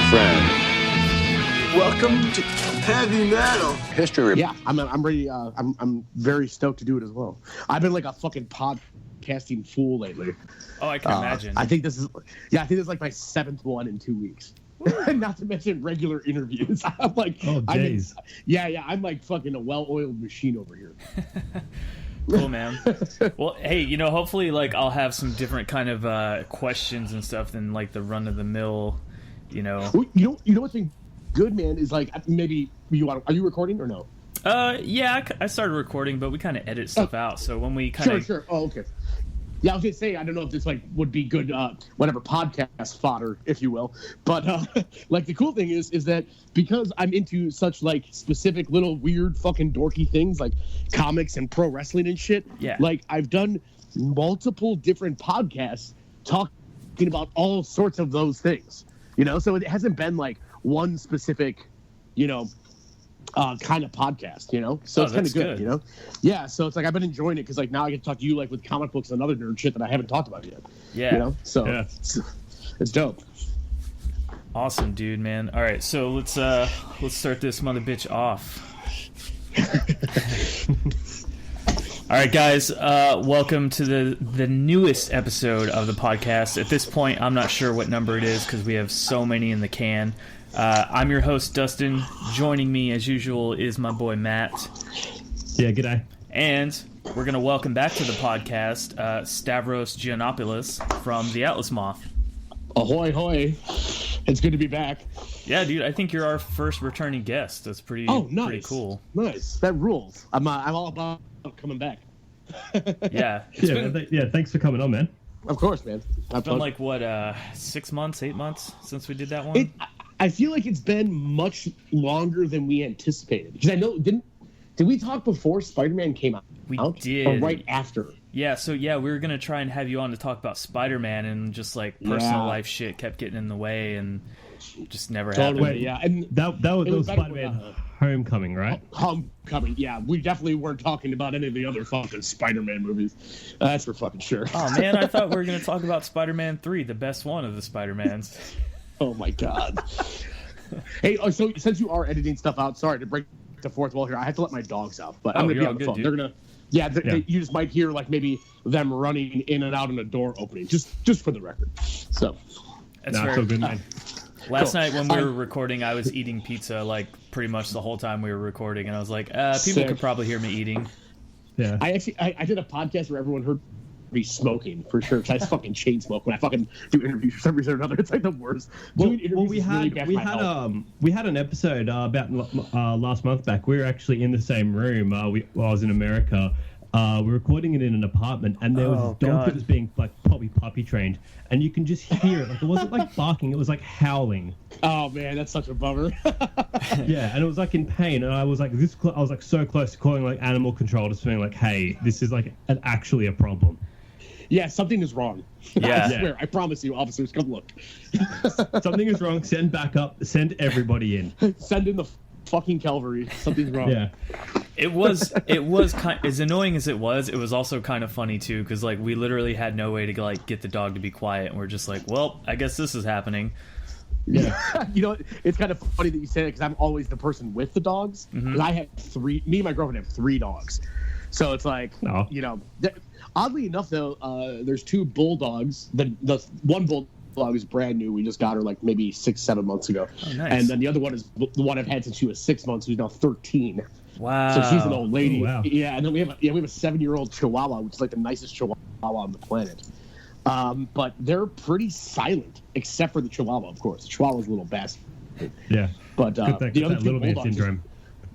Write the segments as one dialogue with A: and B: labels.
A: friend.
B: Welcome to heavy metal.
A: History.
C: Yeah, I'm ready. I'm very stoked to do it as well. I've been like a fucking podcasting fool lately.
D: Oh, I can imagine.
C: I think this is like my 7th one in 2 weeks. Not to mention regular interviews. I'm like,
E: oh, days.
C: I'm like fucking a well-oiled machine over here.
D: Cool, man. Well, hey, hopefully, like, I'll have some different kind of questions and stuff than like the run-of-the-mill,
C: You know what's been good, man, is like maybe are you recording or no?
D: Yeah, I started recording, but we kind of edit stuff out. So when we kind of
C: sure. Oh, okay. Yeah, I was gonna say I don't know if this like would be good, whatever podcast fodder, if you will. But like the cool thing is that because I'm into such like specific little weird fucking dorky things like comics and pro wrestling and shit.
D: Yeah.
C: Like I've done multiple different podcasts talking about all sorts of those things. So it hasn't been like one specific, kind of podcast, so it's kind of good. Yeah, so it's like I've been enjoying it because like now I get to talk to you like with comic books and other nerd shit that I haven't talked about yet.
D: Yeah.
C: So
E: yeah.
C: It's dope.
D: Awesome, dude, man. All right, so let's start this mother bitch off. All right, guys, welcome to the newest episode of the podcast. At this point, I'm not sure what number it is because we have so many in the can. I'm your host, Dustin. Joining me, as usual, is my boy, Matt.
E: Yeah, g'day.
D: And we're going to welcome back to the podcast Stavros Giannopoulos from the Atlas Moth.
C: Ahoy, hoy. It's good to be back.
D: Yeah, dude, I think you're our first returning guest. That's pretty pretty cool.
C: Nice. That rules. I'm all about coming back.
D: Yeah.
E: Thanks for coming on, man.
C: Of course, man.
D: It's been like, what, 6 months, 8 months since we did that one?
C: I feel like it's been much longer than we anticipated. Because I know, did we talk before Spider-Man came out?
D: We did.
C: Or right after?
D: Yeah, so we were going to try and have you on to talk about Spider-Man, and just like personal life shit kept getting in the way and just never happened.
C: Wait, yeah. And
E: that was Spider-Man Homecoming, right?
C: Homecoming, yeah. We definitely weren't talking about any of the other fucking Spider-Man movies. That's for fucking sure.
D: Oh, man, I thought we were going to talk about Spider-Man 3, the best one of the Spider-Mans.
C: Oh, my God. Hey, so since you are editing stuff out, sorry to break the fourth wall here. I have to let my dogs out, but I'm going to be on the phone.
D: Dude.
C: They're going to... you just might hear like maybe them running in and out and a door opening, just for the record. So
D: that's
E: so good, man.
D: Last night when we were recording, I was eating pizza like pretty much the whole time we were recording, and I was like, people could probably hear me eating.
E: Yeah.
C: I did a podcast where everyone heard me smoking for sure, because I fucking chain smoke when I fucking do interviews for some reason or another. It's like the worst.
E: We had an episode about last month back. We were actually in the same room. I was in America. We were recording it in an apartment, and there was a dog that was being like probably puppy trained, and you can just hear it. Like it wasn't like barking; it was like howling.
C: Oh man, that's such a bummer.
E: Yeah, and it was like in pain, and I was like I was like so close to calling like animal control, just being like, "Hey, this is like actually a problem."
C: Yeah, something is wrong.
D: Yeah.
C: I swear, I promise you, officers, come look.
E: Something is wrong. Send backup. Send everybody in.
C: Send in the fucking cavalry. Something's wrong.
E: Yeah.
D: It was kind as annoying as it was also kind of funny too, because like we literally had no way to like get the dog to be quiet, and we're just like, well, I guess this is happening.
C: Yeah. It's kind of funny that you say that, because I'm always the person with the dogs.
D: Mm-hmm.
C: I have me and my girlfriend have 3 dogs. So it's like, oddly enough though, there's 2 bulldogs. The one bulldog is brand new. We just got her like maybe 6-7 months ago.
D: Oh, nice.
C: And then the other one is the one I've had since she was 6 months, who's now 13.
D: Wow.
C: So she's an old lady.
E: Oh, wow.
C: Yeah, and then we have a 7-year-old Chihuahua, which is like the nicest Chihuahua on the planet. But they're pretty silent, except for the Chihuahua, of course. The Chihuahua's a little bastard.
E: Yeah.
C: But
E: the other 2 little man
C: bulldogs,
E: syndrome.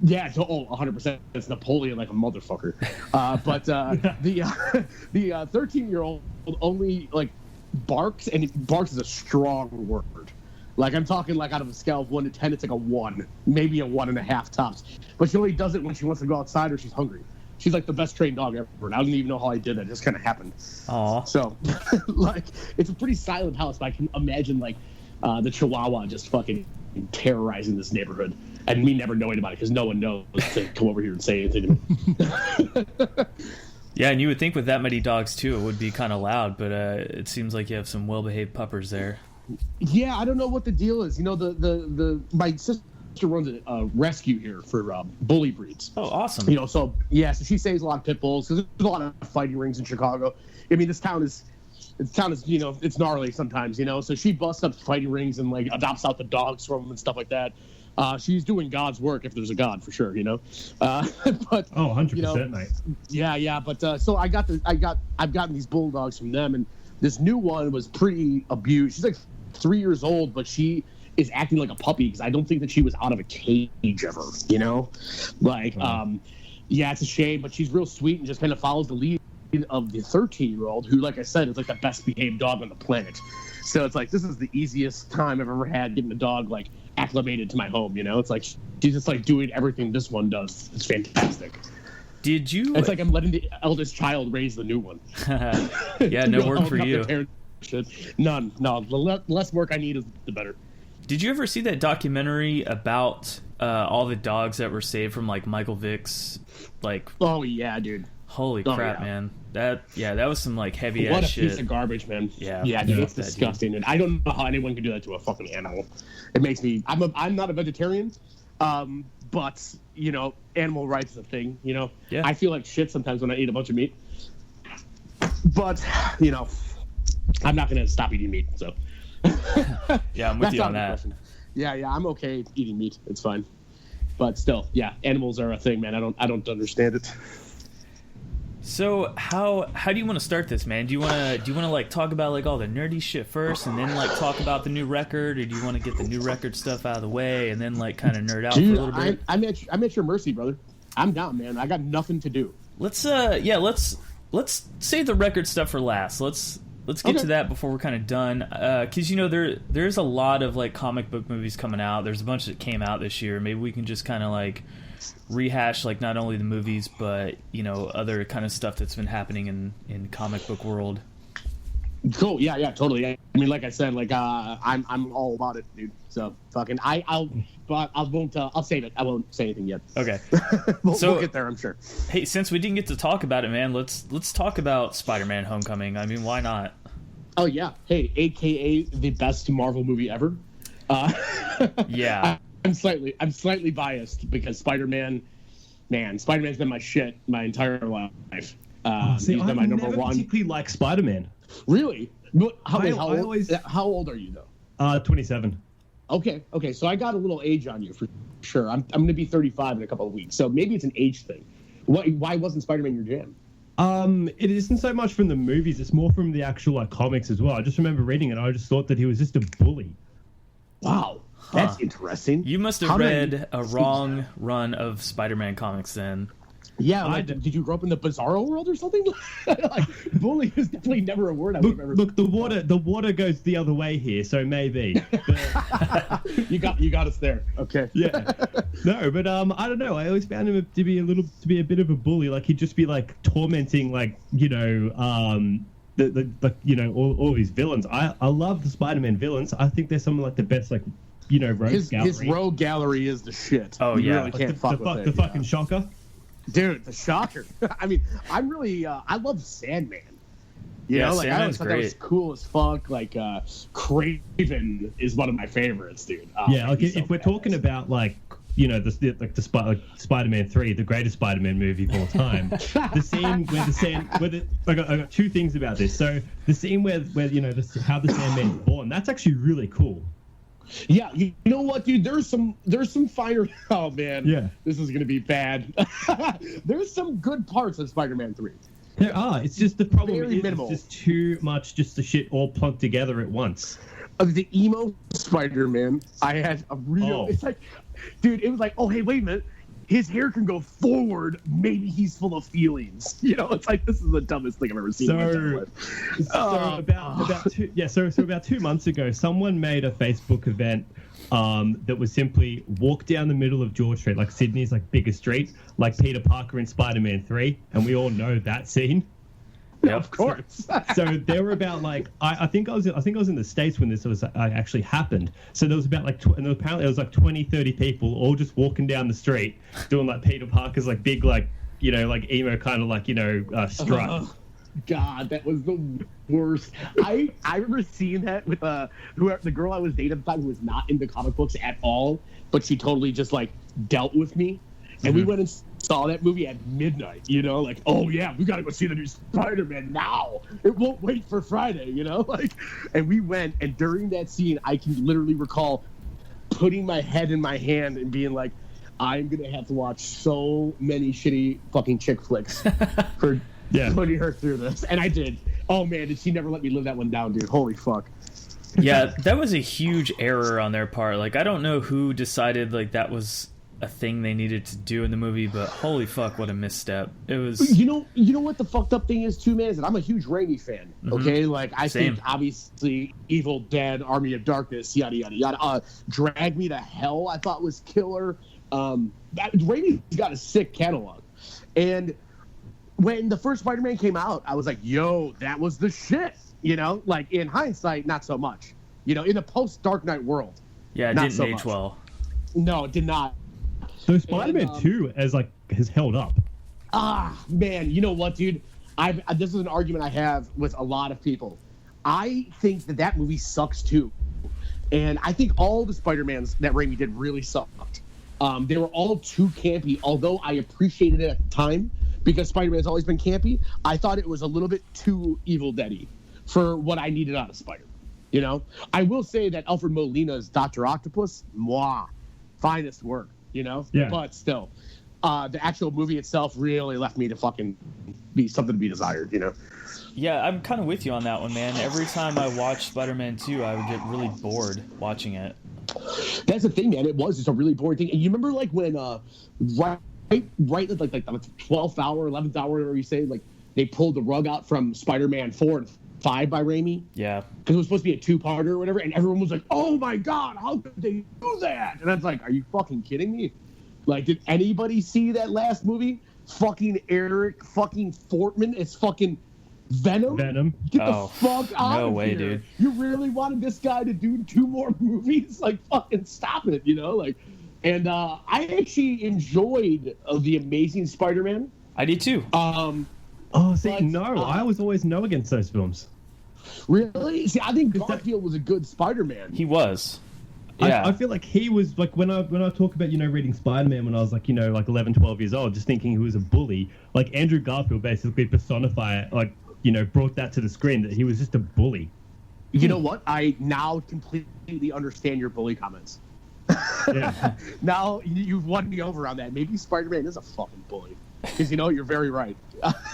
C: yeah, 100%. It's Napoleon like a motherfucker. But the 13-year-old only like barks, and barks is a strong word. Like I'm talking like out of a scale of 1 to 10, it's like a 1, maybe a 1.5 tops. But she only does it when she wants to go outside or she's hungry. She's like the best trained dog ever, and I don't even know how I did that. It just kind of happened.
D: Aw.
C: So, like, it's a pretty silent house, but I can imagine like the Chihuahua just fucking terrorizing this neighborhood, and me never knowing about it because no one knows to come over here and say anything to me.
D: Yeah, and you would think with that many dogs too, it would be kind of loud, but it seems like you have some well-behaved puppers there.
C: Yeah, I don't know what the deal is. You know, my sister runs a rescue here for bully breeds.
D: Oh, awesome.
C: You know, so she saves a lot of pit bulls because there's a lot of fighting rings in Chicago. I mean, this town is, you know, it's gnarly sometimes, you know. So she busts up fighting rings and like adopts out the dogs from them and stuff like that. She's doing God's work if there's a God, for sure, you know. But
E: 100%,
C: you know,
E: mate.
C: Yeah. But so I've gotten these bulldogs from them, and this new one was pretty abused. She's like 3 years old, but she is acting like a puppy because I don't think that she was out of a cage ever, you know. Like, yeah, it's a shame, but she's real sweet and just kind of follows the lead of the 13-year-old, who, like I said, is like the best behaved dog on the planet. So it's like, this is the easiest time I've ever had getting a dog like acclimated to my home, you know. It's like she's just like doing everything this one does. It's fantastic.
D: Did you?
C: It's like I'm letting the eldest child raise the new one.
D: Yeah, no work for you.
C: None. No, the less work I need is the better.
D: Did you ever see that documentary about all the dogs that were saved from like Michael Vick's like?
C: Oh yeah, dude.
D: Holy crap, man! That was some like heavy ass shit.
C: What a piece of garbage, man.
D: Yeah,
C: dude, it's disgusting, and I don't know how anyone can do that to a fucking animal. It makes me. I'm not a vegetarian, but you know, animal rights is a thing. You know, I feel like shit sometimes when I eat a bunch of meat, but you know, I'm not gonna stop eating meat. So
D: yeah, I'm with you on that.
C: Yeah, I'm okay eating meat. It's fine, but still, yeah, animals are a thing, man. I don't understand it.
D: So how do you want to start this, man? Do you want to like talk about like all the nerdy shit first, and then like talk about the new record, or do you want to get the new record stuff out of the way and then like kind of nerd out for a little bit?
C: I'm at your mercy, brother. I'm down, man. I got nothing to do.
D: Let's save the record stuff for last. Let's get to that before we're kind of done, because you know there's a lot of like comic book movies coming out. There's a bunch that came out this year. Maybe we can just kind of like rehash like not only the movies but you know other kind of stuff that's been happening in comic book world.
C: Cool. Yeah, totally. I mean, like I said, like I'm all about it, dude. So fucking I'll save it. I won't say anything yet.
D: Okay.
C: We'll get there, I'm sure.
D: Hey, since we didn't get to talk about it, man, let's talk about Spider-Man: Homecoming. I mean, why not?
C: Oh yeah. Hey, AKA the best Marvel movie ever.
D: Yeah.
C: I'm slightly biased because Spider-Man's been my shit my entire life. He's been my number one.
E: I particularly like Spider-Man.
C: Really? How old are you though?
E: 27.
C: Okay. So I got a little age on you for sure. I'm going to be 35 in a couple of weeks, so maybe it's an age thing. Why wasn't Spider-Man your jam?
E: It isn't so much from the movies; it's more from the actual like comics as well. I just remember reading it. I just thought that he was just a bully.
C: Wow. That's interesting.
D: You must have read a wrong run of Spider-Man comics then.
C: Yeah, did you grow up in the Bizarro world or something? Like, bully is definitely never a word I would ever.
E: Look, the water goes the other way here, so maybe.
C: You got us there. Okay.
E: Yeah. No, but I don't know. I always found him to be a bit of a bully. Like he'd just be like tormenting, like you know, all his villains. I love the Spider-Man villains. I think they're some of like the best like. You know,
C: his rogue gallery is the shit.
D: Oh
C: you
D: yeah,
C: really can't fuck with it.
E: The fucking Shocker,
C: dude. The Shocker. I mean, I'm really I love Sandman. You know, like I always thought that was cool as fuck. Like Craven is one of my favorites, dude.
E: Yeah, like if we're talking about like you know the Spider-Man 3, the greatest Spider-Man movie of all time, the scene where I got two things about this. So the scene where you know how the Sandman is born, that's actually really cool.
C: Yeah, you know what, dude? There's some fire. Oh man,
E: yeah,
C: this is gonna be bad. There's some good parts of Spider-Man 3.
E: There are. It's just the problem is
C: minimal.
E: It's just too much, just the shit all plunked together at once.
C: The emo Spider-Man, I had a real. It's like, dude, it was like, oh hey, wait a minute. His hair can go forward. Maybe he's full of feelings. You know, it's like this is the dumbest thing I've ever seen.
E: So about 2 months ago, someone made a Facebook event that was simply walk down the middle of George Street, like Sydney's like biggest street, like Peter Parker in Spider-Man 3, and we all know that scene.
C: Yeah, of course.
E: So there were about like I think I was in the States when this was actually happened. So there was about like and apparently it was like 20-30 people all just walking down the street doing like Peter Parker's like big like you know like emo kind of like you know strut.
C: God, that was the worst. I remember seeing that with the girl I was dating at the time, who was not into comic books at all, but she totally just like dealt with me. And we went and saw that movie at midnight, you know, like, oh yeah, we gotta go see the new Spider-Man now. It won't wait for Friday, you know, like, and we went, and during that scene, I can literally recall putting my head in my hand and being like, I'm gonna have to watch so many shitty fucking chick flicks for putting her through this. And I did. Oh man, did she never let me live that one down, dude. Holy fuck.
D: Yeah, that was a huge error on their part. Like, I don't know who decided like that was a thing they needed to do in the movie, but holy fuck, what a misstep. It was.
C: You know what the fucked up thing is too, man, is that I'm a huge Raimi fan. Okay, like I think obviously Evil Dead, Army of Darkness, yada yada yada. Drag Me to Hell, I thought was killer. Raimi's got a sick catalog, and when the first Spider-Man came out, I was like, yo, that was the shit. You know, like in hindsight, not so much. You know, in the post-Dark Knight world,
D: it didn't age well.
C: No, it did not.
E: So Spider-Man 2 has held up.
C: Man, you know what, dude? This is an argument I have with a lot of people. I think that movie sucks too, and I think all the Spider-Mans that Raimi did really sucked. They were all too campy. Although I appreciated it at the time because Spider-Man's always been campy, I thought it was a little bit too Evil Dead-y for what I needed out of Spider-Man. You know, I will say that Alfred Molina's Dr. Octopus, finest work. You know, but still, the actual movie itself really left me to fucking be something to be desired. You know.
D: Yeah, I'm kind of with you on that one, man. Every time I watch Spider-Man 2, I would get really bored watching it.
C: That's the thing, man. It was just a really boring thing. And you remember, like, when right at like the 12th hour, 11th hour, whatever you say, like they pulled the rug out from Spider-Man 4 and 5 by Raimi.
D: Yeah.
C: Because it was supposed to be a two-parter or whatever, and everyone was like, "Oh my god, how could they do that?" And I was like, "Are you fucking kidding me? Like, did anybody see that last movie? Fucking Eric fucking Fortman is fucking Venom. Get the fuck out of here. Dude. You really wanted this guy to do 2 more movies? Like, fucking stop it, you know? Like, and I actually enjoyed The Amazing Spider-Man.
D: I did too.
E: I was always no against those films.
C: Really? See, I think Garfield was a good Spider-Man.
D: He was. Yeah.
E: I feel like he was, like, when I talk about, you know, reading Spider-Man when I was, like, you know, like 11, 12 years old, just thinking he was a bully, like, Andrew Garfield basically personified, like, you know, brought that to the screen, that he was just a bully.
C: You know what? I now completely understand your bully comments.
E: Yeah.
C: Now you've won me over on that. Maybe Spider-Man is a fucking bully. Because, you know, you're very right.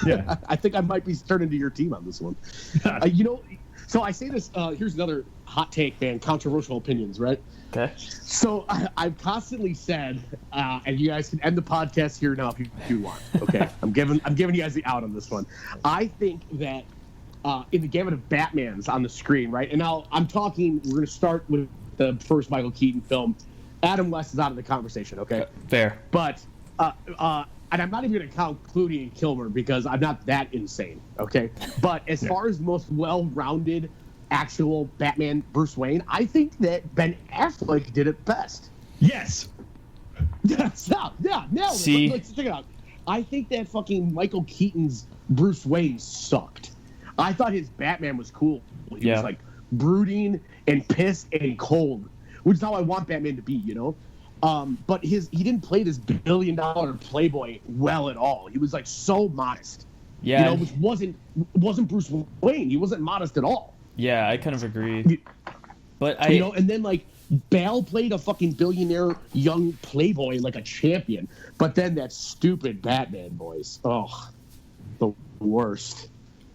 E: Yeah.
C: I think I might be turning to your team on this one. You know, so I say this, here's another hot take, man, controversial opinions, right?
D: Okay.
C: So I've constantly said, and you guys can end the podcast here now if you want, okay? I'm giving you guys the out on this one. I think that in the gamut of Batmans on the screen, right? And now we're going to start with the first Michael Keaton film. Adam West is out of the conversation, okay?
D: Fair.
C: But, and I'm not even going to count Clooney and Kilmer because I'm not that insane, okay? But as far as the most well-rounded actual Batman Bruce Wayne, I think that Ben Affleck did it best.
E: Yes.
C: Yeah, nailed
D: See?
C: it. Let's check it out. I think that fucking Michael Keaton's Bruce Wayne sucked. I thought his Batman was cool. He was like brooding and pissed and cold, which is how I want Batman to be, you know? But he didn't play this billion-dollar playboy well at all. He was like so modest.
D: Yeah.
C: You know, which wasn't Bruce Wayne. He wasn't modest at all.
D: Yeah, I kind of agree. But
C: you know, and then like Bale played a fucking billionaire young playboy like a champion. But then that stupid Batman voice. Oh, the worst.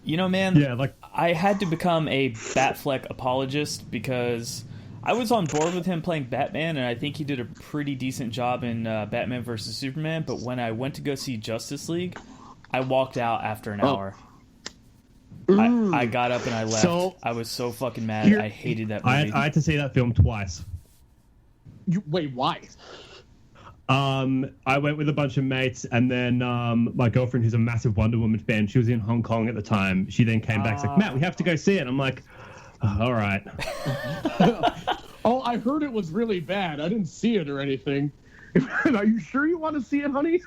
D: You know, man,
E: like
D: I had to become a Batfleck apologist because I was on board with him playing Batman, and I think he did a pretty decent job in Batman vs. Superman. But when I went to go see Justice League, I walked out after an hour. I got up and I left. So, I was so fucking mad. I hated that movie.
E: I had to see that film twice.
C: Wait, why?
E: I went with a bunch of mates, and then my girlfriend, who's a massive Wonder Woman fan, she was in Hong Kong at the time. She then came back, like, Matt, we have to go see it. I'm like, all right.
C: Oh, I heard it was really bad. I didn't see it or anything. Are you sure you want to see it, honey?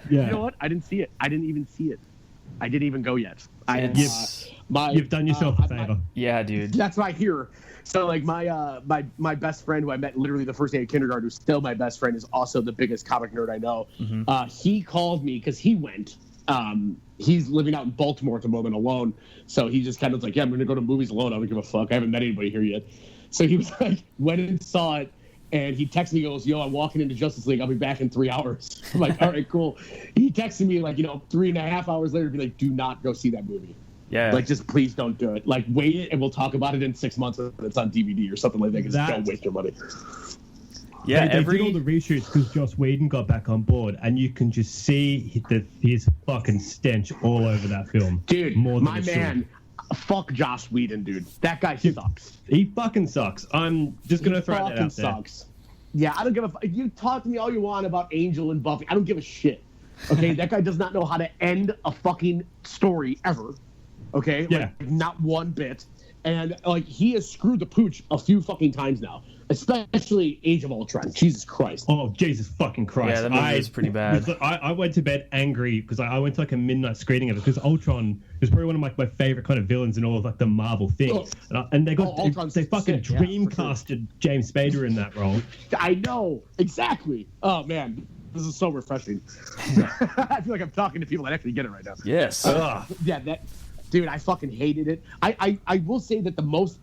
C: You know what? I didn't see it. I didn't even see it. I didn't even go yet.
E: You've done yourself a favor.
D: Yeah, dude.
C: That's what I hear. So like my best friend who I met literally the first day of kindergarten, who's still my best friend, is also the biggest comic nerd I know.
D: Mm-hmm.
C: He called me because he went. He's living out in Baltimore at the moment alone, so he just kind of was like, yeah, I'm gonna go to movies alone. I don't give a fuck. I haven't met anybody here yet. So he was like, went and saw it, and he texted me, goes, yo, I'm walking into Justice League. I'll be back in 3 hours. I'm like, all right, cool. He texted me like 3.5 hours later, be like, do not go see that movie.
D: Yeah.
C: Like, just please don't do it. Like, wait, and we'll talk about it in 6 months when it's on DVD or something like that. Because don't waste your money.
D: Yeah,
E: they did all the reshoots because Joss Whedon got back on board, and you can just see his fucking stench all over that film.
C: Dude, my man, fuck Joss Whedon, dude. That guy sucks.
E: He fucking sucks. I'm just gonna throw that out there.
C: Sucks. Yeah, I don't give a fuck. You talk to me all you want about Angel and Buffy. I don't give a shit. Okay, that guy does not know how to end a fucking story ever. Okay,
E: yeah,
C: like, not one bit. And like he has screwed the pooch a few fucking times now, especially Age of Ultron. Jesus Christ.
E: Oh, Jesus fucking Christ.
D: Yeah, that movie was pretty bad.
E: I went to bed angry because I went to like a midnight screening of it because Ultron is probably one of my favorite kind of villains in all of like the Marvel things. And they fucking dreamcasted James Spader in that role.
C: I know, exactly. Oh man, this is so refreshing. I feel like I'm talking to people that actually get it right now.
D: Yes.
C: Yeah, dude, I fucking hated it. I will say that the most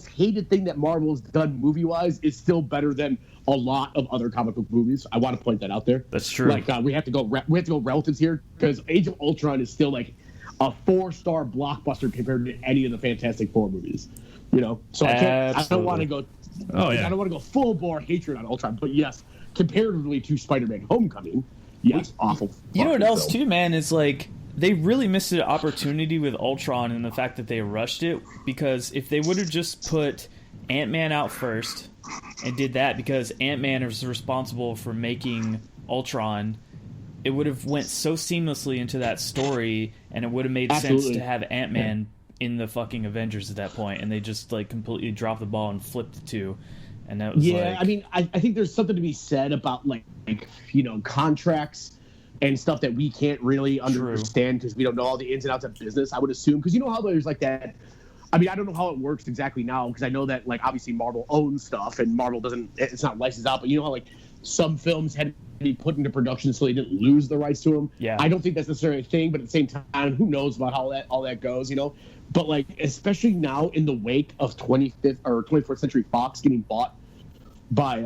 C: hated thing that Marvel's done movie-wise is still better than a lot of other comic book movies. I want to point that out there.
D: That's true.
C: Like we have to go relatives here because Age of Ultron is still like a 4-star blockbuster compared to any of the Fantastic Four movies. So I don't want to go.
E: Oh yeah.
C: I don't want to go full bore hatred on Ultron, but yes, comparatively to Spider-Man: Homecoming, yes, awful.
D: You know what else too, man? Is like. They really missed an opportunity with Ultron and the fact that they rushed it, because if they would have just put Ant-Man out first and did that, because Ant-Man is responsible for making Ultron, it would have went so seamlessly into that story, and it would have made sense to have Ant-Man in the fucking Avengers at that point, and they just like completely dropped the ball and flipped the two. And that was
C: I mean, I think there's something to be said about like contracts and stuff that we can't really understand because we don't know all the ins and outs of business, I would assume. Because you know how there's like that. I mean, I don't know how it works exactly now because I know that like obviously Marvel owns stuff and Marvel it's not licensed out. But you know how like some films had to be put into production so they didn't lose the rights to them.
D: Yeah.
C: I don't think that's necessarily a thing, but at the same time, who knows about how all that goes, But like especially now in the wake of 25th or 21st Century Fox getting bought by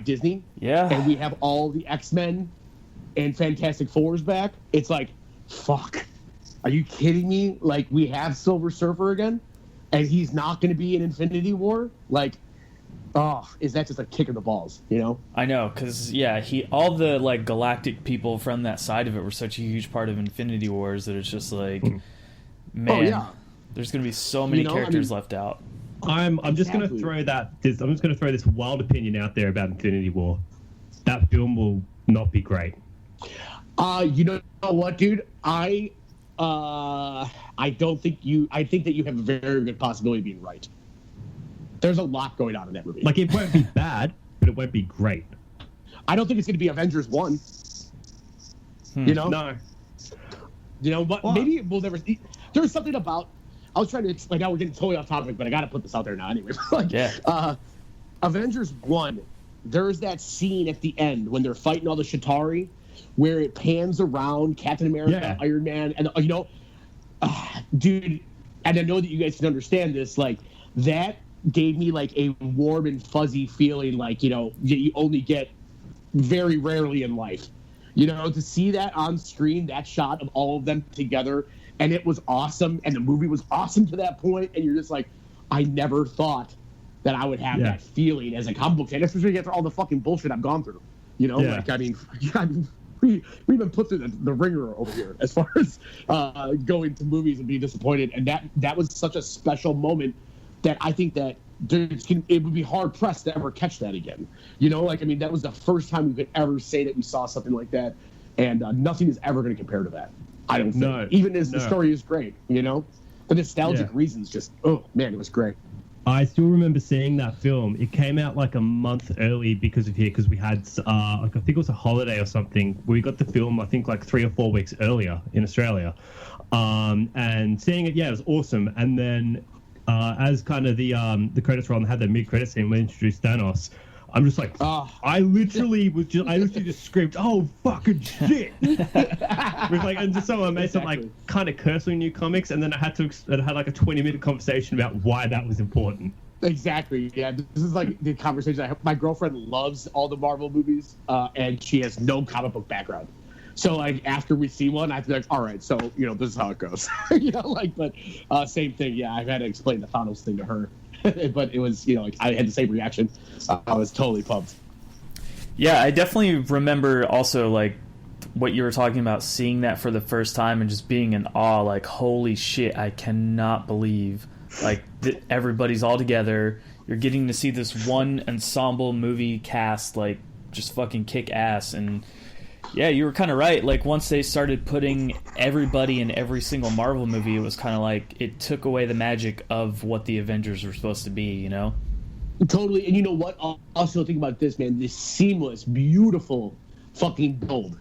C: Disney.
D: Yeah.
C: And we have all the X-Men and Fantastic Four's back, it's like, fuck. Are you kidding me? Like, we have Silver Surfer again, and he's not going to be in Infinity War? Like, is that just a kick in the balls,
D: I know, because, all the, like, galactic people from that side of it were such a huge part of Infinity Wars that it's just like, man, there's going to be so many characters left out.
E: I'm just going to throw this wild opinion out there about Infinity War. That film will not be great.
C: You know what, dude? I don't think I think that you have a very good possibility of being right. There's a lot going on in that movie.
E: Like, it won't be bad, but it won't be great.
C: I don't think it's going to be Avengers 1.
E: No.
C: But maybe we'll never. There's something about. I was trying to explain. Now we're getting totally off topic, but I got to put this out there now anyway. Avengers 1. There's that scene at the end when they're fighting all the Chitauri, where it pans around Captain America, Iron Man, and dude. And I know that you guys can understand this. Like that gave me like a warm and fuzzy feeling, like you only get very rarely in life. To see that on screen, that shot of all of them together, and it was awesome, and the movie was awesome to that point, and you're just like, I never thought that I would have that feeling as a comic book fan, especially after all the fucking bullshit I've gone through. Like, I mean, we've been put through the ringer over here as far as going to movies and being disappointed, and that was such a special moment that I think that it would be hard pressed to ever catch that again. That was the first time we could ever say that we saw something like that, and nothing is ever going to compare to that. I don't think. Even as the story is great, the nostalgic reasons just, oh man, it was great.
E: I still remember seeing that film. It came out like a month early because we had I think it was a holiday or something. We got the film I think like 3 or 4 weeks earlier in Australia, and seeing it, it was awesome. And then as kind of the credits roll and had that mid-credit scene when they introduced Thanos, I'm just like, I literally just screamed, "Oh fucking shit!" With like, and just so amazed, I'm like kind of cursing new comics, and then I had like a 20-minute conversation about why that was important.
C: Exactly. Yeah, this is like the conversation I have. My girlfriend loves all the Marvel movies, and she has no comic book background. So like after we see one, I have to be like, all right, so this is how it goes. But same thing. Yeah, I've had to explain the Thanos thing to her. But it was, I had the same reaction. I was totally pumped.
D: Yeah, I definitely remember also, like, what you were talking about, seeing that for the first time and just being in awe, like, holy shit, I cannot believe, like, everybody's all together. You're getting to see this one ensemble movie cast, like, just fucking kick ass. And, yeah, you were kind of right. Like, once they started putting everybody in every single Marvel movie, it was kind of like it took away the magic of what the Avengers were supposed to be,
C: Totally. And you know what? Also think about this, man. This seamless, beautiful fucking build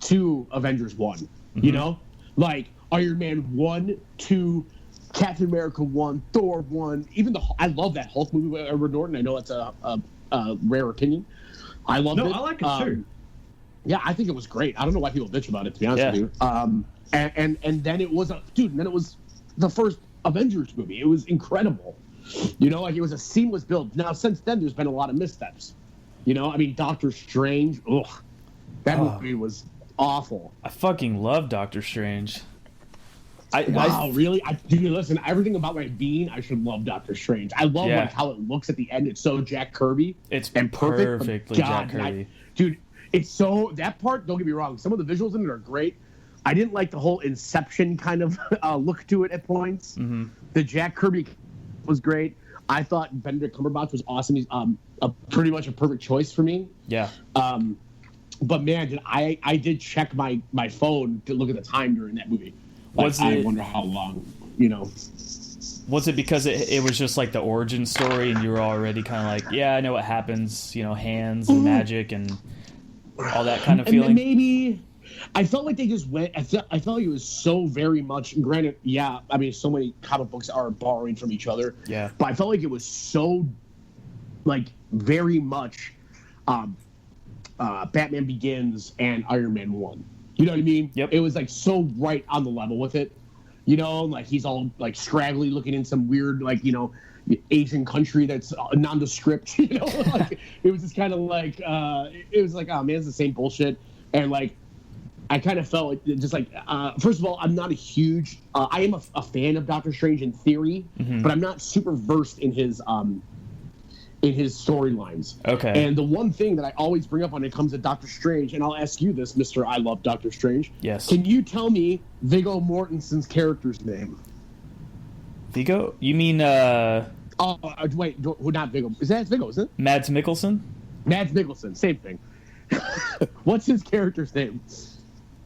C: to Avengers 1.
D: Mm-hmm.
C: Like Iron Man 1, 2, Captain America 1, Thor 1. Even I love that Hulk movie with Edward Norton. I know it's a rare opinion. I love it.
E: No, I like it too.
C: Yeah, I think it was great. I don't know why people bitch about it, to be honest with you. And then it was the first Avengers movie. It was incredible. Like it was a seamless build. Now, since then, there's been a lot of missteps. Doctor Strange, that movie was awful.
D: I fucking love Doctor Strange.
C: Really? Dude, listen, everything about my being, I should love Doctor Strange. I love like how it looks at the end. It's so Jack Kirby.
D: It's
C: perfect.
D: Perfectly Jack Kirby.
C: Dude, it's so, that part, don't get me wrong, some of the visuals in it are great. I didn't like the whole Inception kind of look to it at points.
D: Mm-hmm.
C: The Jack Kirby was great. I thought Benedict Cumberbatch was awesome. He's pretty much a perfect choice for me.
D: Yeah.
C: But man, I did check my phone to look at the time during that movie. I wonder how long,
D: Was it because it was just like the origin story and you were already kind of like, yeah, I know what happens, hands and magic and all that kind of feeling?
C: And maybe I felt like they just went. I felt like it was so very much. Granted, so many comic books are borrowing from each other.
D: Yeah.
C: But I felt like it was so, like, very much, Batman Begins and Iron Man 1. You know what I mean?
D: Yep.
C: It was like so right on the level with it. Like he's all like scraggly, looking in some weird Asian country that's nondescript. Like it was just kind of like it was like, oh man, it's the same bullshit. And like I kind of felt like just like first of all, I'm not a huge I am a fan of Doctor Strange in theory, but I'm not super versed in his storylines.
D: Okay.
C: And the one thing that I always bring up when it comes to Doctor Strange, and I'll ask you this, Mr. I Love Doctor Strange.
D: Yes.
C: Can you tell me Viggo Mortensen's character's name?
D: Viggo? You mean
C: wait, not Viggo. It's Viggo, isn't it?
D: Mads Mikkelsen?
C: Mads Mikkelsen, same thing. What's his character's name?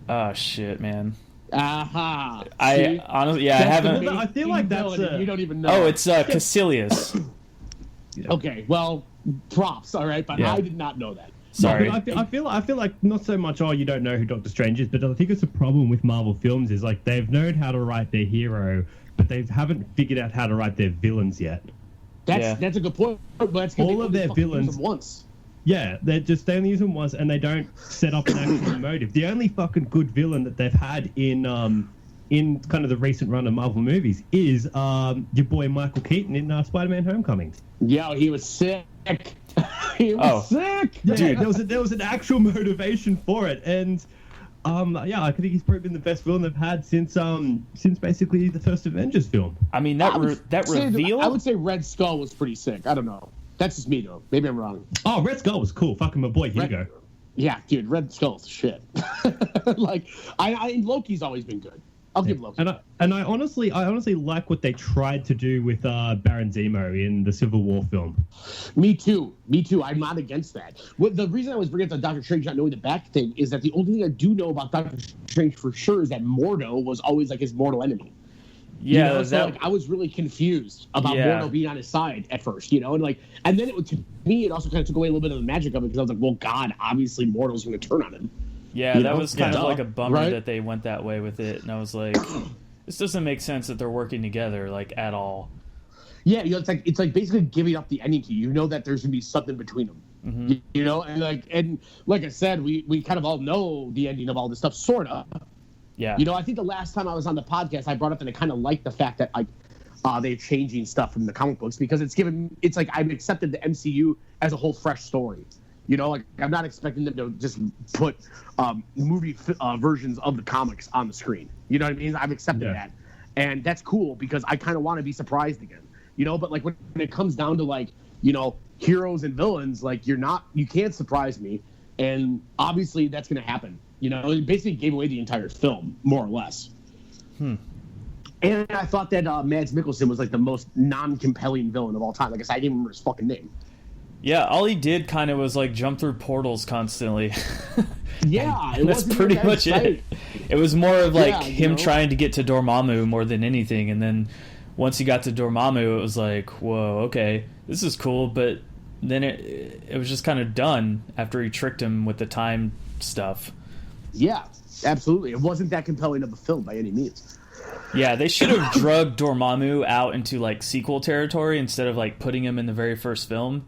D: Oh shit, man.
C: Aha.
D: I honestly, I haven't.
E: I feel like that's
C: you don't even know.
D: Oh, it's Caecilius.
C: Okay, well, props, all right, but I did not know that.
D: Sorry.
E: No, I feel like not so much, you don't know who Doctor Strange is, but I think it's a problem with Marvel films is like they've known how to write their hero, but they haven't figured out how to write their villains yet.
C: That's a good point. But that's
E: all of their villains
C: once.
E: Yeah, they only use them once, and they don't set up an actual motive. The only fucking good villain that they've had in kind of the recent run of Marvel movies is your boy Michael Keaton in Spider-Man: Homecoming.
C: Yeah, he was sick. He was sick.
E: Yeah, dude, there was an actual motivation for it, and I think he's probably been the best villain they've had since basically the first Avengers film.
D: I mean that reveal.
C: I would say Red Skull was pretty sick. I don't know. That's just me though. Maybe I'm wrong.
E: Oh, Red Skull was cool. Fucking my boy Hugo.
C: Yeah, dude, Red Skull's shit. Like Loki's always been good. I'll give Loki.
E: And I honestly like what they tried to do with Baron Zemo in the Civil War film.
C: Me too. I'm not against that. The reason I was bringing up the Doctor Strange not knowing the back thing is that the only thing I do know about Doctor Strange for sure is that Mordo was always like his mortal enemy.
D: Yeah,
C: so like I was really confused about Mordo being on his side at first, and then to me it also kind of took away a little bit of the magic of it because I was like, well, God, obviously Mordo's going to turn on him.
D: Yeah, that was kind of like a bummer that they went that way with it, and I was like, this doesn't make sense that they're working together like at all.
C: Yeah, it's like basically giving up the ending to you. You know that there's going to be something between them.
D: Mm-hmm.
C: And like I said, we kind of all know the ending of all this stuff, sort of.
D: Yeah.
C: I think the last time I was on the podcast, I brought up that I kind of like the fact that they're changing stuff from the comic books because it's like I've accepted the MCU as a whole fresh story. I'm not expecting them to just put movie versions of the comics on the screen. You know what I mean? I've accepted that, and that's cool because I kind of want to be surprised again. But like when it comes down to like heroes and villains, like you can't surprise me, and obviously that's going to happen. It basically gave away the entire film, more or less. And I thought that Mads Mikkelsen was like the most non-compelling villain of all time. Like I said, I didn't remember his fucking name.
D: Yeah, all he did kind of was like jump through portals constantly.
C: Yeah,
D: that's pretty much it. It was more of like him trying to get to Dormammu more than anything, and then once he got to Dormammu, it was like, whoa, okay, this is cool, but then it was just kind of done after he tricked him with the time stuff.
C: Yeah, absolutely. It wasn't that compelling of a film by any means.
D: Yeah, they should have drugged Dormammu out into like sequel territory instead of like putting him in the very first film.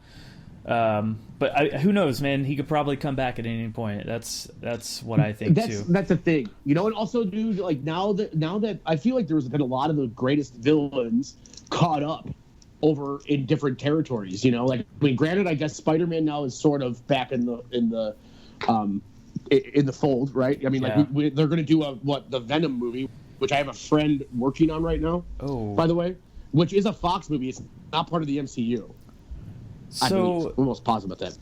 D: But who knows, man? He could probably come back at any point. That's what I think too.
C: That's the thing, and also, dude, like now that I feel like there's been a lot of the greatest villains caught up over in different territories. Granted, I guess Spider-Man now is sort of back in the fold, right? I mean, they're going to do the Venom movie, which I have a friend working on right now.
D: Oh,
C: by the way, which is a Fox movie. It's not part of the MCU.
D: So
C: I'm almost positive about that.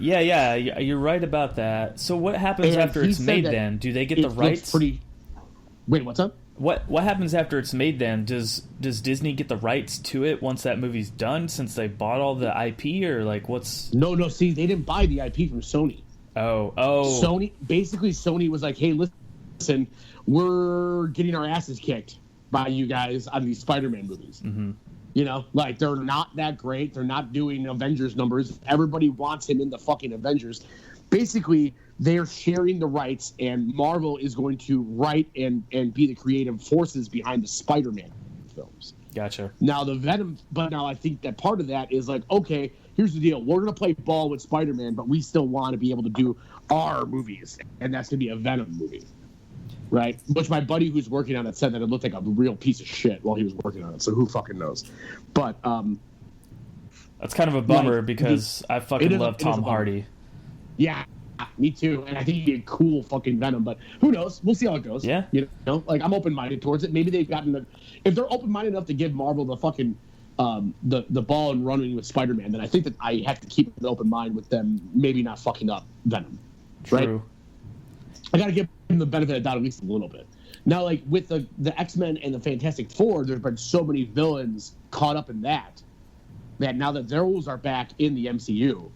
D: Yeah, you're right about that. So what happens after it's made then? Do they get the rights?
C: Wait, what's up?
D: What happens after it's made then? Does Disney get the rights to it once that movie's done since they bought all the IP, or like what's?
C: No, see, they didn't buy the IP from Sony.
D: Oh.
C: Sony was like, hey, listen, we're getting our asses kicked by you guys on these Spider-Man movies.
D: Mm-hmm.
C: Like they're not that great. They're not doing Avengers numbers. Everybody wants him in the fucking Avengers. Basically, they're sharing the rights, and Marvel is going to write and be the creative forces behind the Spider-Man films.
D: Gotcha.
C: Now the Venom, but now I think that part of that is like, okay, here's the deal. We're going to play ball with Spider-Man, but we still want to be able to do our movies, and that's going to be a Venom movie. Right, which my buddy who's working on it said that it looked like a real piece of shit while he was working on it. So who fucking knows? But
D: that's kind of a bummer because I fucking love Tom Hardy.
C: Yeah, me too. And I think he'd be a cool fucking Venom. But who knows? We'll see how it goes.
D: Yeah,
C: like I'm open-minded towards it. Maybe they've gotten if they're open-minded enough to give Marvel the fucking the ball and running with Spider-Man, then I think that I have to keep an open mind with them. Maybe not fucking up Venom.
D: True.
C: Right? I got to give him the benefit of the doubt at least a little bit. Now, like with the X-Men and the Fantastic Four, there's been so many villains caught up in that now that those are back in the MCU,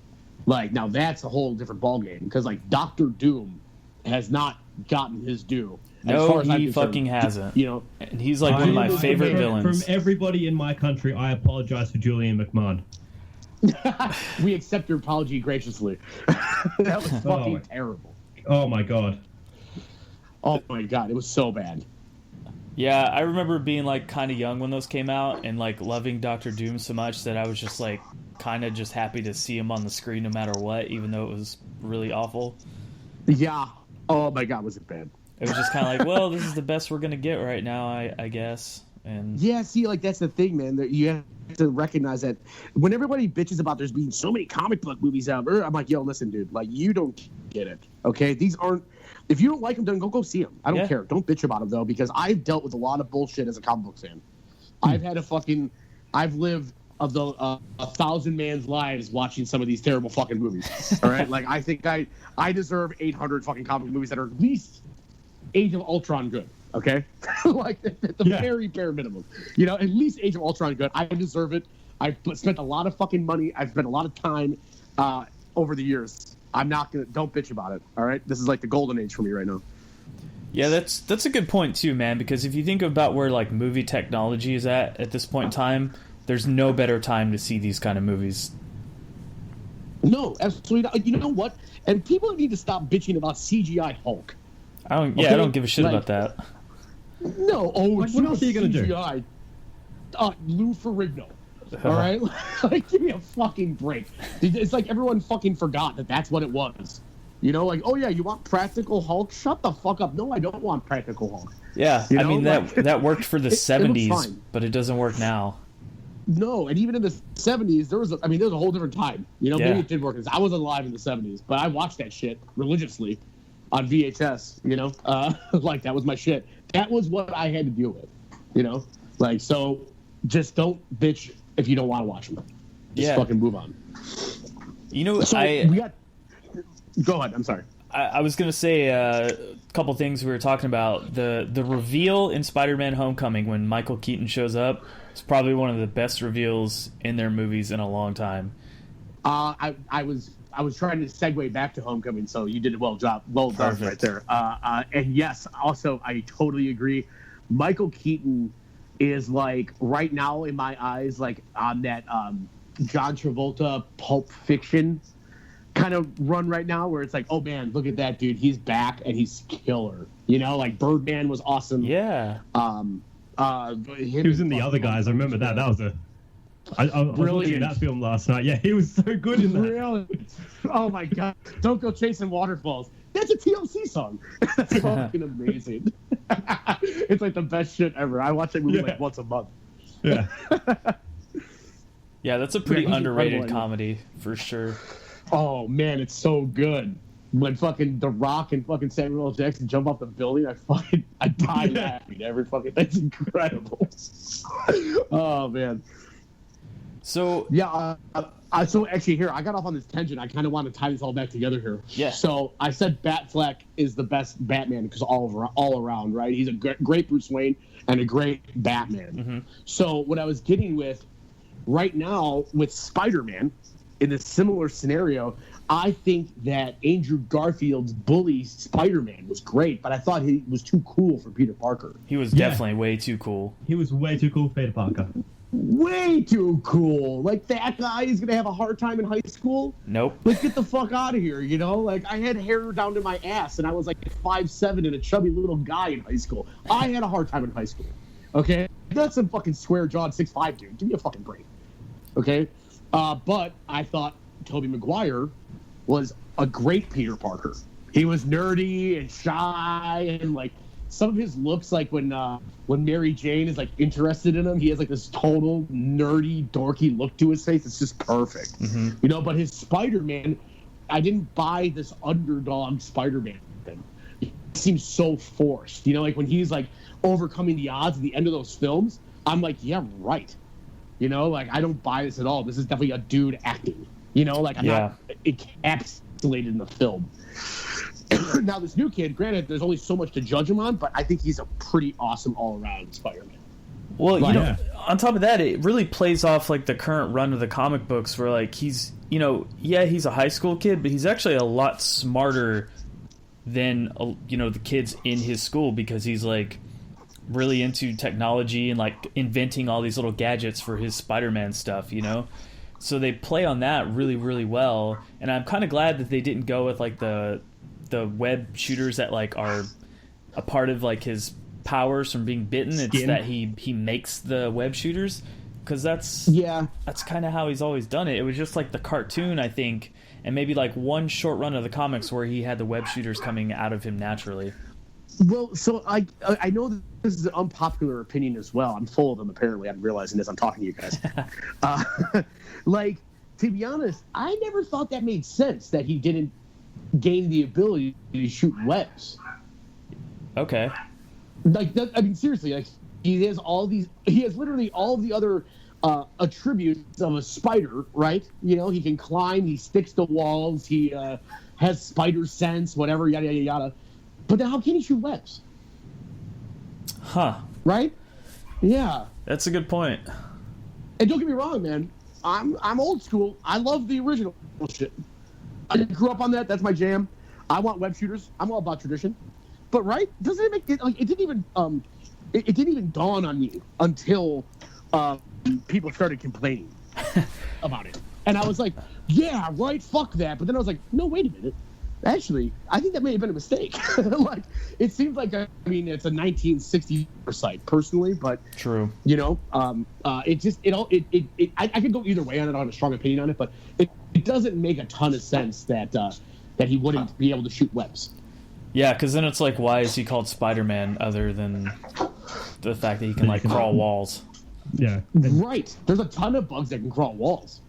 C: like now that's a whole different ballgame because like Doctor Doom has not gotten his due.
D: No, he fucking hasn't. And he's like one of my favorite villains.
E: From everybody in my country, I apologize for Julian McMahon.
C: We accept your apology graciously. That was fucking terrible.
E: Oh my god.
C: Oh my god, it was so bad.
D: Yeah, I remember being like kind of young when those came out and like loving Doctor Doom so much that I was just like kind of just happy to see him on the screen no matter what, even though it was really awful.
C: Yeah. Oh my god, was it bad?
D: It was just kind of like, well, this is the best we're gonna get right now, I guess. And
C: yeah, see, like that's the thing, man. That you have to recognize that when everybody bitches about there's being so many comic book movies out there, I'm like, yo, listen, dude, like you don't get it, okay? These aren't. If you don't like them, then go see them. I don't care. Don't bitch about them though, because I've dealt with a lot of bullshit as a comic book fan. I've lived of the 1,000 man's lives watching some of these terrible fucking movies. All right, like I think I deserve 800 fucking comic book movies that are at least Age of Ultron good. Okay, like at the very bare minimum, at least Age of Ultron good. I deserve it. I've spent a lot of fucking money. I've spent a lot of time over the years. I'm not gonna. Don't bitch about it. All right, this is like the golden age for me right now.
D: Yeah, that's a good point too, man, because if you think about where like movie technology is at this point in time, there's no better time to see these kind of movies.
C: No, absolutely not. You know what? And people need to stop bitching about CGI Hulk.
D: I don't give a shit about that.
C: No,
E: what else are you going to do?
C: Lou Ferrigno. All right? Like, give me a fucking break. It's like everyone fucking forgot that that's what it was. You know, like, oh yeah, you want practical Hulk? Shut the fuck up. No, I don't want practical Hulk.
D: Yeah,
C: you know?
D: I mean, that worked for the 70s,
C: it
D: but it doesn't work now.
C: No, and even in the 70s, there was a whole different time. You know, maybe it did work. I wasn't alive in the 70s, but I watched that shit religiously on VHS, you know? Like, that was my shit. That was what I had to deal with, you know? Like, so just don't bitch if you don't want to watch them. Just fucking move on.
D: You know,
C: Go ahead, I'm sorry.
D: I was going to say a couple things we were talking about. The reveal in Spider-Man Homecoming when Michael Keaton shows up is probably one of the best reveals in their movies in a long time.
C: I was trying to segue back to Homecoming, so you did a well done right there. And yes, also I totally agree. Michael Keaton is like right now in my eyes like on that John Travolta Pulp Fiction kind of run right now where it's like, oh man, look at that dude, he's back and he's killer. You know, like Birdman was awesome.
D: Yeah.
E: He was in The Other Guys. I remember that. That was I was watching that film last night. Yeah, he was so good in that.
C: Brilliant. Oh my god. Don't Go Chasing Waterfalls. That's a TLC song. That's fucking amazing. It's like the best shit ever. I watch that movie like once a month.
E: Yeah.
D: Yeah, that's a pretty underrated comedy for sure.
C: Oh man, it's so good. When fucking The Rock and fucking Samuel L. Jackson jump off the building, I die laughing every fucking. That's incredible. Oh man.
D: So
C: yeah, so actually here I got off on this tangent. I kind of want to tie this all back together here.
D: Yeah.
C: So I said Batfleck is the best Batman because all around, right? He's a great Bruce Wayne and a great Batman.
D: Mm-hmm.
C: So what I was getting with right now with Spider-Man in a similar scenario, I think that Andrew Garfield's bully Spider-Man was great, but I thought he was too cool for Peter Parker.
D: He was definitely way too cool.
E: He was way too cool for Peter Parker.
C: Way too cool. Like, that guy is going to have a hard time in high school?
D: Nope.
C: Like, get the fuck out of here, you know? Like, I had hair down to my ass, and I was like 5'7" and a chubby little guy in high school. I had a hard time in high school, okay? That's some fucking square-jawed 6'5" dude. Give me a fucking break, okay? But I thought Tobey Maguire was a great Peter Parker. He was nerdy and shy, and like some of his looks, like when Mary Jane is like interested in him, he has like this total nerdy, dorky look to his face. It's just perfect, you know. But his Spider-Man, I didn't buy this underdog Spider-Man thing. It seems so forced, you know. Like when he's like overcoming the odds at the end of those films, I'm like, yeah, right. You know, like I don't buy this at all. This is definitely a dude acting. You know, like I'm not encapsulated in the film. Now, this new kid, granted, there's only so much to judge him on, but I think he's a pretty awesome all-around Spider-Man.
D: Well, you know, on top of that, it really plays off like the current run of the comic books where like he's, you know, he's a high school kid, but he's actually a lot smarter than, you know, the kids in his school because he's like really into technology and like inventing all these little gadgets for his Spider-Man stuff, you know? So they play on that really, really well, and I'm kind of glad that they didn't go with like the web shooters that like are a part of like his powers from being bitten. It's that he makes the web shooters, because that's kind of how he's always done it. It was just like the cartoon, I think, and maybe like one short run of the comics where he had the web shooters coming out of him naturally.
C: Well, so I know that this is an unpopular opinion as well. I'm full of them, apparently. I'm realizing as I'm talking to you guys. Like, to be honest, I never thought that made sense, that he didn't gain the ability to shoot webs.
D: Okay.
C: Like, I mean, seriously, like, he has literally all the other attributes of a spider, right? You know, he can climb, he sticks to walls, he has spider sense, whatever, yada, yada, yada. But then how can he shoot webs?
D: Huh.
C: Right? Yeah.
D: That's a good point.
C: And don't get me wrong, man. I'm old school. I love the original shit. I grew up on that. That's my jam. I want web shooters. I'm all about tradition. But right? Doesn't it make it like it didn't even it didn't even dawn on me until people started complaining about it. And I was like, yeah, right, fuck that. But then I was like, no, wait a minute. Actually, I think that may have been a mistake. Like, it seems like, I mean, it's a 1960s site, personally, but...
D: True.
C: You know, I could go either way on it. I don't have a strong opinion on it, but it doesn't make a ton of sense that he wouldn't be able to shoot webs.
D: Yeah, because then it's like, why is he called Spider-Man other than the fact that he can, like, crawl walls?
E: Yeah.
C: Right. There's a ton of bugs that can crawl walls.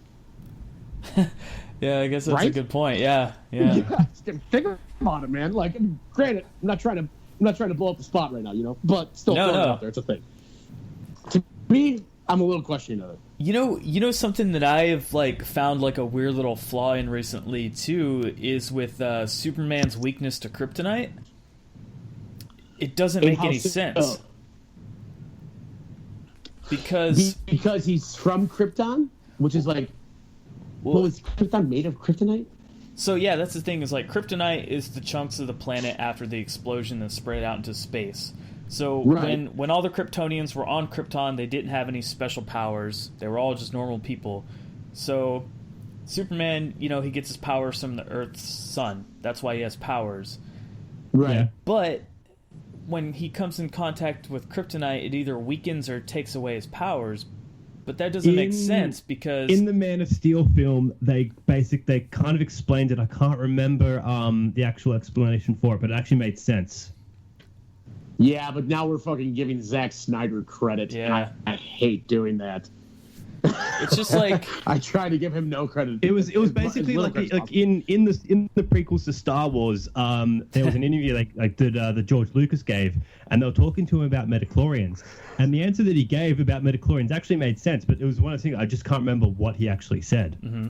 D: Yeah, I guess that's a good point. Yeah.
C: Think about it, man. Like, granted, I'm not trying to blow up the spot right now, you know, but still throwing it out there. It's a thing. To me, I'm a little questioning of it.
D: You know something that I have like found like a weird little flaw in recently too is with Superman's weakness to kryptonite. It doesn't make any sense. Because
C: he's from Krypton, which is like. Well, is Krypton made of kryptonite?
D: So yeah, that's the thing. Is like kryptonite is the chunks of the planet after the explosion that spread out into space. So when all the Kryptonians were on Krypton, they didn't have any special powers. They were all just normal people. So Superman, you know, he gets his powers from the Earth's sun. That's why he has powers.
C: Right. Yeah.
D: But when he comes in contact with kryptonite, it either weakens or takes away his powers. But that doesn't make sense because
E: in the Man of Steel film, they kind of explained it. I can't remember the actual explanation for it, but it actually made sense.
C: Yeah, but now we're fucking giving Zack Snyder credit.
D: Yeah,
C: I hate doing that.
D: It's just like
C: I try to give him no credit.
E: It was basically like in the prequels to Star Wars. There was an interview that George Lucas gave, and they were talking to him about midichlorians, and the answer that he gave about midichlorians actually made sense, but it was one of the things I just can't remember what he actually said.
D: Mm-hmm.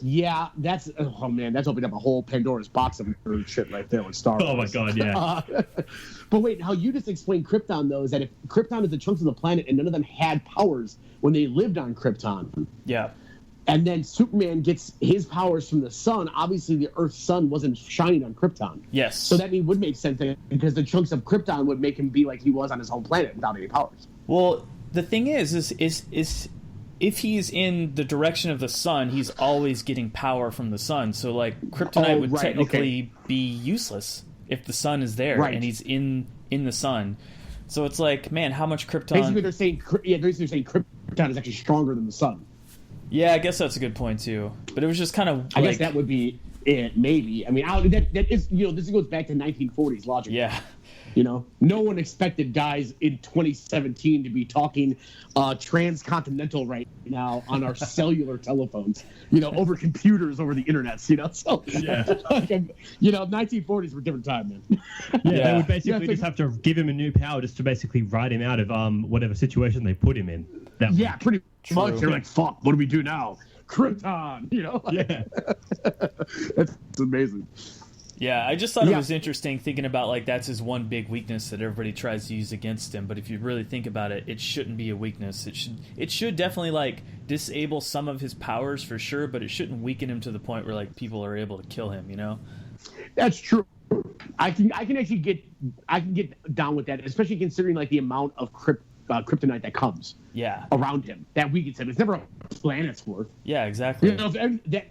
C: Yeah, that's opened up a whole Pandora's box of shit right there with Star Wars.
E: Oh my god, yeah.
C: But wait, how you just explained Krypton though is that if Krypton is the chunks of the planet and none of them had powers when they lived on Krypton.
D: Yeah.
C: And then Superman gets his powers from the sun. Obviously, the Earth's sun wasn't shining on Krypton.
D: Yes.
C: So that would make sense because the chunks of Krypton would make him be like he was on his home planet without any powers.
D: Well, the thing is if he's in the direction of the sun, he's always getting power from the sun. So, like, kryptonite would technically be useless if the sun is there and he's in the sun. So it's like, man, how much krypton...
C: Basically, they're saying krypton is actually stronger than the sun.
D: Yeah, I guess that's a good point, too. But it was just kind of
C: I guess that would be it, maybe. I mean, that is, you know, this goes back to 1940s logic.
D: Yeah.
C: You know, no one expected guys in 2017 to be talking transcontinental right now on our cellular telephones, you know, over computers, over the internet, you know. So,
E: yeah.
C: You know, 1940s were a different time, man.
E: Yeah, they would basically just have to give him a new power just to basically write him out of whatever situation they put him in.
C: Pretty much. They're like, fuck, what do we do now? Krypton, you know?
E: Yeah.
C: That's amazing.
D: Yeah, I just thought it was interesting thinking about, like, that's his one big weakness that everybody tries to use against him. But if you really think about it, it shouldn't be a weakness. It should definitely, like, disable some of his powers for sure, but it shouldn't weaken him to the point where, like, people are able to kill him, you know?
C: That's true. I can actually get down with that, especially considering, like, the amount of kryptonite that comes around him. That weakens him. It's never a planet's worth.
D: Yeah, exactly.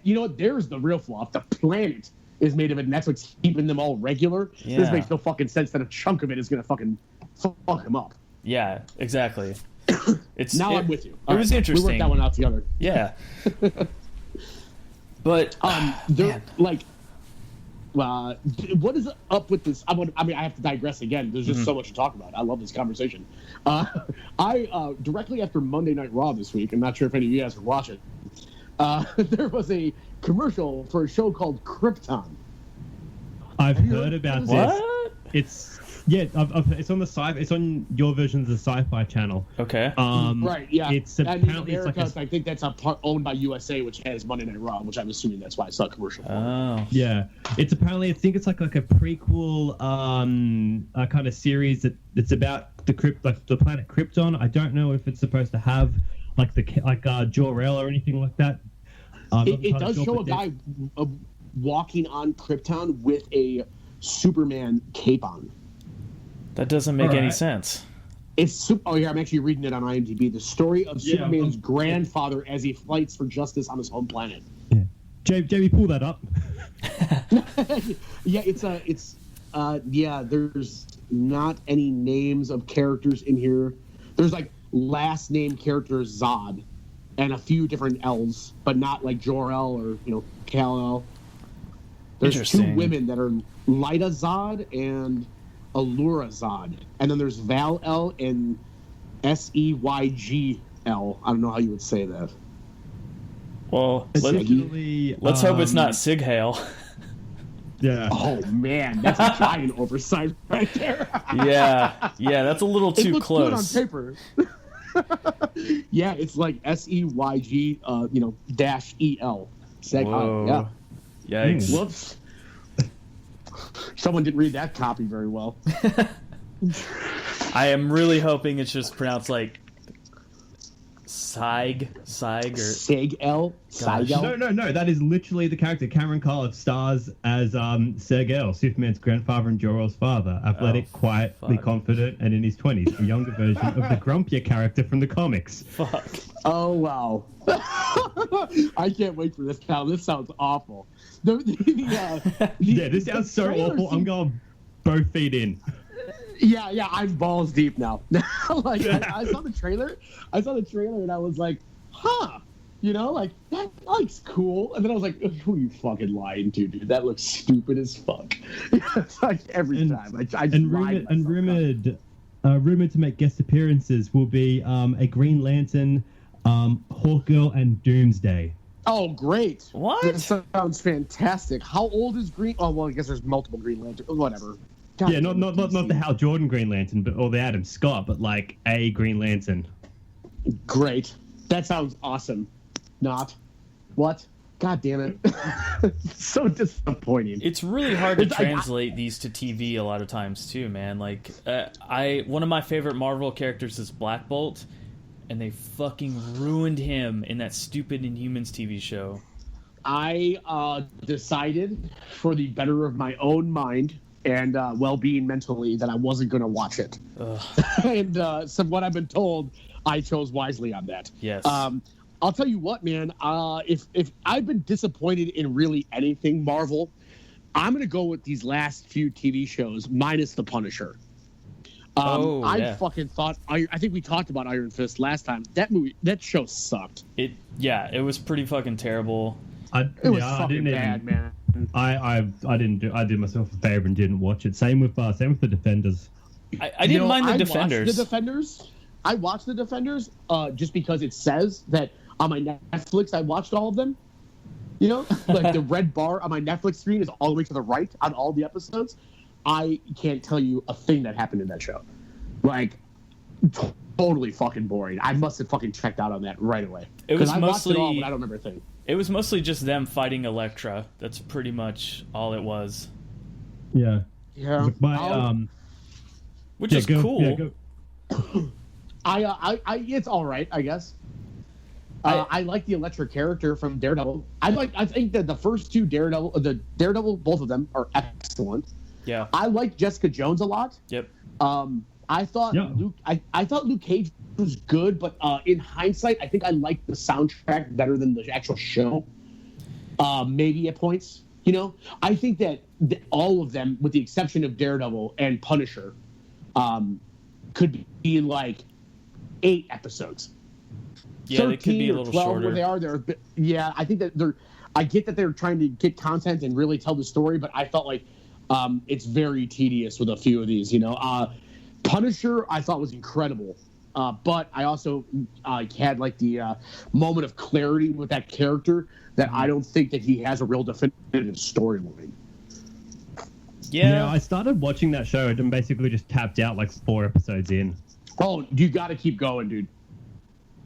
C: You know, there's the real flaw. If the planet is made of it, and that's what's keeping them all regular. Yeah. This makes no fucking sense that a chunk of it is going to fucking fuck him up.
D: Yeah, exactly.
C: I'm with you.
D: It was interesting.
C: We worked that one out together.
D: Yeah. But
C: they're like, what is up with this? I have to digress again. There's just so much to talk about. I love this conversation. I directly after Monday Night Raw this week, I'm not sure if any of you guys are watching. There was a commercial for a show called Krypton.
E: I've heard about this.
D: What?
E: It's on the it's on your version of the Sci-Fi Channel.
D: Okay.
C: Right. Yeah.
E: It's
C: apparently I think that's a part owned by USA, which has Monday Night Raw, which I'm assuming that's why I saw a commercial for.
D: Oh.
E: Yeah. It's apparently I think it's like a prequel kind of series that's about the planet Krypton. I don't know if it's supposed to have like Jor-El or anything like that.
C: It does show a guy walking on Krypton with a Superman cape on.
D: That doesn't make any sense.
C: Oh yeah, I'm actually reading it on IMDb. The story of Superman's grandfather as he fights for justice on his home planet.
E: Yeah. Jamie, pull that up.
C: Yeah, there's not any names of characters in here. There's like last name characters Zod and a few different L's, but not like Jor-El or Kal-El. There's two women that are Lyta Zod and Allura Zod, and then there's Val-El and Seygyl. I don't know how you would say that.
D: Well, let's hope it's not Sighale.
C: Yeah. Oh man, that's a giant oversight right there.
D: yeah, that's a little too close.
C: Good on paper. Yeah, it's like Seyg, -el.
D: Whoa.
C: Yeah.
D: Yikes.
C: Whoops. Someone didn't read that copy very well.
D: I am really hoping it's just pronounced like Saig or
C: Sighel.
E: No. That is literally the character. Cameron Carl stars as Sighel, Superman's grandfather and Jor-El's father. Athletic, quietly confident, and in his 20s. A younger version of the grumpier character from the comics.
D: Fuck.
C: Oh wow. I can't wait for this, Cal. This sounds awful.
E: This sounds so awful. I'm going both feet in.
C: Yeah, I'm balls deep now. Like I saw the trailer and I was like, huh, that looks cool. And then I was like, who are you fucking lying to, dude? That looks stupid as fuck. It's like every time.
E: Rumored to make guest appearances will be a Green Lantern, Hawkgirl, and Doomsday.
C: Oh, great!
D: What?
C: That sounds fantastic. How old is Green? Oh, well, I guess there's multiple Green Lanterns. Whatever.
E: God, not the Hal Jordan Green Lantern, or the Adam Scott, but like a Green Lantern.
C: Great. That sounds awesome. Not. What? God damn it. So disappointing.
D: It's really hard to translate these to TV a lot of times too, man. Like, one of my favorite Marvel characters is Black Bolt, and they fucking ruined him in that stupid Inhumans TV show.
C: I decided, for the better of my own mind and well-being mentally, that I wasn't going to watch it. And so what I've been told, I chose wisely on that.
D: Yes.
C: I'll tell you what, man. If I've been disappointed in really anything Marvel, I'm going to go with these last few TV shows, minus The Punisher. I fucking thought. I think we talked about Iron Fist last time. That show sucked.
D: It was pretty fucking terrible.
C: It was fucking bad, man.
E: I did myself a favor and didn't watch it. Same with the Defenders.
D: I didn't mind the Defenders.
C: I watched the Defenders just because it says that on my Netflix I watched all of them. Like the red bar on my Netflix screen is all the way to the right on all the episodes. I can't tell you a thing that happened in that show. Like, totally fucking boring. I must have fucking checked out on that right away.
D: It was mostly.
C: I watched it all, but I don't remember a thing.
D: It was mostly just them fighting Elektra. That's pretty much all it was.
E: Yeah.
C: Yeah.
D: Which is cool.
E: Yeah,
C: it's all right, I guess. I like the Elektra character from Daredevil. I think that the first two Daredevil, both of them are excellent.
D: Yeah.
C: I like Jessica Jones a lot.
D: Yep.
C: I thought Luke Cage was good, but in hindsight, I think I liked the soundtrack better than the actual show. Maybe at points, I think that all of them, with the exception of Daredevil and Punisher, could be like 8 episodes.
D: Yeah, they could be a little
C: 12
D: shorter.
C: Where they are, I think that I get that they're trying to get content and really tell the story, but I felt like it's very tedious with a few of these. Punisher I thought was incredible, but I also had like the moment of clarity with that character that I don't think that he has a real definitive storyline.
D: Yeah,
E: I started watching that show and basically just tapped out like 4 episodes in.
C: Oh, you got to keep going, dude.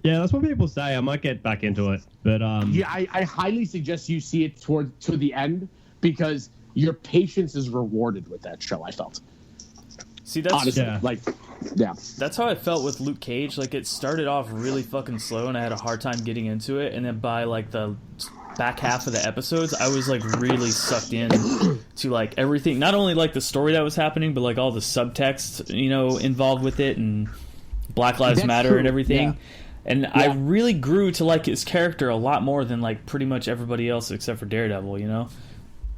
E: Yeah, that's what people say. I might get back into it, but
C: yeah, I highly suggest you see it to the end because your patience is rewarded with that show. I felt.
D: See, that's
C: honestly,
D: That's how I felt with Luke Cage. Like, it started off really fucking slow, and I had a hard time getting into it. And then by like the back half of the episodes, I was like really sucked in to like everything, not only like the story that was happening, but like all the subtext, you know, involved with it, and Black Lives Matter and everything. Yeah. And I really grew to like his character a lot more than like pretty much everybody else except for Daredevil, you know?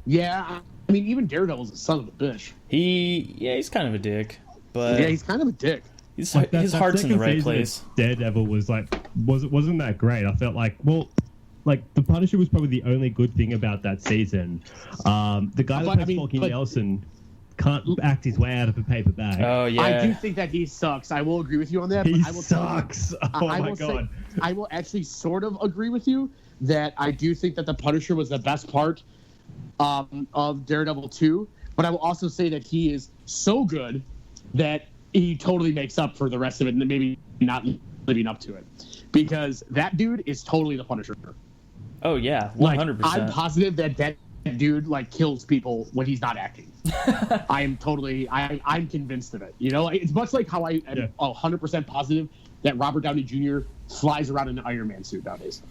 C: Yeah, I mean, even Daredevil's a son of a bitch.
D: He's kind of a dick, but
C: yeah, he's kind of a dick.
D: His heart's in the right place.
E: Daredevil was like wasn't that great. I felt like, well, like the Punisher was probably the only good thing about that season. The guy that plays Falky Nelson can't act his way out of a paper bag.
D: Oh yeah,
C: I do think that he sucks. I will agree with you on that.
E: He
C: but I will
E: sucks. My god!
C: I will actually sort of agree with you that I do think that the Punisher was the best part of Daredevil 2. But I will also say that he is so good that he totally makes up for the rest of it, and maybe not living up to it, because that dude is totally the Punisher.
D: Oh yeah, 100%.
C: Like, I'm positive that dude like kills people when he's not acting. I'm convinced of it. You know, it's much like how I am 100% positive that Robert Downey Jr. flies around in an Iron Man suit nowadays.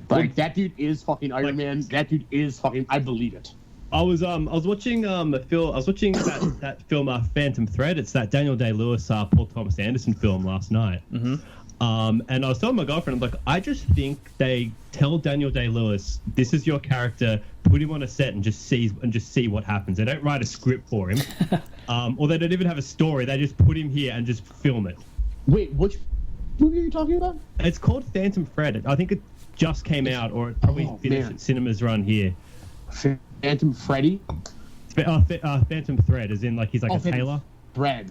C: Like, that dude is fucking Iron Man. That dude is fucking. I believe it.
E: I was watching that film Phantom Thread. It's that Daniel Day-Lewis Paul Thomas Anderson film last night.
D: Mm-hmm.
E: And I was telling my girlfriend, I'm like, I just think they tell Daniel Day-Lewis, this is your character, put him on a set and just see what happens. They don't write a script for him, or they don't even have a story. They just put him here and just film it.
C: Wait, which movie are you talking about?
E: It's called Phantom Thread. I think it just came out, or it probably finished at cinemas run here.
C: Phantom Freddy?
E: Phantom Thread, as in like he's like a tailor.
C: Thread.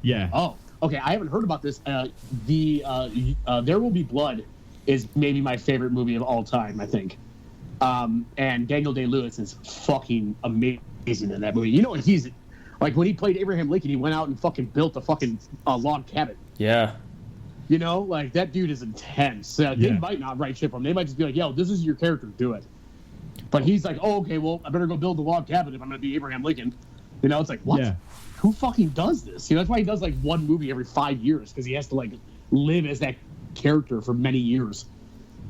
E: Yeah.
C: Oh, okay. I haven't heard about this. There Will Be Blood is maybe my favorite movie of all time, I think. And Daniel Day-Lewis is fucking amazing in that movie. You know what he's like, when he played Abraham Lincoln, he went out and fucking built a fucking log cabin.
D: Yeah.
C: You know, like, that dude is intense. They might not write shit for him. They might just be like, yo, this is your character, do it. But he's like, oh, okay, well, I better go build a log cabin if I'm going to be Abraham Lincoln. You know, it's like, what? Yeah. Who fucking does this? You know, that's why he does, like, one movie every 5 years, because he has to, like, live as that character for many years.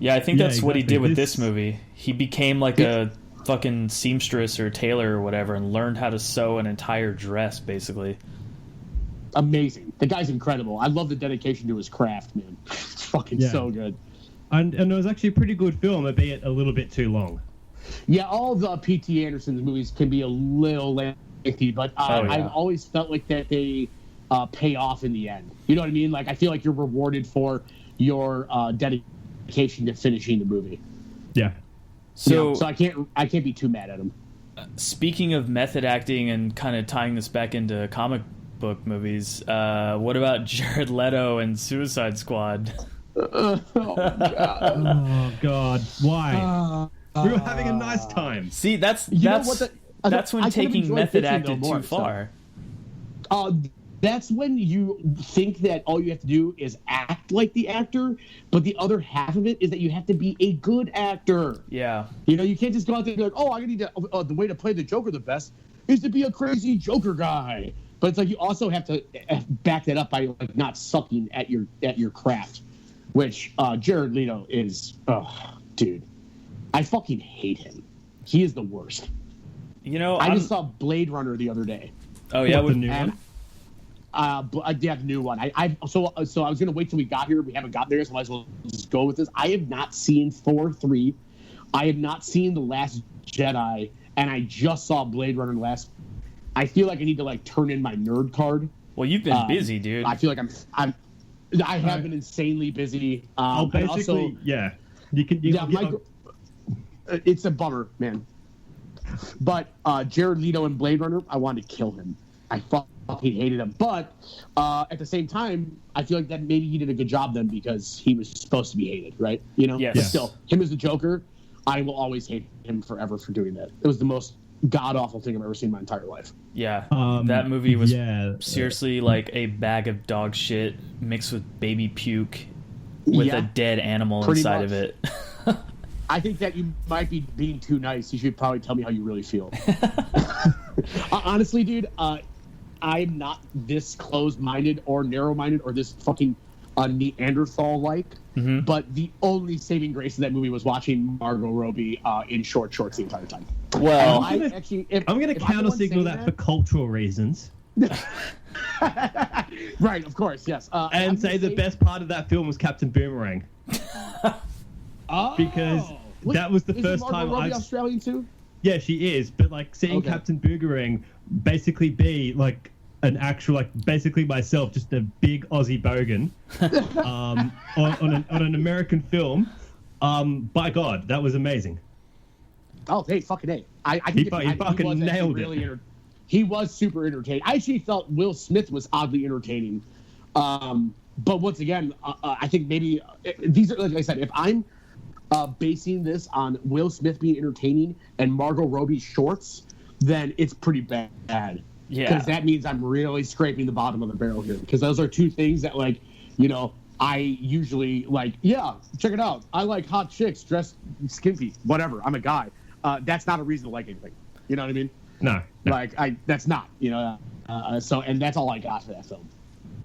D: Yeah, I think that's what he did with this movie. He became, like, a fucking seamstress or tailor or whatever and learned how to sew an entire dress, basically.
C: Amazing. The guy's incredible. I love the dedication to his craft, man. It's fucking so good.
E: And it was actually a pretty good film, albeit a little bit too long.
C: Yeah, all the P.T. Anderson's movies can be a little lengthy, but I've always felt like that they pay off in the end. You know what I mean? Like, I feel like you're rewarded for your dedication to finishing the movie.
E: Yeah.
C: So I can't be too mad at him.
D: Speaking of method acting and kind of tying this back into comic book movies, what about Jared Leto and Suicide Squad?
C: Oh
E: God! Why? We were having a nice time.
D: See, that's when taking method acting too far.
C: That's when you think that all you have to do is act like the actor, but the other half of it is that you have to be a good actor.
D: Yeah.
C: You know, you can't just go out there and be like, oh, I need to, the way to play the Joker the best is to be a crazy Joker guy. But it's like you also have to back that up by like not sucking at your craft, which Jared Leto is. Oh, dude, I fucking hate him. He is the worst.
D: You know,
C: I just saw Blade Runner the other day.
D: Oh yeah,
E: with the new one.
C: Yeah, the new one. So I was gonna wait till we got here. We haven't got there, so I might as well just go with this. I have not seen Thor 3. I have not seen The Last Jedi, and I just saw Blade Runner last. I feel like I need to like turn in my nerd card.
D: Well, you've been busy, dude.
C: I feel like I have been insanely busy.
E: Basically, also, yeah. You can
C: it's a bummer, man. But Jared Leto in Blade Runner, I wanted to kill him. I fucking hated him. But at the same time, I feel like that maybe he did a good job then because he was supposed to be hated, right? You know?
D: Yes.
C: But still, him as the Joker, I will always hate him forever for doing that. It was the most god-awful thing I've ever seen in my entire life.
D: Yeah. That movie was seriously like a bag of dog shit mixed with baby puke with a dead animal inside of it.
C: I think that you might be being too nice. You should probably tell me how you really feel. Honestly, dude, I'm not this closed-minded or narrow-minded or this fucking Neanderthal-like. Mm-hmm. But the only saving grace of that movie was watching Margot Robbie in shorts the entire time.
D: Well,
E: I'm going to counter-signal that for cultural reasons.
C: Right, of course, yes.
E: And say the best part of that film was Captain Boomerang. Because that was the first time
C: Robbie Australian too?
E: Yeah, she is. But like seeing Captain Boomerang basically be like an actual, like basically myself, just a big Aussie bogan, on an American film. By God, that was amazing.
C: Oh, hey, fucking hey!
E: He fucking nailed it.
C: He was super entertaining. I actually felt Will Smith was oddly entertaining. But once again, I think maybe these are, like I said, if I'm basing this on Will Smith being entertaining and Margot Robbie's shorts, then it's pretty bad. Yeah. Because that means I'm really scraping the bottom of the barrel here. Because those are two things that, like, you know, I usually like, yeah, check it out. I like hot chicks dressed skimpy, whatever. I'm a guy. That's not a reason to like anything. You know what I mean?
E: No.
C: Like, that's not, you know. So, and that's all I got for that film.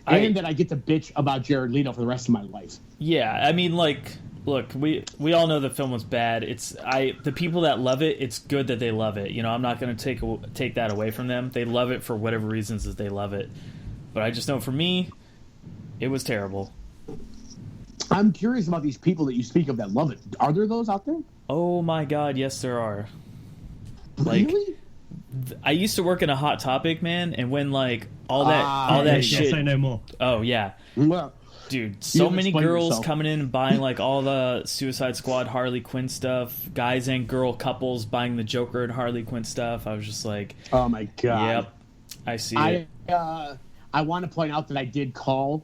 C: And that I get to bitch about Jared Leto for the rest of my life.
D: Yeah, I mean, like, look, we all know the film was bad. The people that love it, it's good that they love it. You know, I'm not going to take that away from them. They love it for whatever reasons that they love it. But I just know for me, it was terrible.
C: I'm curious about these people that you speak of that love it. Are there those out there?
D: Oh my God, yes there are.
C: Really?
D: Like, I used to work in a Hot Topic, man, and when like all that shit.
E: Yes, I know more.
D: Oh yeah.
C: Well,
D: dude, so many girls coming in and buying like all the Suicide Squad Harley Quinn stuff, guys and girl couples buying the Joker and Harley Quinn stuff. I was just like,
C: oh my God.
D: Yep, I see it.
C: I want to point out that I did call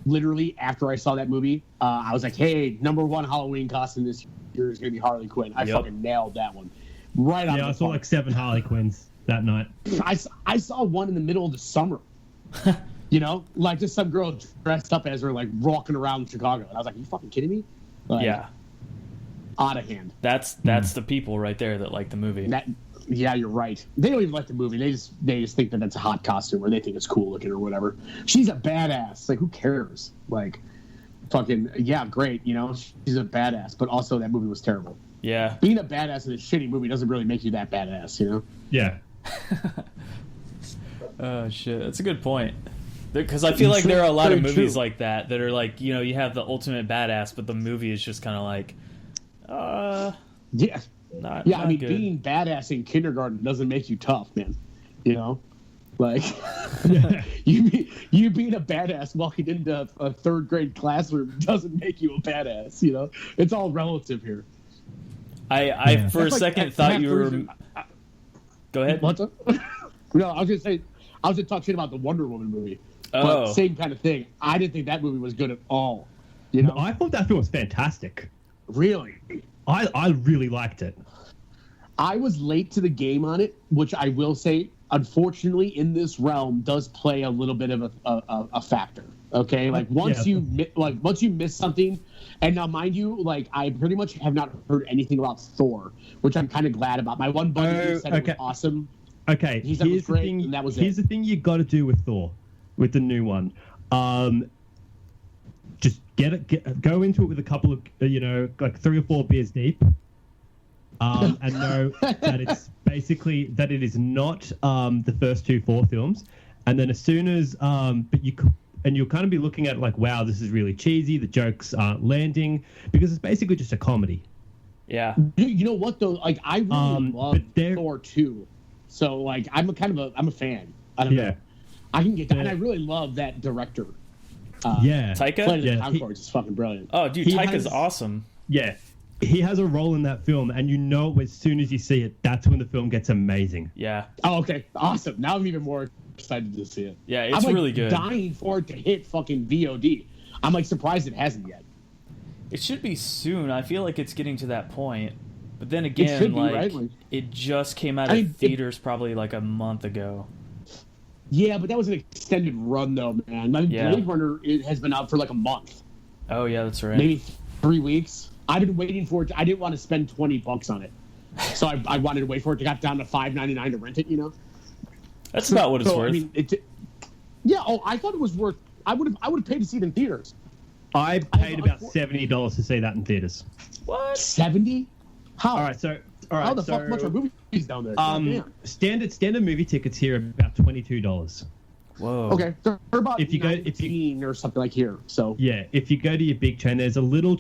C: literally after I saw that movie. I was like, hey, #1 Halloween costume this year is going to be Harley Quinn. I fucking nailed that one. Right on.
E: Yeah, I saw like 7 Harley Quinns that night.
C: I saw one in the middle of the summer. You know, like just some girl dressed up as her, like walking around Chicago, and I was like, "Are you fucking kidding me?" Like,
D: yeah,
C: out of hand.
D: That's the people right there that like the movie.
C: Yeah, you're right. They don't even like the movie. They just think that that's a hot costume, or they think it's cool looking, or whatever. She's a badass. Like, who cares? Like, fucking yeah, great. You know, she's a badass, but also that movie was terrible.
D: Yeah,
C: being a badass in a shitty movie doesn't really make you that badass. You know?
E: Yeah.
D: Oh shit, that's a good point. Because I feel like there are a lot of movies like that are like, you know, you have the ultimate badass, but the movie is just kind of like,
C: yeah,
D: not
C: I mean,
D: good.
C: Being badass in kindergarten doesn't make you tough, man. You know, like you being a badass walking into a 3rd grade classroom doesn't make you a badass. You know, it's all relative here.
D: I for a second thought you were. Go ahead.
C: What's up? No, I was gonna say I was just talking about the Wonder Woman movie.
D: Oh.
C: But same kind of thing. I didn't think that movie was good at all. You know,
E: I thought that film was fantastic.
C: Really?
E: I really liked it.
C: I was late to the game on it, which I will say, unfortunately, in this realm, does play a little bit of a factor. Okay, like once you miss something, and now mind you, like I pretty much have not heard anything about Thor, which I'm kind of glad about. My one buddy said it was awesome.
E: Okay,
C: he said it was great, and that was
E: here's the thing you got to do with Thor, with the new one. Just go into it with a couple of, like 3 or 4 beers deep, and know that it's basically that it is not the first 2 Thor films, and then as soon as you'll kind of be looking at it like, wow, this is really cheesy. The jokes aren't landing because it's basically just a comedy.
D: Yeah.
C: You know what though? Like I really love Thor 2. So like I'm a fan. I don't know. I can get that, and I really love that director.
D: Taika.
C: Yeah, Concords is fucking brilliant.
D: Oh, dude, Taika's awesome.
E: Yeah, he has a role in that film, and you know as soon as you see it, that's when the film gets amazing.
D: Yeah.
C: Oh, okay, awesome. Now I'm even more excited to see it.
D: Yeah, it's really good.
C: I'm dying for it to hit fucking VOD. I'm like surprised it hasn't yet.
D: It should be soon. I feel like it's getting to that point. But then again, it just came out of theaters probably like a month ago.
C: Yeah, but that was an extended run though, man. Blade Runner has been out for like a month.
D: Oh yeah, that's right.
C: Maybe 3 weeks. I've been waiting for it. I didn't want to spend $20 on it, so I wanted to wait for it. It got down to $5.99 to rent it. You know,
D: that's about what it's worth.
C: I mean, I thought it was worth. I would have paid to see it in theaters.
E: I paid about $70 to see that in theaters.
D: What?
C: 70? How?
E: All right,
C: How the fuck much are movies down there?
E: Standard movie tickets here are about $22.
D: Whoa.
C: Okay, they're about
E: if you go
C: 19 or something like here. So
E: yeah, if you go to your big chain, there's a little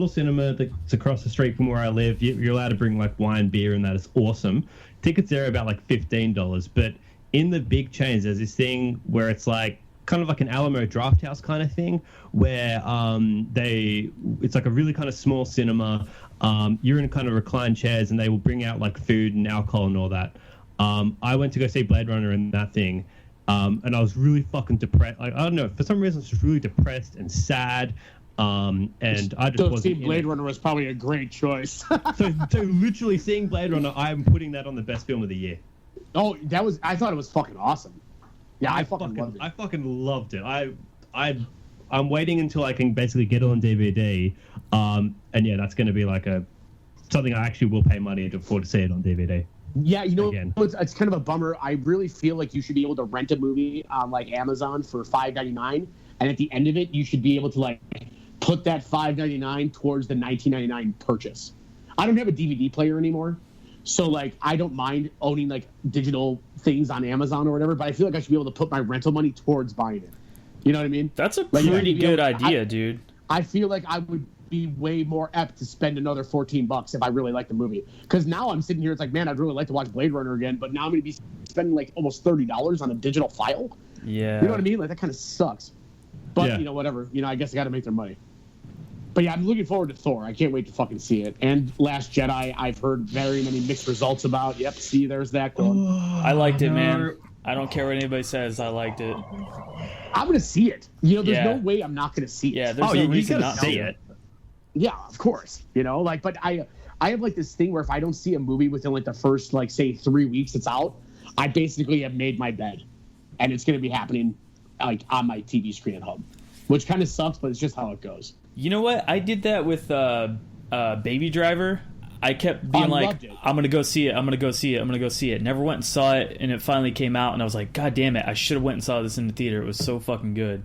E: cinema that's across the street from where I live. You're allowed to bring like wine, beer, and that is awesome. Tickets there are about like $15, but in the big chains, there's this thing where it's like kind of like an Alamo Drafthouse kind of thing, where it's like a really kind of small cinema. You're in kind of reclined chairs, and they will bring out like food and alcohol and all that. I went to go see Blade Runner in that thing. And I was really fucking depressed. Like, I don't know, for some reason I was just really depressed and sad. And I just wasn't.
C: Seeing Blade Runner was probably a great choice.
E: so literally seeing Blade Runner, I'm putting that on the best film of the year.
C: Oh, I thought it was fucking awesome. Yeah, I fucking loved it.
E: I fucking loved it. I'm waiting until I can basically get it on DVD. And yeah, that's going to be like something I actually will pay money for to see it on DVD.
C: Yeah, it's kind of a bummer. I really feel like you should be able to rent a movie on like Amazon for $5.99, and at the end of it, you should be able to like put that $5.99 towards the $19.99 purchase. I don't have a DVD player anymore, so like I don't mind owning like digital things on Amazon or whatever, but I feel like I should be able to put my rental money towards buying it. You know what I mean?
D: That's a pretty good idea, dude.
C: I feel like I would be way more apt to spend another $14 if I really like the movie, because now I'm sitting here, it's like, man, I'd really like to watch Blade Runner again, but now I'm gonna be spending like almost $30 on a digital file.
D: Yeah,
C: you know what I mean? Like that kind of sucks, but
E: yeah.
C: Whatever, I guess I gotta make their money. But yeah, I'm looking forward to Thor. I can't wait to fucking see it. And Last Jedi, I've heard very many mixed results about. Yep, see, there's that going.
D: I liked it, man. I don't care what anybody says, I liked it.
C: I'm gonna see it. There's no way I'm not gonna see it.
D: Yeah, there's no reason not to see it.
C: Yeah, of course. But I have like this thing where if I don't see a movie within like the first like say 3 weeks it's out, I basically have made my bed, and it's going to be happening like on my TV screen at home, which kind of sucks, but it's just how it goes.
D: You know what? I did that with Baby Driver. I kept being like, I'm gonna go see it. I'm gonna go see it. I'm gonna go see it. Never went and saw it, and it finally came out, and I was like, God damn it! I should have went and saw this in the theater. It was so fucking good.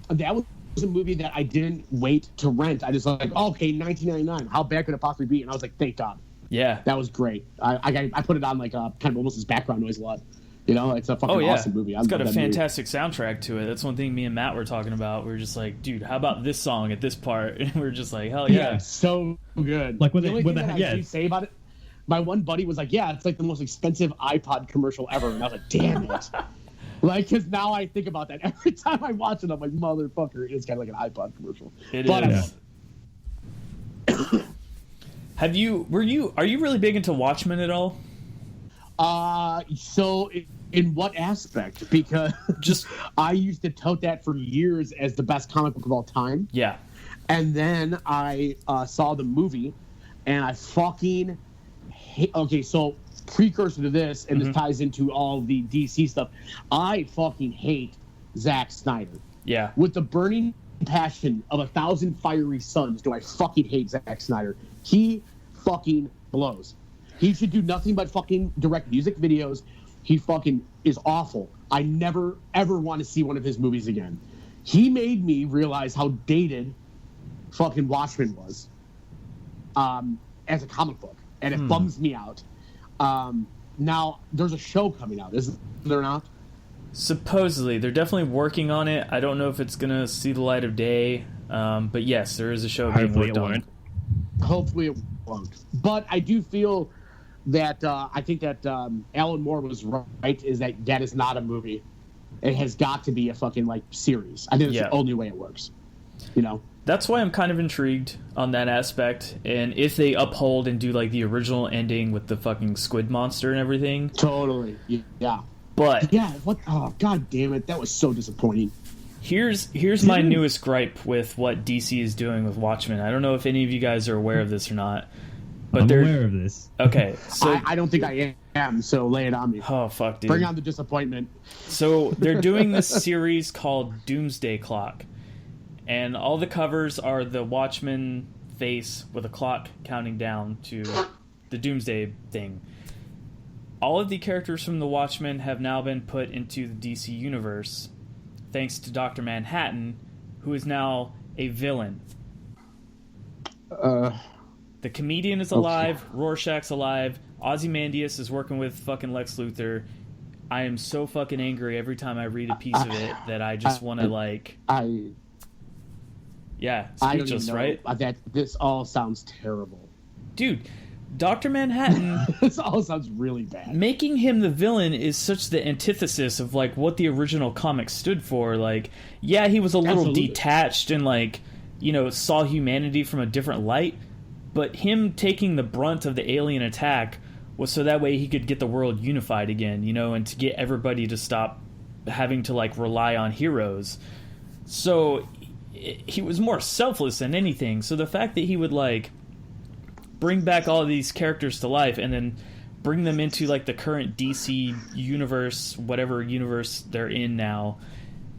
D: That
C: was a movie that I didn't wait to rent. I just like, okay, $19.99. How bad could it possibly be? And I was like, thank God.
D: Yeah,
C: that was great. I put it on like kind of almost as background noise a lot. It's a fucking awesome movie.
D: It's got a fantastic soundtrack to it. That's one thing me and Matt were talking about. We were just like, dude, how about this song at this part? And we were just like, hell yeah,
C: so good. Like I say about it, my one buddy was like, yeah, it's like the most expensive iPod commercial ever, and I was like, damn it. Like, because now I think about that every time I watch it, I'm like, motherfucker, it's kind of like an iPod commercial.
D: It is. Are you really big into Watchmen at all?
C: So in what aspect? Because I used to tout that for years as the best comic book of all time.
D: Yeah.
C: And then I saw the movie, and I fucking hate. Okay, so precursor to this, and this ties into all the DC stuff. I fucking hate Zack Snyder.
D: Yeah.
C: With the burning passion of 1,000 fiery suns, do I fucking hate Zack Snyder. He fucking blows. He should do nothing but fucking direct music videos. He fucking is awful. I never, ever want to see one of his movies again. He made me realize how dated fucking Watchmen was as a comic book. And it bums me out. Now, there's a show coming out, isn't there not?
D: Supposedly. They're definitely working on it. I don't know if it's going to see the light of day. But yes, there is a show being worked on.
C: Hopefully it won't. But I do feel that I think that Alan Moore was right, is that is not a movie. It has got to be a fucking like series. I think it's the only way it works.
D: That's why I'm kind of intrigued on that aspect. And if they uphold and do like the original ending with the fucking squid monster and everything.
C: Totally. Yeah.
D: But
C: oh god damn it, that was so disappointing.
D: Here's my newest gripe with what DC is doing with Watchmen. I don't know if any of you guys are aware of this or not. But
E: I'm aware of this.
D: Okay, so
C: I don't think I am, so lay it on me.
D: Oh, fuck, dude.
C: Bring on the disappointment.
D: So they're doing this series called Doomsday Clock. And all the covers are the Watchmen face with a clock counting down to the Doomsday thing. All of the characters from the Watchmen have now been put into the DC universe, thanks to Dr. Manhattan, who is now a villain. The comedian is alive. Okay. Rorschach's alive. Ozymandias is working with fucking Lex Luthor. I am so fucking angry every time I read a piece of it that I just want to speechless, right?
C: That this all sounds terrible,
D: dude. Dr. Manhattan.
C: This all sounds really bad.
D: Making him the villain is such the antithesis of like what the original comic stood for. Like, yeah, he was a little detached and like, you know, saw humanity from a different light, but him taking the brunt of the alien attack was so that way he could get the world unified again, you know, and to get everybody to stop having to like rely on heroes. So he was more selfless than anything. So the fact that he would like bring back all of these characters to life and then bring them into like the current DC universe, whatever universe they're in now,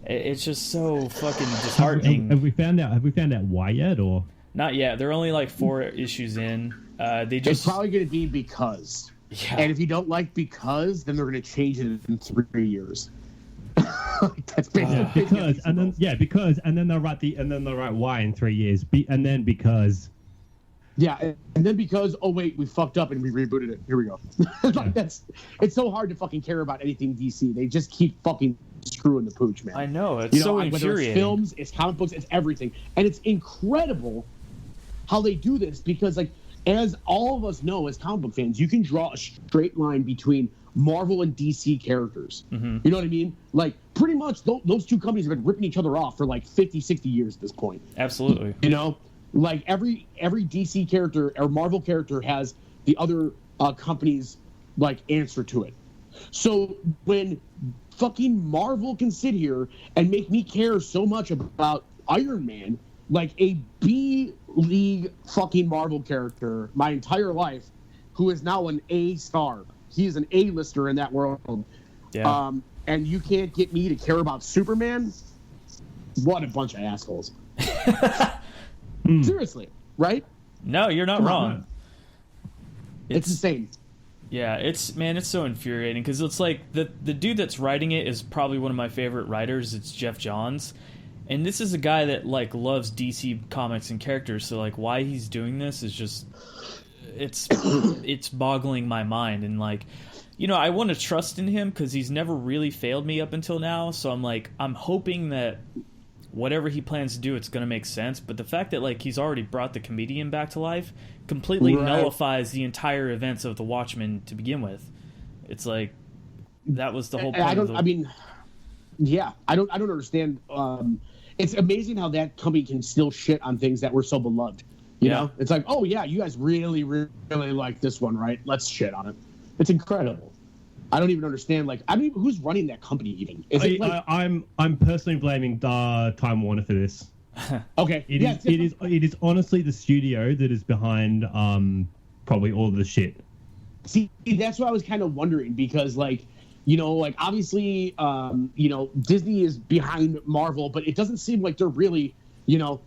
D: it's just so fucking disheartening.
E: Have we found out why yet, or
D: not yet? They're only like 4 issues in. It's
C: probably going to be because. Yeah. And if you don't like because, then they're going to change it in 3 years. That's basically
E: because and then they'll write why in 3 years, and then because.
C: Yeah, and then because, oh wait, we fucked up and we rebooted it. Here we go. It's so hard to fucking care about anything DC. They just keep fucking screwing the pooch, man.
D: I know, it's so infuriating.
C: Whether it's films, it's comic books, it's everything. And it's incredible how they do this because, like, as all of us know as comic book fans, you can draw a straight line between Marvel and DC characters. Mm-hmm. You know what I mean? Like, pretty much those two companies have been ripping each other off for like 50, 60 years at this point.
D: Absolutely.
C: You know? Like every DC character or Marvel character has the other company's like answer to it. So when fucking Marvel can sit here and make me care so much about Iron Man, like a B league fucking Marvel character, my entire life, who is now an A star. He is an A-lister in that world.
D: Yeah.
C: And you can't get me to care about Superman? What a bunch of assholes. Seriously, right?
D: No, you're not wrong.
C: It's insane.
D: Yeah, it's so infuriating because it's like the dude that's writing it is probably one of my favorite writers. It's Jeff Johns, and this is a guy that like loves DC comics and characters. So like, why he's doing this is just it's boggling my mind. And like, you know, I want to trust in him because he's never really failed me up until now. So I'm hoping that whatever he plans to do, it's going to make sense. But the fact that like he's already brought the comedian back to life completely nullifies the entire events of the Watchmen to begin with. It's like that was the whole point.
C: I don't understand. It's amazing how that company can still shit on things that were so beloved. You know, it's like, oh yeah, you guys really, really like this one, right? Let's shit on it. It's incredible. I don't even understand. Like, I don't even, who's running that company even? Is it like,
E: I'm personally blaming Time Warner for this.
C: Okay.
E: It is honestly the studio that is behind probably all of the shit.
C: See, that's what I was kind of wondering because, like, you know, like obviously, you know, Disney is behind Marvel, but it doesn't seem like they're really, you know,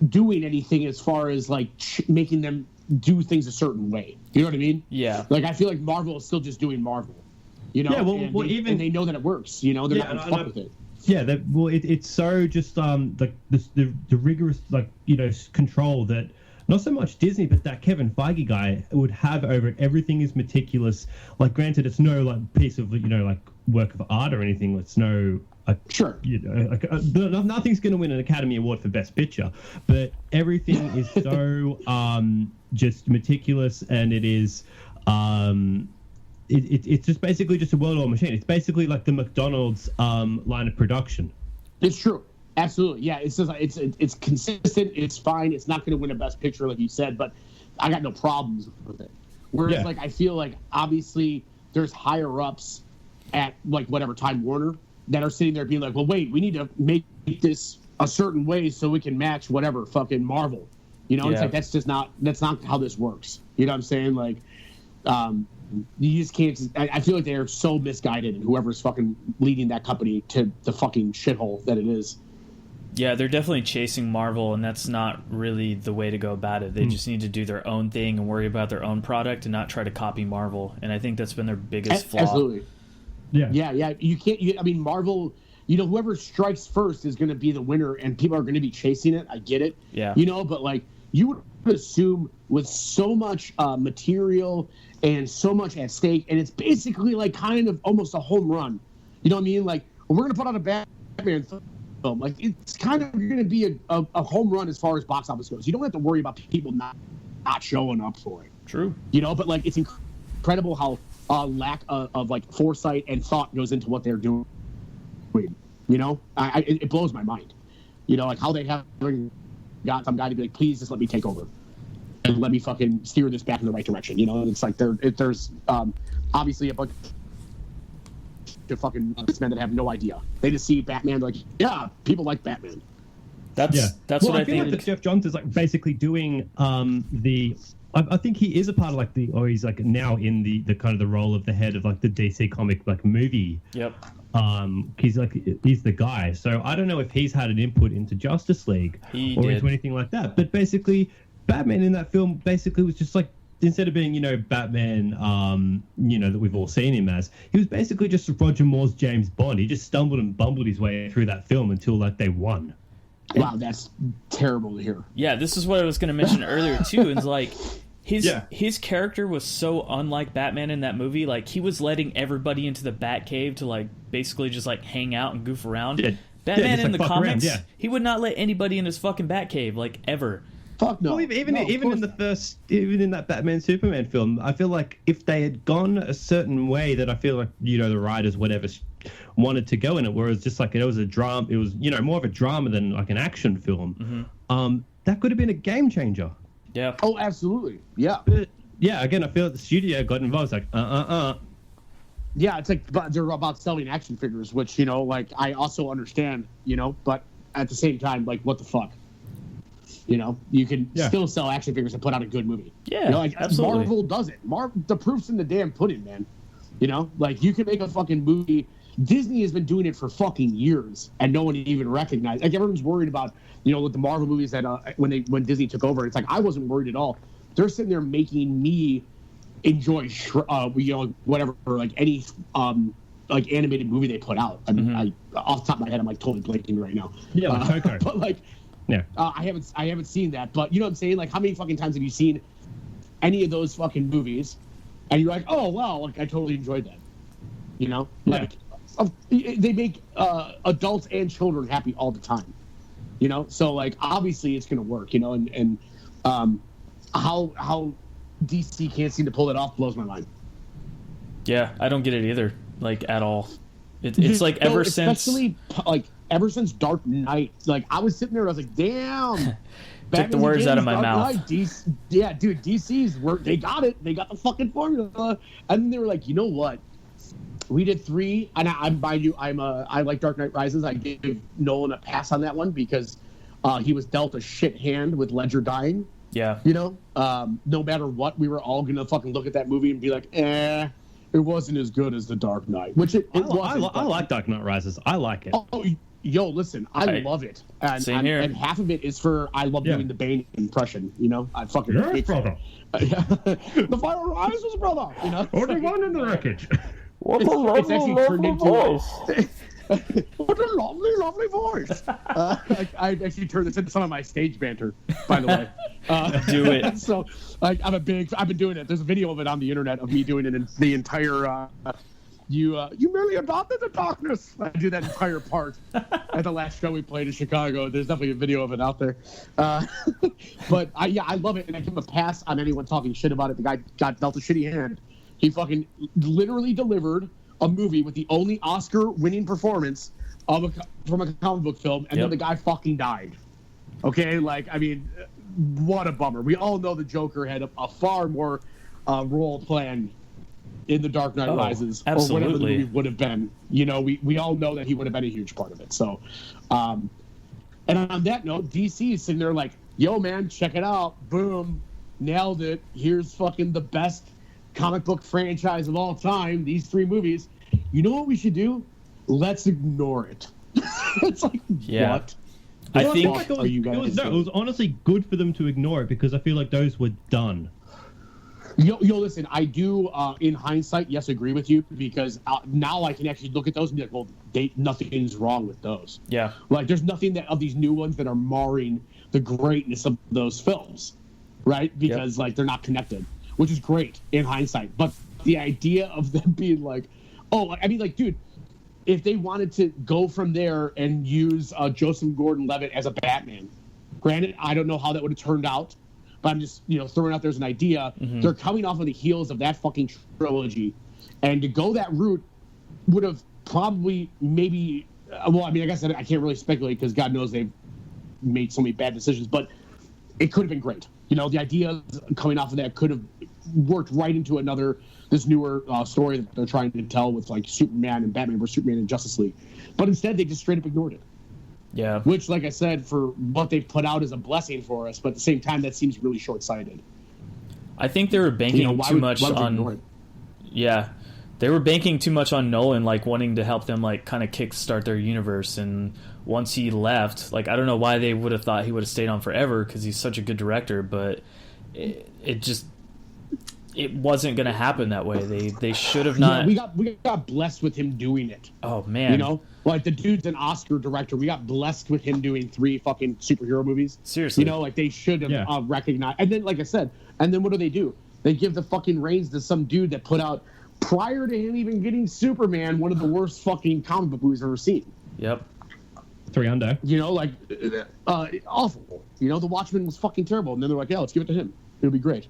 C: doing anything as far as like making them do things a certain way. You know what I mean?
D: Yeah.
C: Like I feel like Marvel is still just doing Marvel. You know, and they know that it works. You know, they're not gonna fuck with it.
E: Yeah, it's so just the rigorous like control that not so much Disney, but that Kevin Feige guy would have over it. Everything is meticulous. Like, granted, it's no like piece of like work of art or anything. It's no
C: sure.
E: Nothing's going to win an Academy Award for Best Picture, but everything is so just meticulous, and it is. It's just basically just a well-oiled machine. It's basically like the McDonald's line of production.
C: It's true. Absolutely. Yeah. It's just, it's consistent. It's fine. It's not going to win a Best Picture, like you said, but I got no problems with it. Whereas, like, I feel like obviously there's higher ups at like whatever Time Warner that are sitting there being like, well, wait, we need to make this a certain way so we can match whatever fucking Marvel. You know, It's like that's not how this works. You know what I'm saying? Like, you just can't. I feel like they are so misguided, and whoever's fucking leading that company to the fucking shithole that it is.
D: Yeah, they're definitely chasing Marvel, and that's not really the way to go about it. They just need to do their own thing and worry about their own product and not try to copy Marvel. And I think that's been their biggest flaw.
C: Absolutely. Yeah. You can't. I mean, Marvel whoever strikes first is going to be the winner, and people are going to be chasing it. I get it.
D: Yeah.
C: But like you would assume with so much material and so much at stake, and it's basically like kind of almost a home run. You know what I mean? Like we're going to put out a Batman film. Like it's kind of going to be a home run as far as box office goes. You don't have to worry about people not showing up for it.
D: True.
C: But like it's incredible how lack of like foresight and thought goes into what they're doing. It blows my mind. Like how they haven't got some guy to be like, please just let me take over and let me fucking steer this back in the right direction. It's like there's obviously a bunch of fucking men that have no idea. They just see Batman like, yeah, people like Batman.
D: That's what I
E: feel
D: think.
E: Like that Jeff Johns is like basically doing I think he is a part of like or he's like now in the kind of the role of the head of like the DC comic like movie.
D: Yep.
E: He's the guy. So I don't know if he's had an input into Justice League into anything like that. But basically, Batman in that film basically was just like, instead of being, Batman, that we've all seen him as, he was basically just Roger Moore's James Bond. He just stumbled and bumbled his way through that film until like they won.
C: Wow, that's terrible to hear.
D: Yeah, this is what I was going to mention earlier too. It's like his character was so unlike Batman in that movie. Like he was letting everybody into the Batcave to like basically just like hang out and goof around. Yeah. Batman in the comics, he would not let anybody in his fucking Batcave like ever.
C: Fuck no.
E: Well, even in that Batman Superman film, I feel like if they had gone a certain way that I feel like the writers whatever wanted to go in it, whereas just like it was a drama, it was more of a drama than like an action film.
D: Mm-hmm.
E: That could have been a game changer.
D: Yeah.
C: Oh, absolutely. Yeah.
E: But, yeah. Again, I feel like the studio got involved. It's like
C: Yeah, it's like they're about selling action figures, which like I also understand. But at the same time, like what the fuck. You can still sell action figures and put out a good movie.
D: Yeah, absolutely.
C: Marvel does it. The proof's in the damn pudding, man. Like you can make a fucking movie. Disney has been doing it for fucking years, and no one even recognized. Like everyone's worried about, with the Marvel movies that when Disney took over. It's like I wasn't worried at all. They're sitting there making me enjoy, whatever, like any like animated movie they put out. I mean, off the top of my head, I'm like totally blanking right now.
E: Yeah, like Coco.
C: But like.
E: Yeah.
C: I haven't seen that, but you know what I'm saying? Like, how many fucking times have you seen any of those fucking movies, and you're like, oh wow, like I totally enjoyed that. Like they make adults and children happy all the time. So like obviously it's gonna work. And how DC can't seem to pull it off blows my mind.
D: Yeah, I don't get it either, like at all. It's like especially
C: like. Ever since Dark Knight, like I was sitting there, I was like, "Damn!"
D: Took the words out of my mouth.
C: DC's they got it. They got the fucking formula, and then they were like, "You know what? We did 3, and I like Dark Knight Rises. I gave Nolan a pass on that one because he was dealt a shit hand with Ledger dying.
D: Yeah,
C: no matter what, we were all gonna fucking look at that movie and be like, it wasn't as good as The Dark Knight, which it wasn't.
E: I like Dark Knight Rises. I like it.
C: Oh, yo, listen, I love it. And,
D: same here.
C: And half of it is for I love doing the Bane impression. I fucking hate
E: brother.
C: The fire rises, brother.
E: Or the one in the wreckage.
D: What a lovely voice.
C: What a lovely voice. I actually turned this into some of my stage banter, by the way.
D: Do it.
C: So I've been doing it. There's a video of it on the internet of me doing it in the entire you merely adopted the darkness. I do that entire part at the last show we played in Chicago. There's definitely a video of it out there. But I love it, and I give him a pass on anyone talking shit about it. The guy got dealt a shitty hand. He fucking literally delivered a movie with the only Oscar-winning performance from a comic book film, and then the guy fucking died. Okay, like, I mean, what a bummer. We all know the Joker had a far more role planned in The Dark Knight Rises,
D: absolutely.
C: or whatever the movie would have been. We all know that he would have been a huge part of it. So, and on that note, DC is sitting there like, yo, man, check it out. Boom. Nailed it. Here's fucking the best comic book franchise of all time, these 3 movies. You know what we should do? Let's ignore it. It's like, what?
D: I think
E: like it was honestly good for them to ignore it because I feel like those were done.
C: Yo, listen, I do, in hindsight, yes, agree with you, because now I can actually look at those and be like, well, nothing's wrong with those.
D: Yeah.
C: Like, there's nothing of these new ones that are marring the greatness of those films, right? Because, like, they're not connected, which is great in hindsight. But the idea of them being like, oh, I mean, like, dude, if they wanted to go from there and use Joseph Gordon-Levitt as a Batman, granted, I don't know how that would have turned out. But I'm just, throwing out there's an idea. Mm-hmm. They're coming off of the heels of that fucking trilogy. And to go that route would have probably maybe... well, I mean, I guess I can't really speculate because God knows they've made so many bad decisions. But it could have been great. The idea coming off of that could have worked right into this newer story that they're trying to tell with, like, Superman and Batman vs. Superman and Justice League. But instead, they just straight up ignored it.
D: Yeah.
C: Which, like I said, for what they've put out is a blessing for us, but at the same time, that seems really short-sighted.
D: I think they were banking too much on... Yeah. They were banking too much on Nolan, like, wanting to help them, like, kind of kickstart their universe, and once he left, like, I don't know why they would have thought he would have stayed on forever, because he's such a good director, but it just... It wasn't going to happen that way. They should have not...
C: Yeah, we got blessed with him doing it.
D: Oh, man.
C: Like, the dude's an Oscar director. We got blessed with him doing 3 fucking superhero movies.
D: Seriously.
C: Like, they should have recognized... And then, like I said, what do? They give the fucking reins to some dude that put out, prior to him even getting Superman, one of the worst fucking comic book movies I've ever seen.
D: Yep.
E: 3 under.
C: Awful. The Watchmen was fucking terrible. And then they're like, yeah, let's give it to him. It'll be great.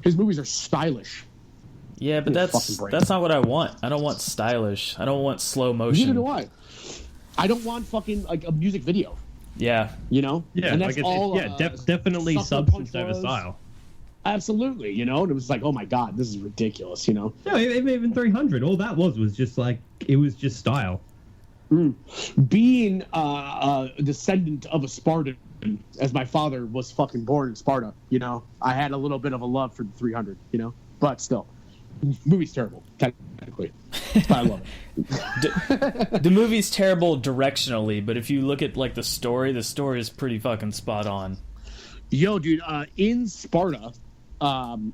C: His movies are stylish.
D: Yeah, but that's not what I want. I don't want stylish. I don't want slow motion.
C: Neither do I. I don't want fucking, like, a music video.
D: Yeah.
E: Yeah,
C: and that's
E: definitely substance over style.
C: Absolutely, and it was like, oh my God, this is ridiculous,
E: No, even 300, all that was just like, it was just style.
C: Being a descendant of a Spartan, as my father was fucking born in Sparta, I had a little bit of a love for the 300, but still, the movie's terrible, technically. But I love
D: it. The movie's terrible directionally, but if you look at, like, the story is pretty fucking spot on.
C: Yo, dude, in Sparta,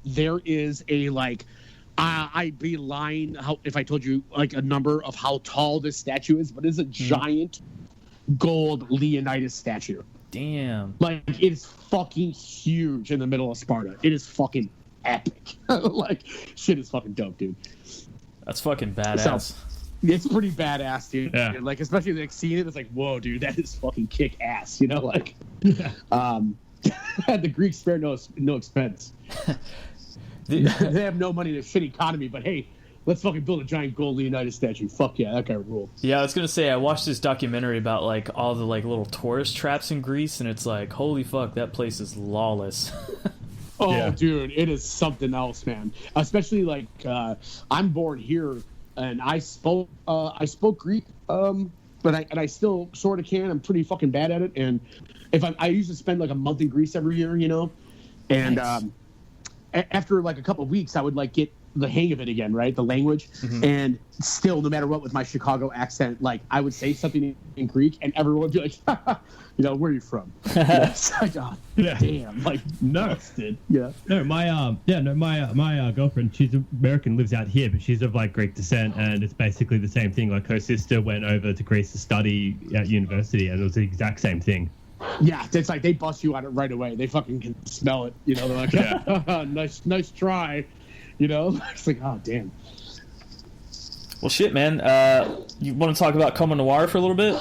C: there is a, like, I'd be lying if I told you, like, a number of how tall this statue is, but it's a giant gold Leonidas statue.
D: Damn.
C: Like, it is fucking huge in the middle of Sparta. It is fucking epic. Like, shit is fucking dope, dude.
D: That's fucking badass.
C: So, it's pretty badass, dude.
E: Yeah.
C: Like, especially, like, seeing it, it's like, whoa, dude, that is fucking kick ass, like. The Greeks spare no expense. They have no money in a shitty economy, but hey, let's fucking build a giant gold Leonidas statue. Fuck yeah, that guy ruled.
D: Yeah, I was gonna say, I watched this documentary about, like, all the, like, little tourist traps in Greece, and it's like, holy fuck, that place is lawless.
C: Dude, it is something else, man. Especially, like, I'm born here, and I spoke Greek, but I still sort of can. I'm pretty fucking bad at it, and I used to spend, like, a month in Greece every year, and
D: nice.
C: After, like, a couple of weeks, I would, like, get the hang of it again, right? The language. Mm-hmm. And still, no matter what, with my Chicago accent, like, I would say something in Greek, and everyone would be like, where are you from? It's like, damn, like, nuts, dude. Yeah.
E: No, my girlfriend, she's American, lives out here, but she's of, like, Greek descent, and it's basically the same thing. Like, her sister went over to Greece to study at university, and it was the exact same thing.
C: Yeah, it's like they bust you on it right away. They fucking can smell it. They're like, nice try. It's like, oh, damn.
D: Well, shit, man. You want to talk about Coma Noir for a little bit?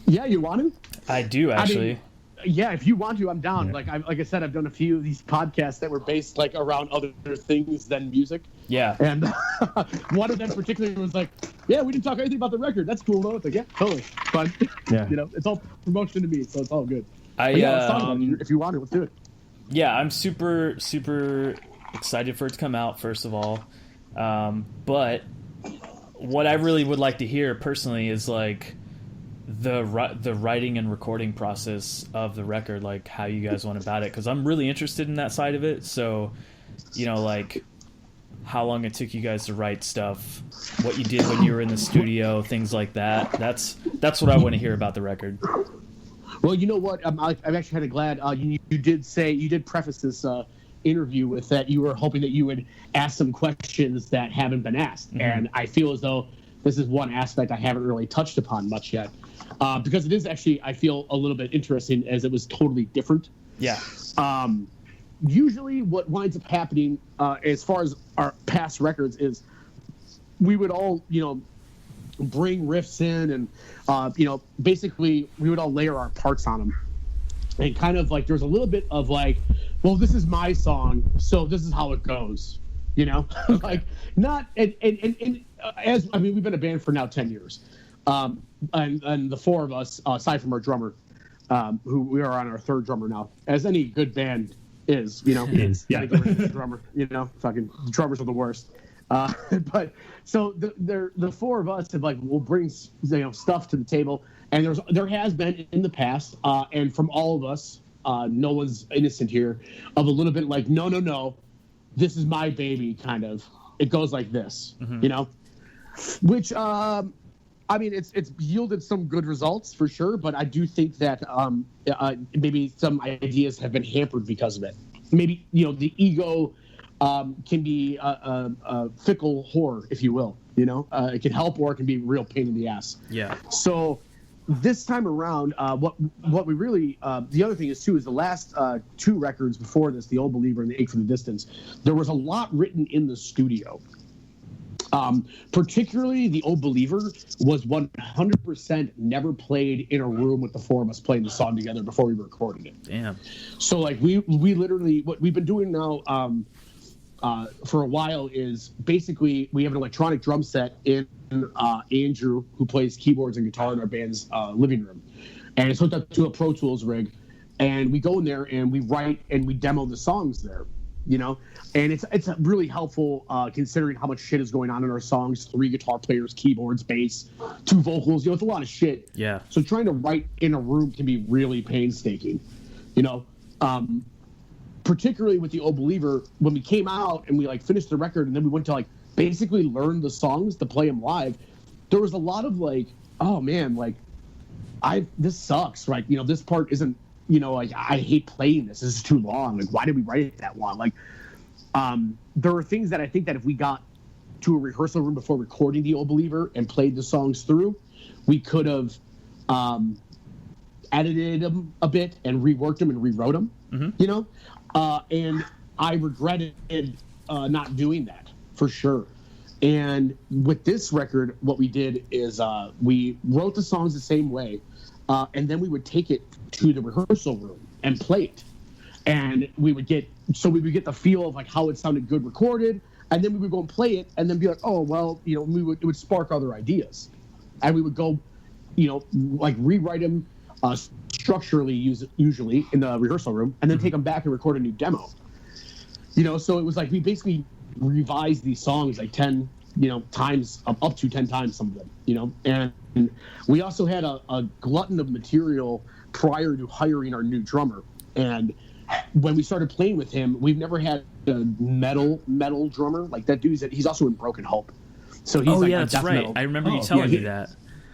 C: Yeah, you want to?
D: I do, actually.
C: I mean, yeah, if you want to, I'm down. Yeah. Like I said, I've done a few of these podcasts that were based, like, around other things than music.
D: Yeah.
C: And one of them particularly was like, yeah, we didn't talk anything about the record. That's cool, though. It's like, yeah, totally. But, it's all promotion to me, so it's all good. Let's talk about it. If you want it, let's do it.
D: Yeah, I'm super, super excited for it to come out, first of all. But what I really would like to hear, personally, is, like, the writing and recording process of the record, like, how you guys went about it, because I'm really interested in that side of it. So, like, how long it took you guys to write stuff, what you did when you were in the studio, things like that. That's what I want to hear about the record.
C: Well, you know what? I'm actually kind of glad you did preface this interview with that you were hoping that you would ask some questions that haven't been asked. Mm-hmm. And I feel as though this is one aspect I haven't really touched upon much yet, because it is actually, I feel, a little bit interesting as it was totally different.
D: Yeah.
C: Usually what winds up happening as far as our past records is we would all, bring riffs in and, basically we would all layer our parts on them. And kind of like there's a little bit of like, well, this is my song, so this is how it goes, Okay. Like not and as I mean, we've been a band for now 10 years, and the four of us, aside from our drummer, who we are on our third drummer now, as any good band is,
E: is, yeah.
C: Gotta get rid of the drummer, fucking drummers are the worst. But so the four of us have will bring stuff to the table, and there has been in the past, and from all of us, no one's innocent here, of a little bit like no, this is my baby kind of. It goes like this,
D: mm-hmm.
C: Which I mean it's yielded some good results for sure, but I do think that maybe some ideas have been hampered because of it. Maybe the ego. Can be a fickle whore, if you will. It can help or it can be a real pain in the ass.
D: Yeah.
C: So this time around, what we really the other thing is too is the last two records before this, The Old Believer and The Ache for the Distance, there was a lot written in the studio. Particularly The Old Believer was 100% never played in a room with the four of us playing the song together before we recorded it.
D: Damn.
C: So we literally, what we've been doing now for a while is basically we have an electronic drum set in Andrew, who plays keyboards and guitar in our band's living room, and it's hooked up to a Pro Tools rig, and we go in there and we write and we demo the songs there, and it's really helpful considering how much shit is going on in our songs. 3 guitar players, keyboards, bass, 2 vocals, it's a lot of shit.
D: Yeah.
C: So trying to write in a room can be really painstaking, particularly with The Old Believer, when we came out and we finished the record and then we went to basically learn the songs to play them live, there was a lot of oh man, this sucks, right? This part isn't, I hate playing this. This is too long. Why did we write it that long? There are things that I think that if we got to a rehearsal room before recording The Old Believer and played the songs through, we could have edited them a bit and reworked them and rewrote them,
D: mm-hmm.
C: And I regretted not doing that for sure. And with this record, what we did is we wrote the songs the same way, and then we would take it to the rehearsal room and play it. And we would get the feel of how it sounded good recorded, and then we would go and play it, and then be like, oh well, it would spark other ideas, and we would go, rewrite them. Structurally usually in the rehearsal room, and then take them back and record a new demo. So it was we basically revised these songs 10 times, up to 10 times, some of them, and we also had a glutton of material prior to hiring our new drummer. And when we started playing with him, we've never had a metal drummer. That he's also in Broken Hope, so he's
D: that's right. Metal. I remember you telling me that.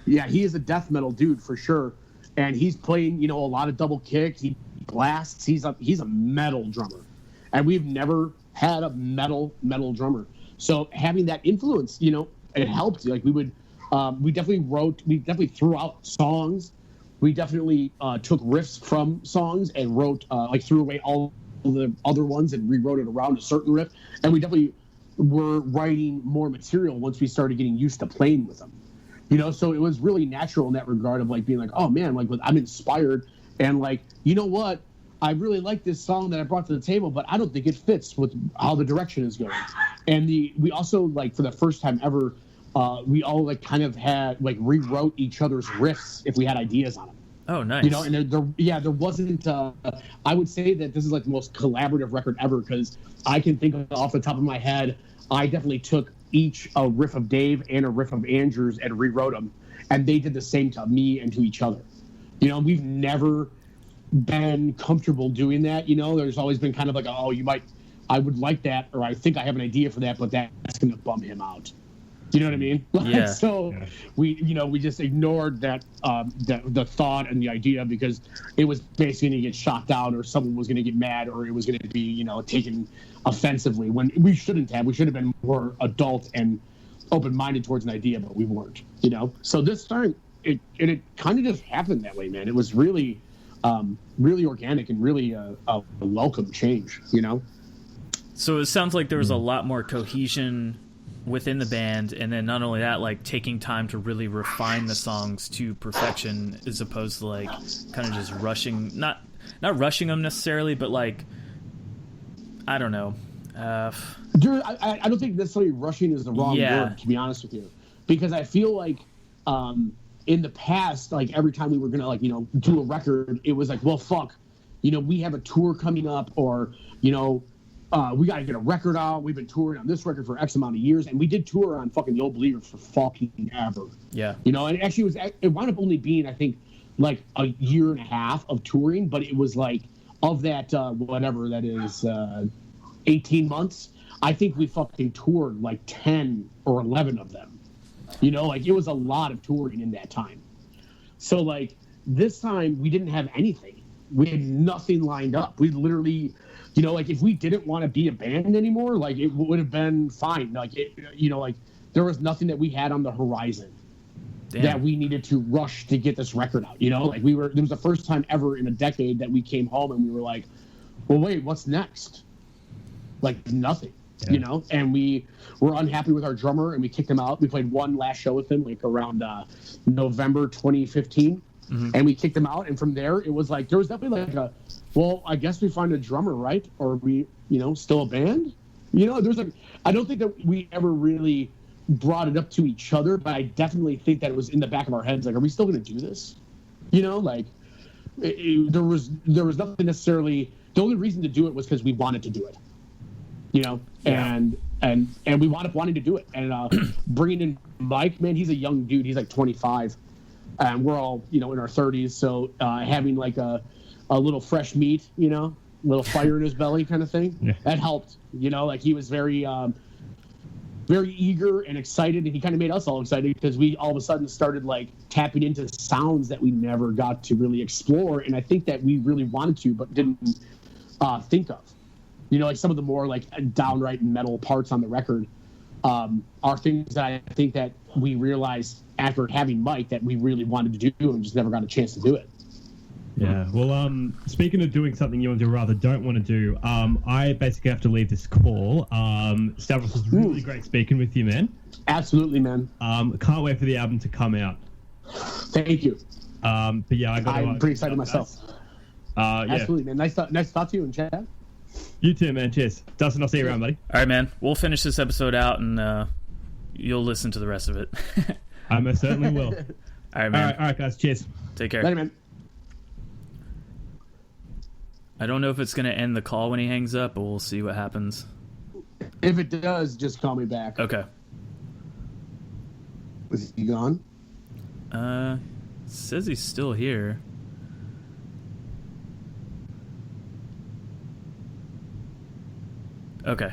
C: Yeah, he is a death metal dude for sure. And he's playing, a lot of double kicks. He blasts. He's a metal drummer, and we've never had a metal drummer. So having that influence, it helped. We definitely threw out songs. We definitely took riffs from songs and wrote, threw away all the other ones and rewrote it around a certain riff. And we definitely were writing more material once we started getting used to playing with them. So it was really natural in that regard of being oh man, I'm inspired, and you know what, I really like this song that I brought to the table, but I don't think it fits with how the direction is going. And we also for the first time ever, we all kind of had rewrote each other's riffs if we had ideas on them.
D: Oh, nice.
C: And there wasn't. I would say that this is the most collaborative record ever, because I can think off the top of my head, I definitely took each a riff of Dave and a riff of Andrew's and rewrote them, and they did the same to me and to each other. We've never been comfortable doing that. There's always been kind of I would like that, or I think I have an idea for that, but that's going to bum him out. You know what I mean?
D: Yeah.
C: So we just ignored that the thought and the idea because it was basically going to get shot down, or someone was going to get mad, or it was going to be taken offensively when we shouldn't have. We should have been more adult and open-minded towards an idea, but we weren't. So this time it kind of just happened that way, man. It was really really organic and really a welcome change.
D: So it sounds like there was a lot more cohesion within the band, and then not only that, like taking time to really refine the songs to perfection, as opposed to like kind of just rushing, not rushing them necessarily, but like I don't know.
C: Dude, I don't think necessarily rushing is the wrong word, to be honest with you, because I feel like in the past, like every time we were gonna do a record, it was like, well, fuck, we have a tour coming up, or we got to get a record out. We've been touring on this record for X amount of years, and we did tour on fucking The Old Believer for fucking ever.
D: Yeah.
C: And actually it wound up only being, I think, like a year and a half of touring, but it was like, of that, whatever that is, 18 months, I think we fucking toured like 10 or 11 of them. Like it was a lot of touring in that time. So like this time we didn't have anything. We had nothing lined up. We literally... like if we didn't want to be a band anymore, like it would have been fine. Like like there was nothing that we had on the horizon that we needed to rush to get this record out. Like it was the first time ever in a decade that we came home and we were like, well, wait, what's next? Like nothing, and we were unhappy with our drummer and we kicked him out. We played one last show with him like around November 2015. Mm-hmm. And we kicked him out, and from there it was like there was definitely like well, I guess we find a drummer, right? Or we, still a band? There's like, I don't think that we ever really brought it up to each other, but I definitely think that it was in the back of our heads, like, are we still going to do this? Like, there was nothing necessarily. The only reason to do it was because we wanted to do it, and we wound up wanting to do it. And bringing in Mike, man, he's a young dude. He's like 25, and we're all in our 30s. So having like a little fresh meat, little fire in his belly kind of thing. That helped, like he was very, very eager and excited, and he kind of made us all excited because we all of a sudden started like tapping into sounds that we never got to really explore. And I think that we really wanted to, but didn't think of, like some of the more like downright metal parts on the record are things that I think that we realized after having Mike that we really wanted to do and just never got a chance to do it.
E: Yeah, well, speaking of doing something you want to do rather don't want to do, I basically have to leave this call. Stavros, was really great speaking with you, man.
C: Absolutely, man.
E: Can't wait for the album to come out.
C: Thank you.
E: But yeah,
C: I'm pretty excited myself.
E: Yeah.
C: Absolutely, man. Nice to talk to you and chat.
E: You too, man. Cheers. Dustin, I'll see you around, buddy.
D: All right, man. We'll finish this episode out, and you'll listen to the rest of it.
E: I most certainly will.
D: All right, man.
E: All right, guys. Cheers.
D: Take care.
C: Later, man.
D: I don't know if it's going to end the call when he hangs up, but we'll see what happens.
C: If it does, just call me back.
D: Okay.
C: Was he gone?
D: Says he's still here. Okay.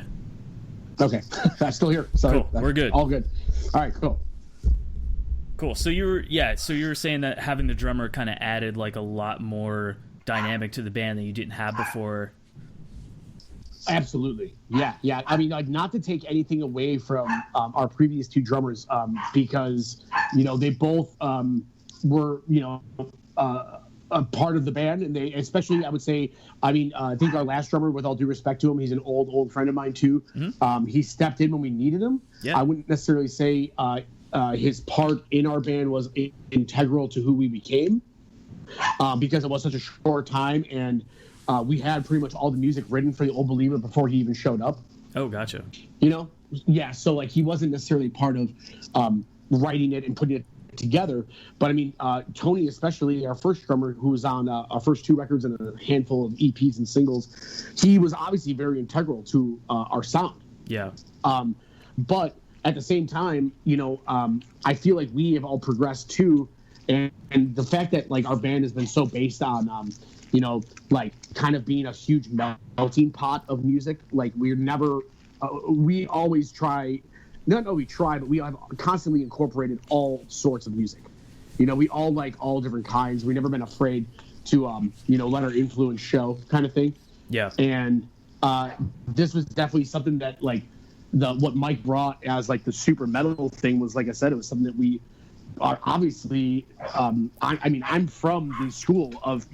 C: Okay. I'm still here. Sorry.
D: Cool. We're good.
C: All good. All right, cool.
D: Cool. So you were saying that having the drummer kind of added like a lot more dynamic to the band that you didn't have before.
C: Absolutely. Yeah. I mean, like, not to take anything away from our previous two drummers, because they both were a part of the band, and they especially, I would say, I think our last drummer, with all due respect to him, he's an old friend of mine too. Mm-hmm. He stepped in when we needed him. Yeah. I wouldn't necessarily say his part in our band was integral to who we became. Because it was such a short time, and we had pretty much all the music written for The Old Believer before he even showed up.
D: Oh, gotcha.
C: Yeah, so like he wasn't necessarily part of writing it and putting it together. But I mean, Tony, especially our first drummer, who was on our first two records and a handful of EPs and singles, he was obviously very integral to our sound.
D: Yeah.
C: But at the same time, I feel like we have all progressed too. And the fact that like our band has been so based on, like kind of being a huge melting pot of music, like we're never, we always try we try, but we have constantly incorporated all sorts of music. You know, we all like all different kinds. We've never been afraid to, let our influence show, kind of thing.
D: Yeah.
C: And this was definitely something that, like, what Mike brought as, like, the super metal thing was, like I said, it was something that we are obviously. I'm from the school of,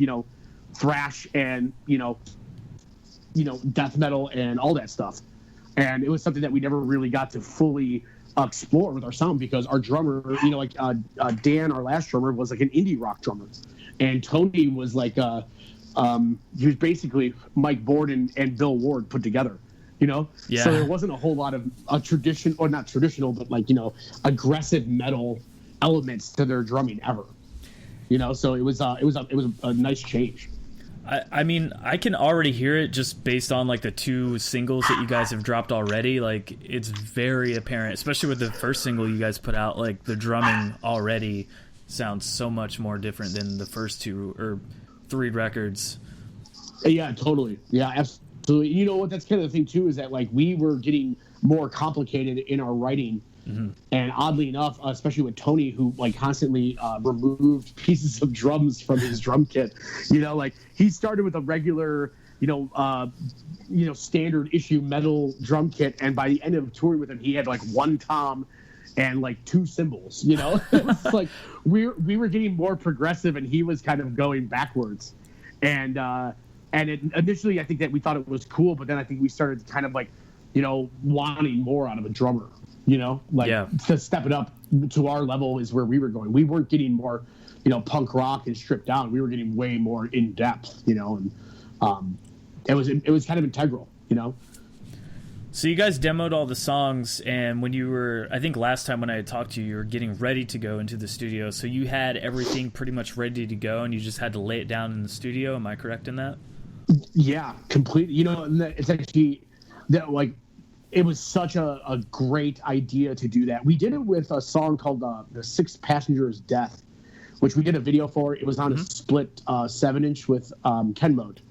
C: thrash and, death metal and all that stuff. And it was something that we never really got to fully explore with our sound because our drummer, Dan, our last drummer, was like an indie rock drummer. And Tony was like, he was basically Mike Borden and Bill Ward put together, Yeah. So there wasn't a whole lot of tradition, or not traditional, but like, aggressive metal elements to their drumming ever. So it was a nice change.
D: I mean, I can already hear it just based on like the 2 singles that you guys have dropped already. Like, it's very apparent, especially with the first single you guys put out. Like, the drumming already sounds so much more different than the first 2 or 3 records.
C: Yeah, totally. Yeah, absolutely. You know what? That's kind of the thing too, is that like we were getting more complicated in our writing. Mm-hmm. And oddly enough, especially with Tony, who like constantly removed pieces of drums from his drum kit, like he started with a regular, standard issue metal drum kit, and by the end of touring with him, he had like 1 tom and like 2 cymbals. It's like we were getting more progressive, and he was kind of going backwards. And initially, I think that we thought it was cool, but then I think we started kind of like, wanting more out of a drummer. To step it up to our level is where we were going. We weren't getting more, punk rock and stripped down. We were getting way more in depth, and it was kind of integral,
D: So you guys demoed all the songs, and when you were, I think last time when I had talked to you, you were getting ready to go into the studio. So you had everything pretty much ready to go, and you just had to lay it down in the studio. Am I correct in that?
C: Yeah, completely. It's actually that like. It was such a great idea to do that. We did it with a song called The Sixth Passenger's Death, which we did a video for. It was on a split 7-inch with Ken Mode.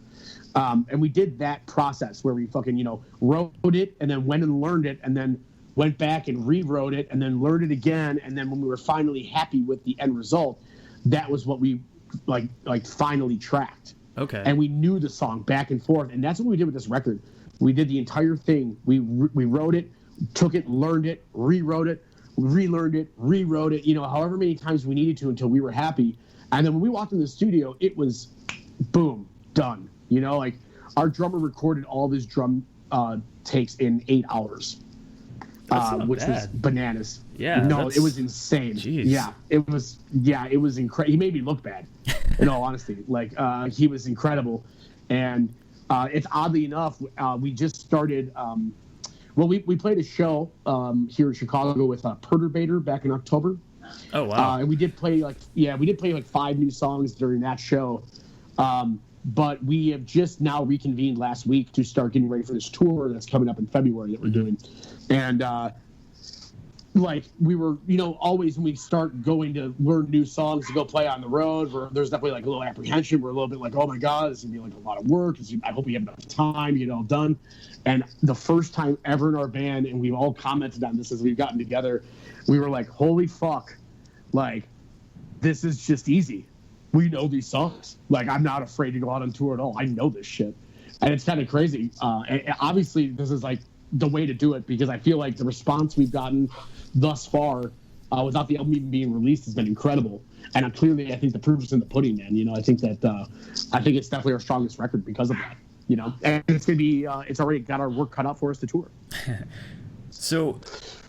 C: And we did that process where we fucking, wrote it and then went and learned it and then went back and rewrote it and then learned it again. And then when we were finally happy with the end result, that was what we like finally tracked.
D: Okay.
C: And we knew the song back and forth. And that's what we did with this record. We did the entire thing. We wrote it, took it, learned it, rewrote it, relearned it, rewrote it, however many times we needed to until we were happy. And then when we walked in the studio, it was boom, done. Like our drummer recorded all of his drum takes in 8 hours, which was bananas.
D: Yeah.
C: No, it was insane.
D: Geez.
C: Yeah, it was incredible. He made me look bad, in all honesty. Like, he was incredible. And it's oddly enough, we just started. We played a show here in Chicago with Perturbator back in October.
D: Oh wow!
C: And we did play like 5 new songs during that show. But we have just now reconvened last week to start getting ready for this tour that's coming up in February that we're doing, and. Like we were, always when we start going to learn new songs to go play on the road, there's definitely like a little apprehension. We're a little bit like, oh my God, this is gonna be like a lot of work. I hope we have enough time to get it all done. And the first time ever in our band, and we've all commented on this as we've gotten together, we were like, holy fuck, like this is just easy. We know these songs. Like I'm not afraid to go out on tour at all. I know this shit, and it's kind of crazy. And obviously, this is like the way to do it because I feel like the response we've gotten thus far, without the album even being released, has been incredible. And clearly, I think the proof is in the pudding, man. I think that I think it's definitely our strongest record because of that. And it's gonna be it's already got our work cut out for us to tour.
D: So,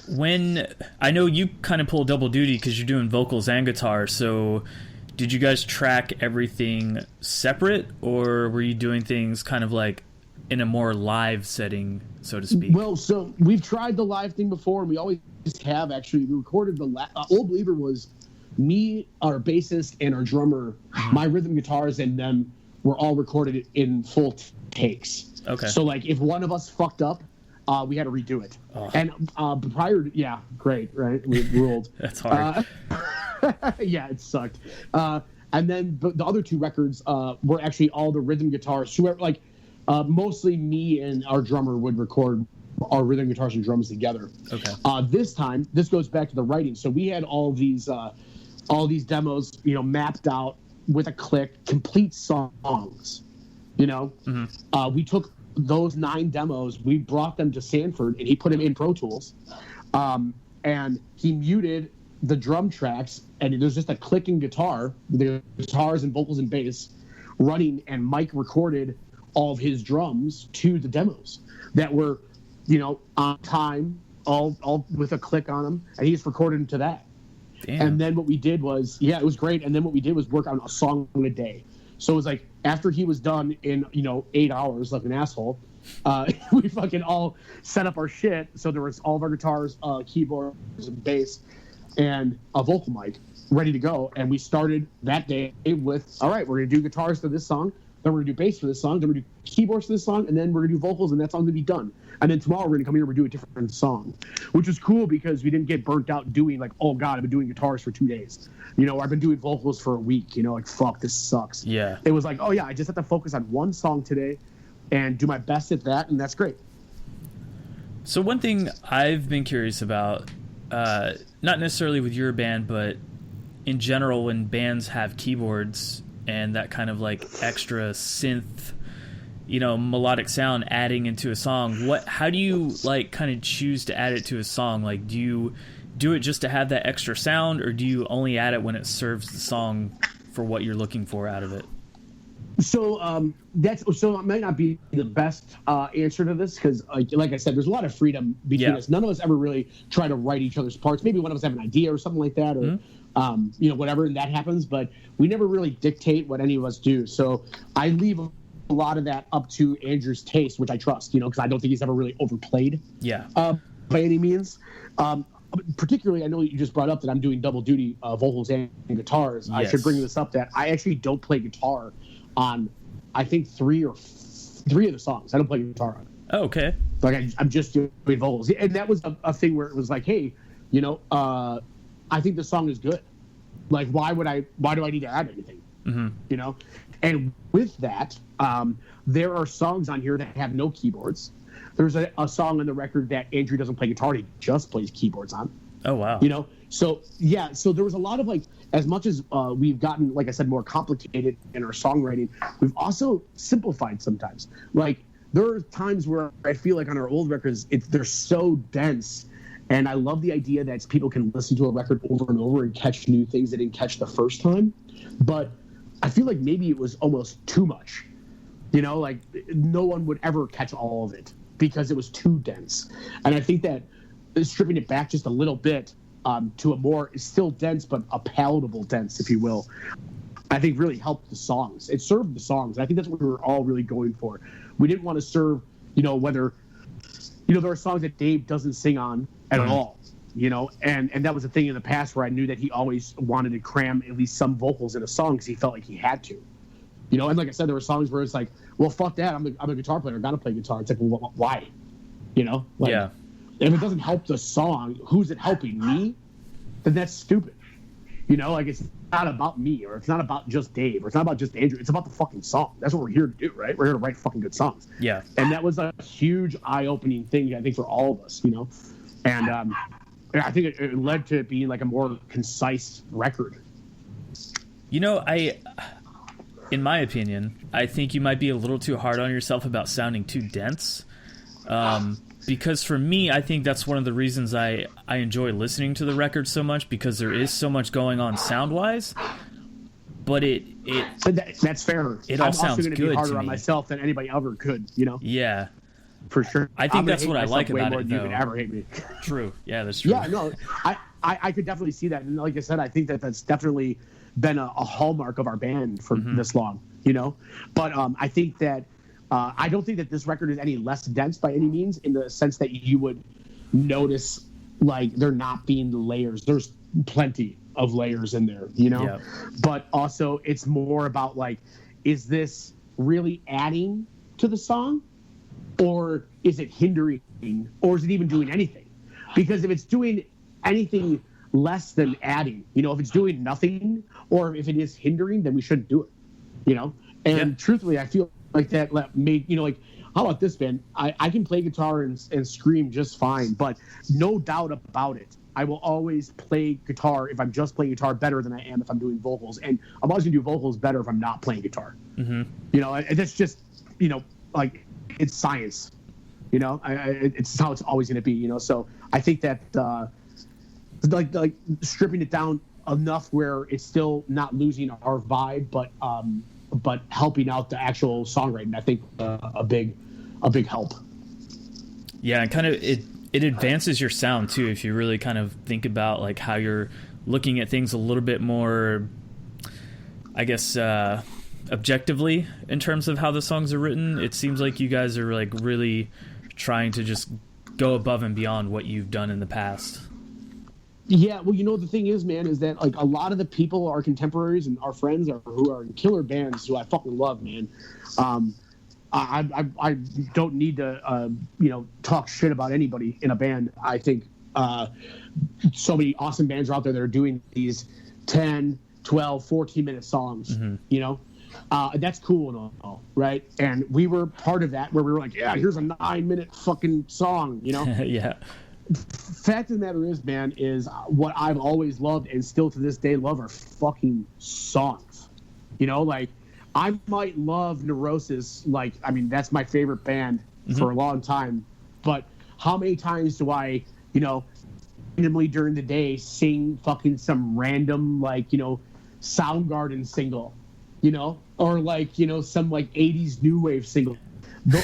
D: when I know you kind of pull double duty because you're doing vocals and guitar, so did you guys track everything separate, or were you doing things kind of like in a more live setting, so to speak?
C: Well, so we've tried the live thing before, and we always have actually. We recorded the Old Believer was me, our bassist, and our drummer. My rhythm guitars and them were all recorded in full takes.
D: Okay.
C: So like if one of us fucked up, we had to redo it. Oh. And prior to, great, right? We ruled.
D: That's hard.
C: Yeah, it sucked. And then the other 2 records were actually all the rhythm guitars. So like mostly me and our drummer would record our rhythm guitars and drums together.
D: Okay.
C: This time, this goes back to the writing. So we had all these demos, mapped out with a click, complete songs. We took those 9 demos, we brought them to Sanford, and he put them in Pro Tools, and he muted the drum tracks, and there's just a clicking guitar, the guitars and vocals and bass running, and Mike recorded all of his drums to the demos that were, on time, all with a click on them, and he just recorded them to that.
D: Damn.
C: And then what we did was, it was great, and then what we did was work on a song a day. So it was like, after he was done in, 8 hours like an asshole, we fucking all set up our shit. So there was all of our guitars, keyboards, and bass, and a vocal mic ready to go. And we started that day with, all right, we're going to do guitars for this song, then we're going to do bass for this song, then we're going to do keyboards for this song, and then we're going to do vocals, and that song's going to be done. And then tomorrow we're going to come here and we're going to do a different song, which is cool because we didn't get burnt out doing like, oh God, I've been doing guitars for 2 days. I've been doing vocals for a week, like, fuck, this sucks.
D: Yeah.
C: It was like, oh yeah, I just have to focus on one song today and do my best at that, and that's great.
D: So one thing I've been curious about, not necessarily with your band, but in general, when bands have keyboards and that kind of like extra synth, melodic sound adding into a song, how do you like kind of choose to add it to a song? Like, do you do it just to have that extra sound, or do you only add it when it serves the song for what you're looking for out of it?
C: So it might not be the best answer to this, because like I said, there's a lot of freedom between us. None of us ever really try to write each other's parts. Maybe one of us have an idea or something like that, or whatever, and that happens. But we never really dictate what any of us do. So I leave a lot of that up to Andrew's taste, which I trust, because I don't think he's ever really overplayed.
D: Yeah.
C: By any means. Particularly, I know you just brought up that I'm doing double duty vocals and guitars. Yes. I should bring this up that I actually don't play guitar on, I think, three of the songs. I don't play guitar on.
D: Oh, okay.
C: Like I'm just doing vocals, and that was a thing where it was like, hey, I think the song is good. Like, why do I need to add anything? Mm-hmm. And with that, there are songs on here that have no keyboards. There's a song on the record that Andrew doesn't play guitar, he just plays keyboards on.
D: Oh, wow.
C: So there was a lot of, like, as much as we've gotten, like I said, more complicated in our songwriting, we've also simplified sometimes. Like, there are times where I feel like on our old records, they're so dense, and I love the idea that people can listen to a record over and over and catch new things they didn't catch the first time. But I feel like maybe it was almost too much. Like, no one would ever catch all of it, because it was too dense. And I think that stripping it back just a little bit to a more still dense but a palatable dense, if you will, I think really helped the songs. It served the songs. And I think that's what we were all really going for. We didn't want to serve, whether, there are songs that Dave doesn't sing on at all, and that was a thing in the past where I knew that he always wanted to cram at least some vocals in a song because he felt like he had to. And like I said, there were songs where it's like, well, fuck that. I'm a guitar player. I gotta play guitar. It's like, well, why? If it doesn't help the song, who's it helping? Me? Then that's stupid. It's not about me, or it's not about just Dave, or it's not about just Andrew. It's about the fucking song. That's what we're here to do, right? We're here to write fucking good songs.
D: Yeah.
C: And that was a huge eye-opening thing, I think, for all of us, And I think it led to it being like a more concise record.
D: In my opinion, I think you might be a little too hard on yourself about sounding too dense. Because for me, I think that's one of the reasons I enjoy listening to the record so much, because there is so much going on sound-wise. But
C: that's fair.
D: It all sounds good to me. I'm also going to be
C: harder on myself than anybody ever could,
D: Yeah.
C: For sure.
D: I think that's what I like about it, though.
C: You could ever hate me.
D: True. Yeah, that's true.
C: Yeah, no, I could definitely see that. And like I said, I think that's definitely been a hallmark of our band for this long, But I think that I don't think that this record is any less dense by any means, in the sense that you would notice, like, there not being the layers. There's plenty of layers in there,
D: Yep.
C: But also it's more about, like, is this really adding to the song, or is it hindering, or is it even doing anything? Because if it's doing anything less than adding, if it's doing nothing, or if it is hindering, then we shouldn't do it, And truthfully, I feel like that made, how about this, man? I can play guitar and scream just fine, but no doubt about it, I will always play guitar if I'm just playing guitar better than I am if I'm doing vocals, and I'm always gonna do vocals better if I'm not playing guitar. You know, and that's just, you know, like, it's science. You know, it's how it's always gonna be. You know, so I think that like stripping it down enough where it's still not losing our vibe, but helping out the actual songwriting. I think a big help.
D: Yeah, and kind of it advances your sound too if you really kind of think about like how you're looking at things a little bit more, I guess, objectively in terms of how the songs are written. It seems like you guys are like really trying to just go above and beyond what you've done in the past.
C: Yeah, well, you know, the thing is, man, is that like a lot of the people, our contemporaries and our friends who are in killer bands who I fucking love, man. I don't need to, you know, talk shit about anybody in a band. I think so many awesome bands are out there that are doing these 10, 12, 14-minute songs, you know? That's cool and all, right? And we were part of that where we were like, yeah, here's a 9-minute fucking song, you know?
D: Yeah.
C: Fact of the matter is, man, is what I've always loved and still to this day love are fucking songs. You know, like, I might love Neurosis, like, I mean, that's my favorite band for a long time, but how many times do I, you know, randomly during the day sing fucking some random, like, you know, Soundgarden single, you know, or like, you know, some like 80s new wave single.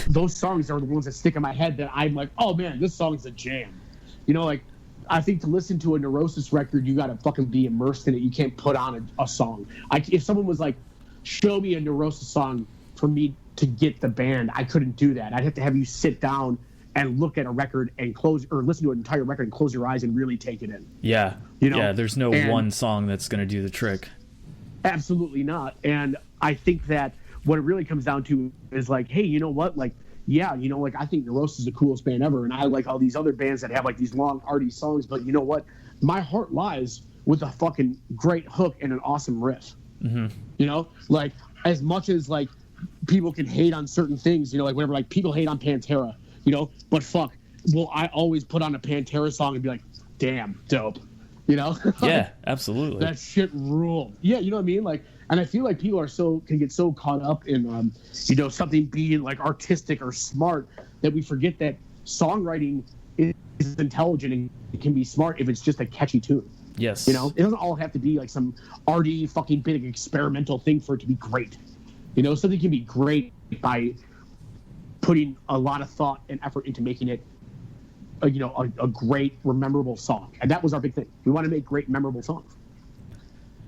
C: Those songs are the ones that stick in my head that I'm like, oh man, this song's a jam. You know, like, I think to listen to a Neurosis record, you got to fucking be immersed in it. You can't put on a song. If someone was like, show me a Neurosis song for me to get the band, I couldn't do that. I'd have to have you sit down and look at a record and listen to an entire record and close your eyes and really take it in.
D: Yeah.
C: You know?
D: Yeah, there's no one song that's going to do the trick.
C: Absolutely not. And I think that what it really comes down to is like, hey, you know what? Like, yeah, you know, like, I think Neurosis is the coolest band ever, and I like all these other bands that have like these long, arty songs, but you know what? My heart lies with a fucking great hook and an awesome riff. You know, like, as much as like people can hate on certain things, you know, like whenever like people hate on Pantera, you know, but fuck, well, I always put on a Pantera song and be like, damn, dope, you know?
D: Yeah, absolutely.
C: That shit ruled. Yeah, you know what I mean? Like, and I feel like people can get so caught up in, you know, something being like artistic or smart that we forget that songwriting is intelligent and it can be smart if it's just a catchy tune.
D: Yes.
C: You know, it doesn't all have to be like some arty fucking big experimental thing for it to be great. You know, something can be great by putting a lot of thought and effort into making it, you know, a great, memorable song. And that was our big thing. We want to make great, memorable songs.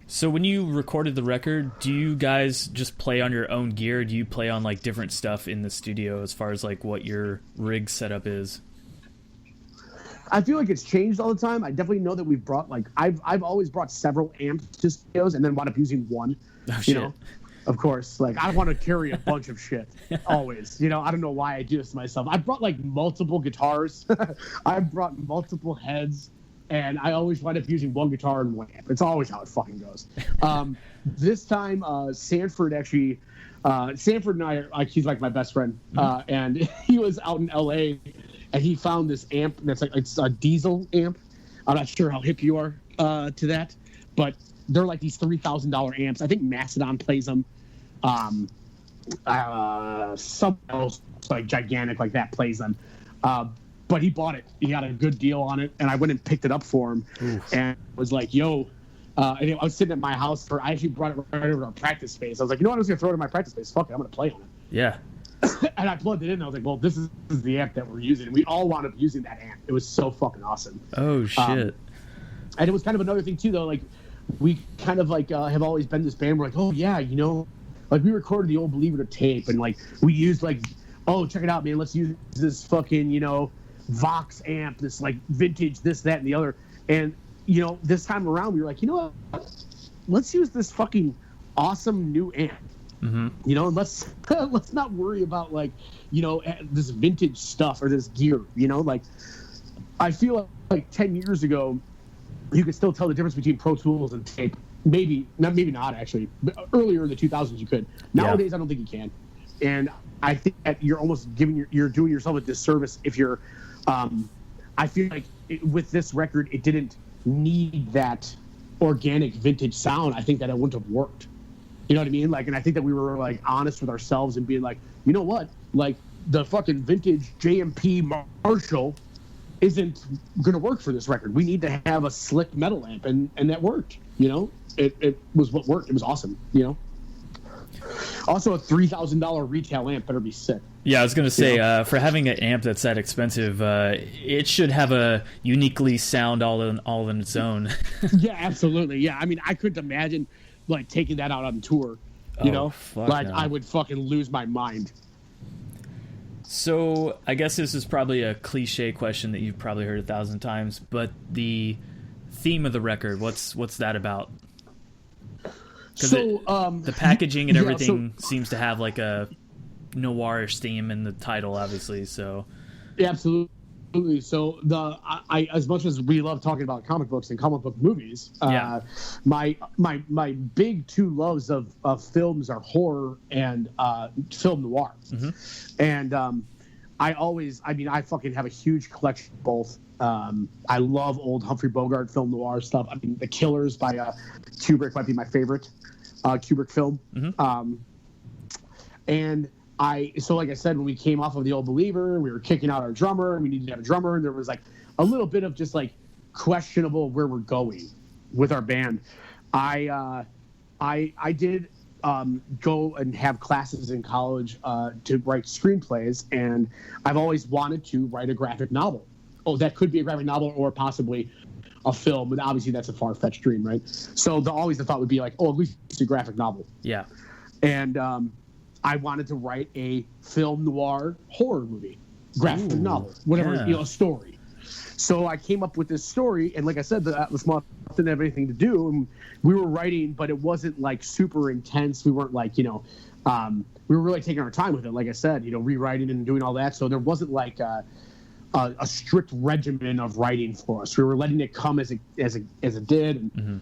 D: So when you recorded the record, do you guys just play on your own gear? Do you play on like different stuff in the studio as far as like what your rig setup is?
C: I feel like it's changed all the time. I definitely know that we've brought like I've always brought several amps to studios and then wound up using one. You know, of course. Like, I want to carry a bunch of shit always. You know, I don't know why I do this to myself. I brought like multiple guitars. I brought multiple heads, and I always wind up using one guitar and one amp. It's always how it fucking goes. This time, Sanford actually. Sanford and I, like, he's like my best friend, and he was out in LA. And he found this amp that's like, it's a diesel amp. I'm not sure how hip you are to that, but they're like these $3,000 amps. I think Mastodon plays them. Someone else like gigantic like that plays them. But he bought it. He got a good deal on it, and I went and picked it up for him. And was like, yo. And I was sitting at my house. I actually brought it right over to our practice space. I was like, you know what? I'm just going to throw it in my practice space. Fuck it. I'm going to play on it.
D: Yeah.
C: And I plugged it in, and I was like, well, this is the amp that we're using. And we all wound up using that amp. It was so fucking awesome.
D: Oh, shit.
C: And it was kind of another thing, too, though. Like, we kind of, like, have always been this band. We're like, oh, yeah, you know. Like, we recorded the Old Believer to tape. And, like, we used, like, oh, check it out, man. Let's use this fucking, you know, Vox amp, this, like, vintage, this, that, and the other. And, you know, this time around, we were like, you know what? Let's use this fucking awesome new amp. You know, let's not worry about, like, you know, this vintage stuff or this gear. You know, like, I feel like 10 years ago, you could still tell the difference between Pro Tools and tape. Maybe not actually. But earlier in the 2000s, you could. Nowadays, I don't think you can. And I think that you're almost you're doing yourself a disservice if you're. I feel like with this record, it didn't need that organic vintage sound. I think that it wouldn't have worked. You know what I mean? Like, and I think that we were like honest with ourselves and being like, you know what? Like the fucking vintage JMP Marshall isn't going to work for this record. We need to have a slick metal amp, and that worked. You know, it was what worked. It was awesome. You know. Also, a $3,000 retail amp better be sick.
D: Yeah, I was going to say, for having an amp that's that expensive, it should have a uniquely sound all in its own.
C: Yeah, absolutely. Yeah, I mean, I couldn't imagine like taking that out on tour. You know, like no. I would fucking lose my mind.
D: So I guess this is probably a cliche question that you've probably heard 1,000 times, but the theme of the record, what's that about?
C: So
D: the packaging and everything seems to have like a noirish theme in the title, obviously. So
C: yeah, absolutely. So I as much as we love talking about comic books and comic book movies, my big two loves of films are horror and film noir. Mm-hmm. And I fucking have a huge collection of both. I love old Humphrey Bogart film noir stuff. I mean, The Killers by Kubrick might be my favorite Kubrick film. Mm-hmm. So like I said, when we came off of The Old Believer, we were kicking out our drummer. We needed to have a drummer, and there was like a little bit of just like questionable where we're going with our band. I did go and have classes in college to write screenplays, and I've always wanted to write a graphic novel. Oh, that could be a graphic novel or possibly a film, but obviously that's a far-fetched dream, right? So always the thought would be like, oh, at least it's a graphic novel.
D: Yeah.
C: And I wanted to write a film noir horror movie, graphic novel, whatever, a story. So I came up with this story, and like I said, the Atlas Moth didn't have anything to do, and we were writing, but it wasn't like super intense. We weren't like, we were really taking our time with it, like I said, rewriting and doing all that. So there wasn't like a strict regimen of writing for us. We were letting it come as it did, and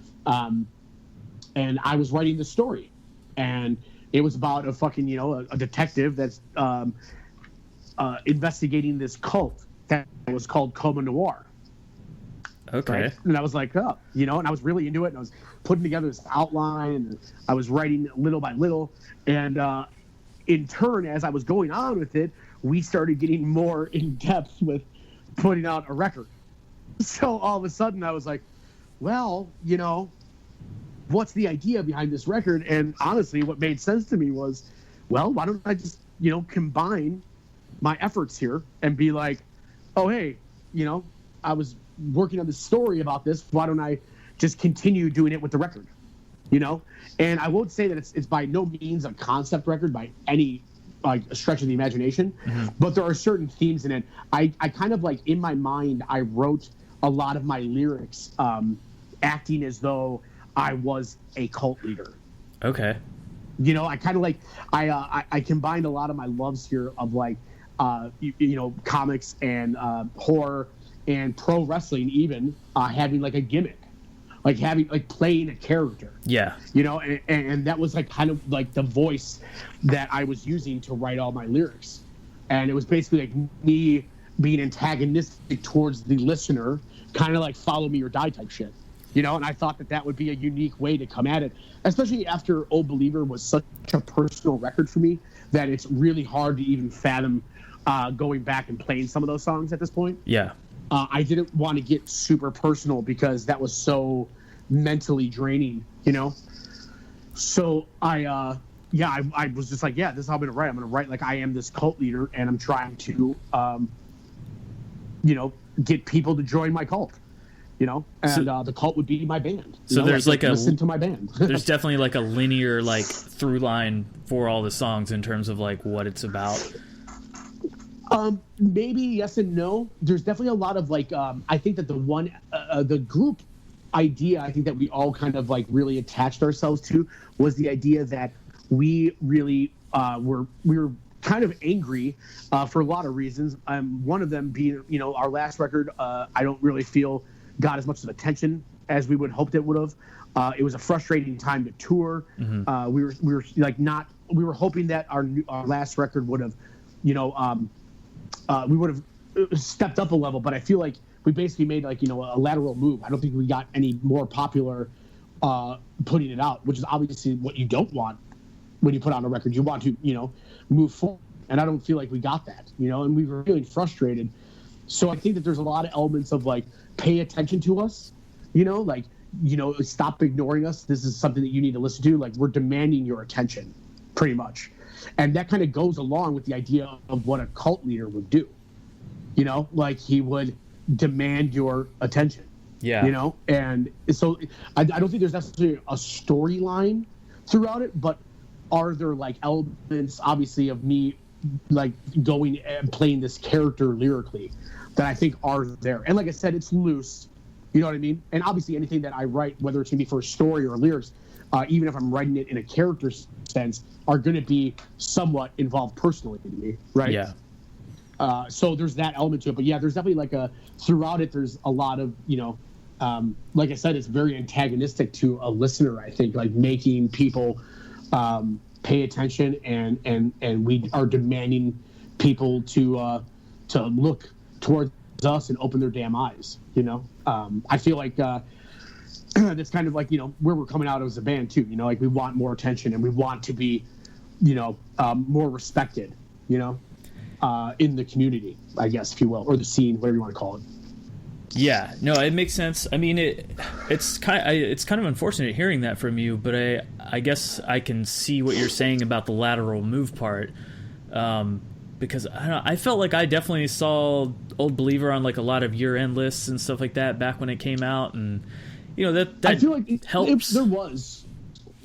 C: and I was writing the story, and it was about a fucking a detective that's investigating this cult that was called Coma Noir.
D: Okay.
C: Right? And I was like, and I was really into it, and I was putting together this outline, and I was writing little by little, and in turn, as I was going on with it, we started getting more in depth with putting out a record. So all of a sudden I was like, well, what's the idea behind this record? And honestly, what made sense to me was, well, why don't I just, combine my efforts here and be like, oh, hey, I was working on this story about this. Why don't I just continue doing it with the record? And I won't say that it's by no means a concept record by any like a stretch of the imagination, but there are certain themes in it. I kind of like in my mind, I wrote a lot of my lyrics acting as though I was a cult leader.
D: Okay.
C: I kind of like I combined a lot of my loves here of like comics and horror and pro wrestling, even having like a gimmick, like playing a character.
D: Yeah.
C: And that was like kind of like the voice that I was using to write all my lyrics. And it was basically like me being antagonistic towards the listener, kind of like follow me or die type shit. And I thought that would be a unique way to come at it, especially after Old Believer was such a personal record for me that it's really hard to even fathom going back and playing some of those songs at this point.
D: Yeah.
C: I didn't want to get super personal because that was so mentally draining, So I was just like, yeah, this is how I'm going to write. I'm going to write like I am this cult leader, and I'm trying to, get people to join my cult. And the cult would be my band.
D: So there's like
C: listen to my band.
D: There's definitely like a linear like through line for all the songs in terms of like what it's about.
C: Maybe yes and no. There's definitely a lot of like I think that the group idea I think that we all kind of like really attached ourselves to was the idea that we really we were kind of angry for a lot of reasons. One of them being our last record I don't really feel got as much of attention as we would hoped it would have. It was a frustrating time to tour. We were like not we were hoping that our last record would have, we would have stepped up a level, but I feel like we basically made like, a lateral move. I don't think we got any more popular putting it out, which is obviously what you don't want when you put on a record. You want to, move forward. And I don't feel like we got that, and we were feeling frustrated. So I think that there's a lot of elements of like, pay attention to us, stop ignoring us. This is something that you need to listen to. Like, we're demanding your attention pretty much. And that kind of goes along with the idea of what a cult leader would do, like he would demand your attention.
D: Yeah.
C: And so I don't think there's necessarily a storyline throughout it, but are there like elements, obviously, of me like going and playing this character lyrically that I think are there. And like I said, it's loose. You know what I mean? And obviously anything that I write, whether it's going to be for a story or lyrics, even if I'm writing it in a character sense, are going to be somewhat involved personally to me, right?
D: Yeah.
C: So there's that element to it. But yeah, there's definitely throughout it, there's a lot of, like I said, it's very antagonistic to a listener, I think, like making people pay attention and we are demanding people to look towards us and open their damn eyes, I feel like that's kind of like, where we're coming out as a band too, like we want more attention and we want to be, more respected, in the community, I guess, if you will, or the scene, whatever you want to call it.
D: Yeah, no, it makes sense. I mean, it's kind of unfortunate hearing that from you, but I guess I can see what you're saying about the lateral move part, because I don't know, I felt like I definitely saw Old Believer on like a lot of year-end lists and stuff like that back when it came out, and that I feel like helps.
C: There was,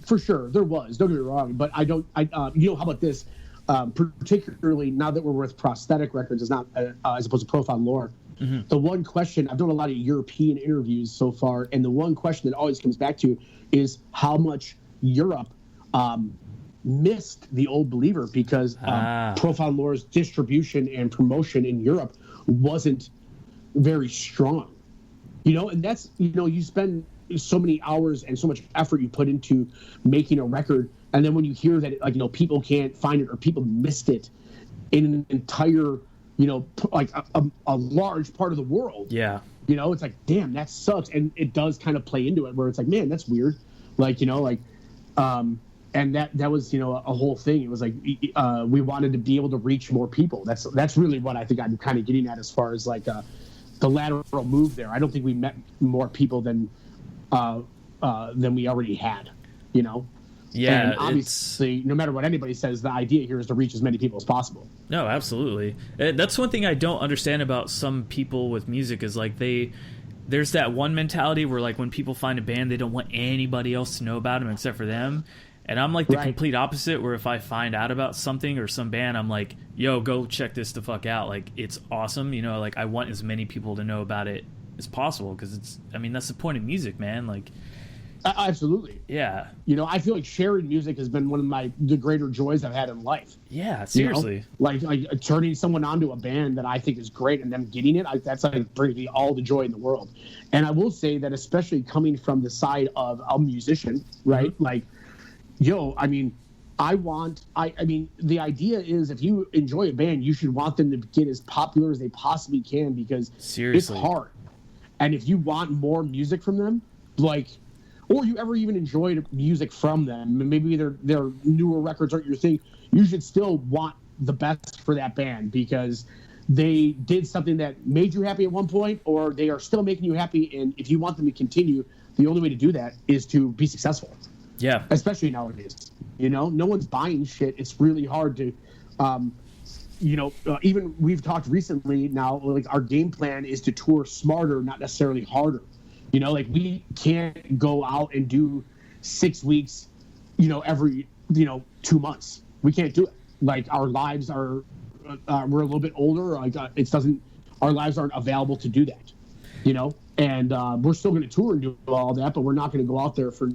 C: for sure, there was. Don't get me wrong, but I don't. How about this? Particularly now that we're with Prosthetic Records, is not as opposed to Profile Lore. Mm-hmm. The one question, I've done a lot of European interviews so far, and the one question that always comes back to is how much Europe missed the Old Believer because Profile Lore's distribution and promotion in Europe wasn't very strong. And that's, you spend so many hours and so much effort you put into making a record, and then when you hear that, people can't find it or people missed it in an entire like a large part of the world.
D: Yeah.
C: It's like, damn, that sucks. And it does kind of play into it where it's like, man, that's weird. Like, and that was, a whole thing. It was like, we wanted to be able to reach more people. That's really what I think I'm kind of getting at as far as like the lateral move there. I don't think we met more people than we already had,
D: Yeah,
C: and obviously, no matter what anybody says, the idea here is to reach as many people as possible.
D: No, absolutely. That's one thing I don't understand about some people with music is like there's that one mentality where like when people find a band, they don't want anybody else to know about them except for them. And I'm like the complete opposite, where if I find out about something or some band, I'm like, yo, go check this the fuck out. Like, it's awesome. Like I want as many people to know about it as possible because that's the point of music, man. Like,
C: absolutely.
D: Yeah.
C: I feel like sharing music has been one of the greater joys I've had in life.
D: Yeah, seriously.
C: Like turning someone onto a band that I think is great and them getting it, that's like bringing me all the joy in the world. And I will say that especially coming from the side of a musician, right? Mm-hmm. Like, the idea is if you enjoy a band, you should want them to get as popular as they possibly can because
D: seriously,
C: it's hard. And if you want more music from them, like, or you ever even enjoyed music from them, maybe their newer records aren't your thing, you should still want the best for that band because they did something that made you happy at one point, or they are still making you happy. And if you want them to continue, the only way to do that is to be successful.
D: Yeah.
C: Especially nowadays. No one's buying shit. It's really hard to, even we've talked recently now, like our game plan is to tour smarter, not necessarily harder. Like we can't go out and do 6 weeks, every, 2 months. We can't do it. Like our lives are, we're a little bit older. Like our lives aren't available to do that, and we're still going to tour and do all that, but we're not going to go out there for,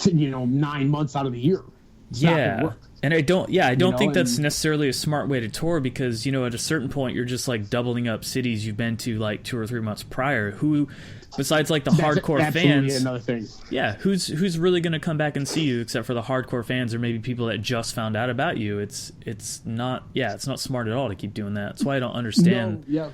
C: 9 months out of the year, It's not gonna work.
D: And I don't think that's necessarily a smart way to tour, because, you know, at a certain point you're just like doubling up cities you've been to like 2 or 3 months prior. Who, besides like the hardcore fans,
C: another thing.
D: Yeah, who's really going to come back and see you except for the hardcore fans or maybe people that just found out about you? It's not smart at all to keep doing that. That's why I don't understand.
C: No, yeah.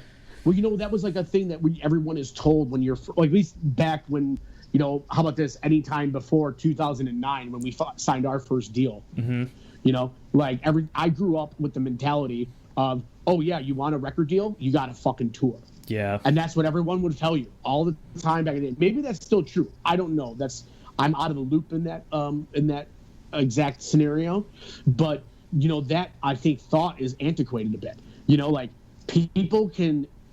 C: Well, you know, that was like a thing that everyone is told when you're like, at least back when, you know, how about this? Anytime before 2009 when we signed our first deal. Mm-hmm. You know, like I grew up with the mentality of, oh yeah, you want a record deal, you got to fucking tour.
D: Yeah.
C: And that's what everyone would tell you all the time back in the day. Maybe that's still true. I don't know. I'm out of the loop in that exact scenario. But, you know, that I think thought is antiquated a bit. You know, like people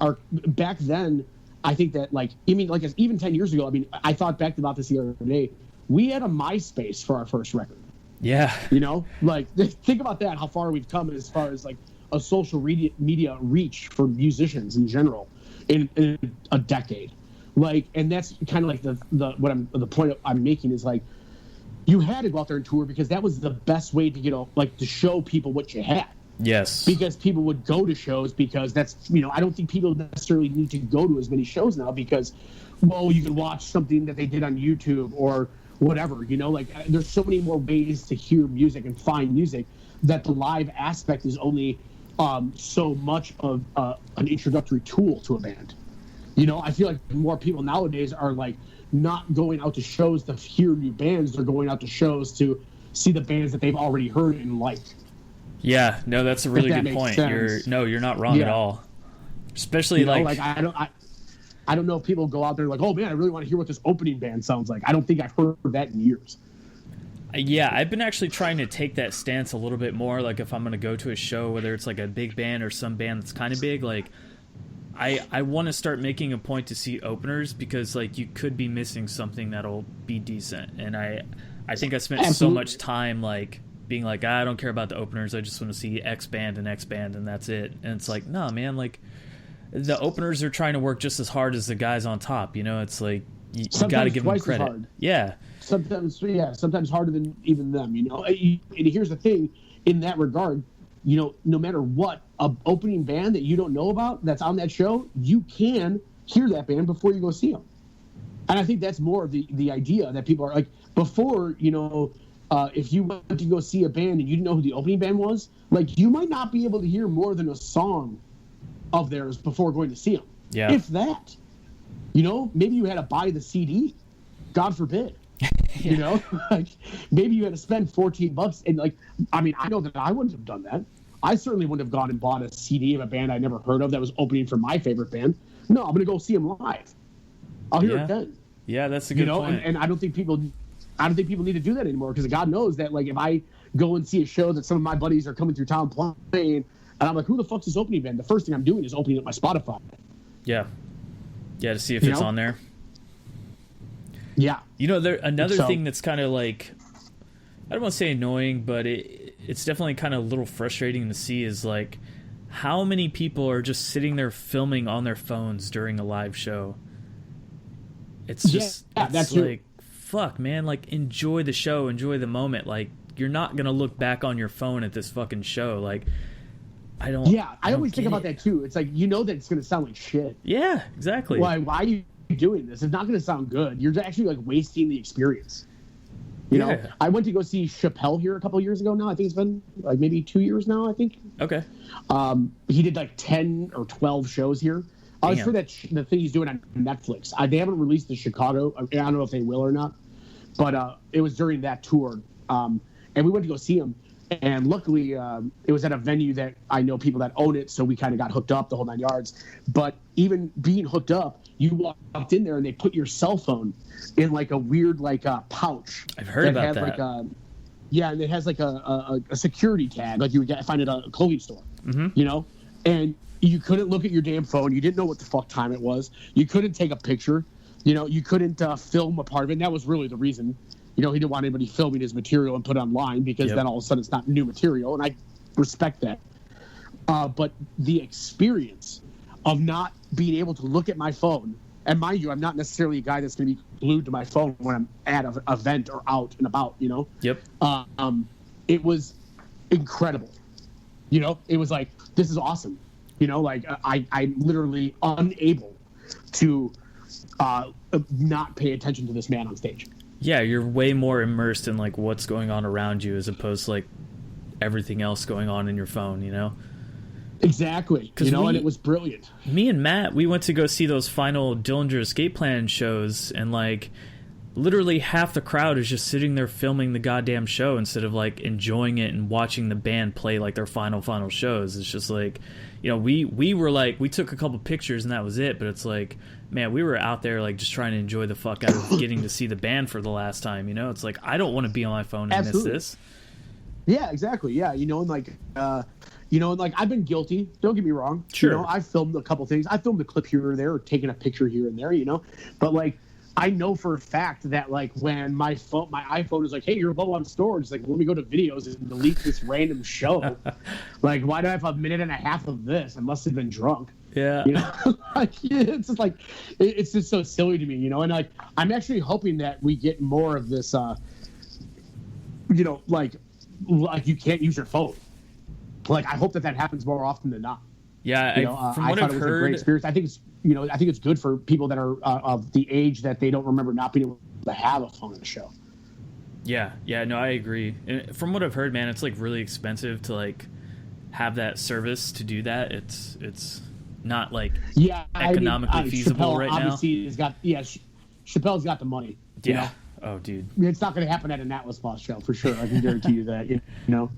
C: are back then. I think that even 10 years ago, I mean, I thought back about this the other day. We had a MySpace for our first record.
D: Yeah.
C: You know, like think about that, how far we've come as far as like a social media reach for musicians in general in a decade. Like, and that's kind of like the point I'm making is like, you had to go out there and tour because that was the best way to, you know, like to show people what you had.
D: Yes.
C: Because people would go to shows because that's, you know, I don't think people necessarily need to go to as many shows now because, well, you can watch something that they did on YouTube or whatever, you know, like there's so many more ways to hear music and find music that the live aspect is only so much of an introductory tool to a band. You know, I feel like more people nowadays are like not going out to shows to hear new bands. They're going out to shows to see the bands that they've already heard and liked.
D: Yeah, no, that's a really good point.
C: Sense.
D: You're not wrong at all. Especially, you know, like
C: I don't know if people go out there like, oh man, I really want to hear what this opening band sounds like. I don't think I've heard that in years.
D: Yeah, I've been actually trying to take that stance a little bit more. Like if I'm going to go to a show, whether it's like a big band or some band that's kind of big, like I want to start making a point to see openers because like you could be missing something that'll be decent. And I think I spent so much time like being like, I don't care about the openers. I just want to see X band and that's it. And it's like, no, man, like the openers are trying to work just as hard as the guys on top. You know, it's like you got to give them credit. Hard. Yeah.
C: Sometimes harder than even them. You know, and here's the thing: in that regard, you know, no matter what, a opening band that you don't know about that's on that show, you can hear that band before you go see them. And I think that's more of the idea that people are like before. You know, if you went to go see a band and you didn't know who the opening band was, like you might not be able to hear more than a song of theirs before going to see them.
D: Yeah.
C: If that, you know, maybe you had to buy the CD. God forbid. Yeah. You know, like maybe you had to spend $14 and like, I mean, I know that I wouldn't have done that. I certainly wouldn't have gone and bought a CD of a band I never heard of that was opening for my favorite band. No, I'm going to go see them live. I'll hear it then.
D: Yeah, that's a good point.
C: And I don't think people need to do that anymore because God knows that like if I go and see a show that some of my buddies are coming through town playing and I'm like, who the fuck's this opening band? The first thing I'm doing is opening up my Spotify.
D: Yeah. Yeah, to see if it's on there.
C: Yeah.
D: You know, another thing that's kind of like, I don't want to say annoying, but it's definitely kind of a little frustrating to see is like how many people are just sitting there filming on their phones during a live show. It's just, that's like, fuck, man, like enjoy the show, enjoy the moment. Like you're not going to look back on your phone at this fucking show. Like, I always think about that too. It's like, you know that it's going to sound like shit. Yeah, exactly.
C: Why are you doing this? It's not going to sound good. You're actually like wasting the experience. You know, I went to go see Chappelle here a couple of years ago now. I think it's been like maybe 2 years now, I think.
D: Okay.
C: He did like 10 or 12 shows here. I was sure that the thing he's doing on Netflix. They haven't released the Chicago. I don't know if they will or not. But it was during that tour. And we went to go see him. And luckily, it was at a venue that I know people that own it, so we kind of got hooked up the whole 9 yards. But even being hooked up, you walked in there and they put your cell phone in like a weird like pouch.
D: I've heard about that.
C: Like and it has like a security tag, like you would find at a clothing store. Mm-hmm. You know, and you couldn't look at your damn phone. You didn't know what the fuck time it was. You couldn't take a picture. You know, you couldn't film a part of it. And that was really the reason. You know, he didn't want anybody filming his material and put it online because then all of a sudden it's not new material. And I respect that. But the experience of not being able to look at my phone, and mind you, I'm not necessarily a guy that's going to be glued to my phone when I'm at an event or out and about, you know?
D: Yep.
C: it was incredible. You know, it was like, this is awesome. You know, like I'm literally unable to not pay attention to this man on stage.
D: Yeah, you're way more immersed in like what's going on around you as opposed to like everything else going on in your phone, you know?
C: Exactly. You know, and it was brilliant.
D: Me and Matt, we went to go see those final Dillinger Escape Plan shows, and like literally half the crowd is just sitting there filming the goddamn show instead of like enjoying it and watching the band play like their final shows. It's just like, you know, we were like, we took a couple pictures and that was it, but it's like, man, we were out there like just trying to enjoy the fuck out of getting to see the band for the last time, you know? It's like, I don't want to be on my phone and
C: Absolutely.
D: miss this.
C: Yeah, exactly. Yeah, you know, and like I've been guilty. Don't get me wrong.
D: Sure.
C: You know, I've filmed a couple things. I filmed a clip here or there, or taken a picture here and there. You know, but like, I know for a fact that like when my iPhone is like, hey, you're low on storage, like let me go to videos and delete this random show. Like, why do I have a minute and a half of this? I must have been drunk.
D: Yeah.
C: You know, like it's just like it's just so silly to me. You know, and like I'm actually hoping that we get more of this. You know, like you can't use your phone. Like, I hope that happens more often than not.
D: Yeah,
C: you know,
D: from what
C: I thought
D: I've
C: it was
D: heard,
C: a great experience. I think it's, you know, I think it's good for people that are of the age that they don't remember not being able to have a phone in the show.
D: Yeah, no, I agree. And from what I've heard, man, it's like really expensive to like have that service to do that. It's not like economically feasible
C: Chappelle
D: right now.
C: Obviously, Chappelle's got the money. You know?
D: Oh, dude.
C: It's not going to happen at an Atlas Moth show for sure. I can guarantee you that. You know.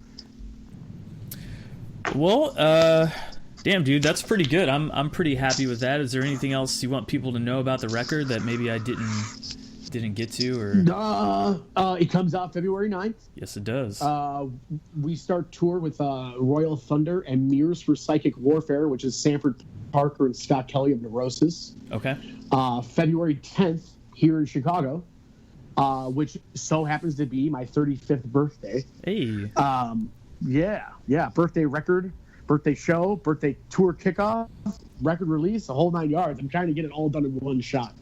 D: Well, damn, dude, that's pretty good. I'm pretty happy with that. Is there anything else you want people to know about the record that maybe I didn't get to? Or
C: it comes out February 9th.
D: Yes, it does.
C: We start tour with Royal Thunder and Mirrors for Psychic Warfare, which is Sanford Parker and Scott Kelly of Neurosis.
D: Okay.
C: February 10th here in Chicago, which so happens to be my 35th birthday.
D: Hey.
C: Yeah. Birthday record, birthday show, birthday tour kickoff, record release, the whole 9 yards. I'm trying to get it all done in one shot.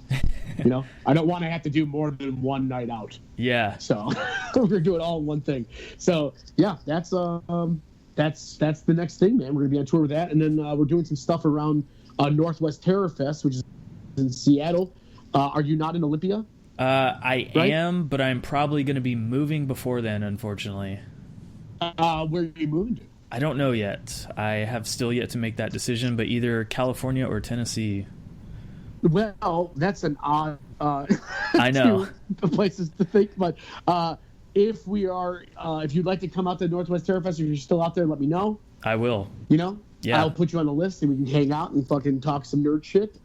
C: You know, I don't want to have to do more than one night out.
D: Yeah.
C: So we're gonna do it all in one thing. So yeah, that's the next thing, man. We're gonna be on tour with that, and then we're doing some stuff around Northwest Terror Fest, which is in Seattle. Are you not in Olympia?
D: I am, but I'm probably going to be moving before then, unfortunately.
C: Where are you moving to?
D: I don't know yet. I have still yet to make that decision, but either California or Tennessee.
C: Well, that's an odd
D: I know.
C: places to think, but if you'd like to come out to Northwest Terror Fest, if you're still out there, let me know.
D: I will.
C: You know?
D: Yeah.
C: I'll put you on the list and we can hang out and fucking talk some nerd shit.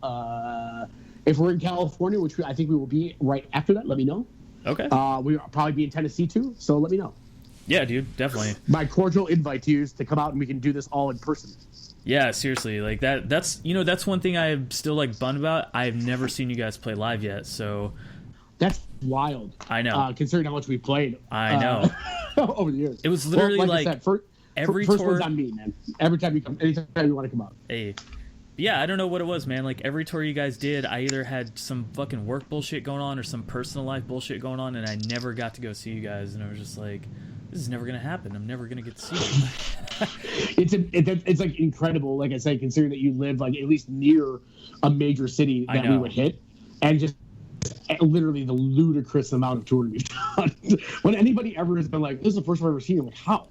C: If we're in California, which I think we will be right after that, let me know.
D: Okay.
C: We'll probably be in Tennessee too, so let me know.
D: Yeah, dude, definitely.
C: My cordial invite to you is to come out and we can do this all in person.
D: Yeah, seriously, like that's one thing I'm still like bummed about. I've never seen you guys play live yet, so
C: that's wild.
D: I know.
C: Considering how much we played.
D: I know.
C: Over the years.
D: It was literally
C: like I said,
D: every
C: first
D: tour
C: one's on me, man. Anytime you want to come out.
D: Hey. Yeah, I don't know what it was, man. Like, every tour you guys did, I either had some fucking work bullshit going on or some personal life bullshit going on, and I never got to go see you guys. And I was just like, this is never going to happen. I'm never going to get to see you.
C: It's like incredible, like I said, considering that you live like at least near a major city that we would hit. And just literally the ludicrous amount of touring we've done. When anybody ever has been like, this is the first one I've ever seen, I'm like, how?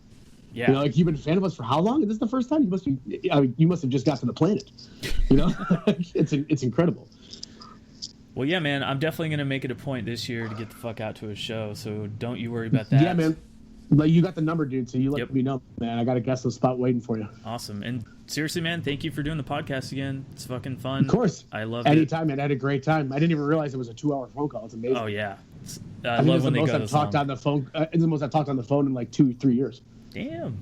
D: Yeah.
C: You know, like, you've been a fan of us for how long? Is this the first time? You must have just got to the planet. You know, it's incredible.
D: Well, yeah, man, I'm definitely going to make it a point this year to get the fuck out to a show, so don't you worry about that.
C: Yeah, man. Like, you got the number, dude, so you let me know, man. I got a guest list spot waiting for you.
D: Awesome. And seriously, man, thank you for doing the podcast again. It's fucking fun.
C: Of course.
D: I love it.
C: Anytime, man. I had a great time. I didn't even realize it was a 2-hour phone call. It's amazing.
D: Oh, yeah. I love when they go this long.
C: It's the most I've talked on the phone in like 2-3 years.
D: Damn.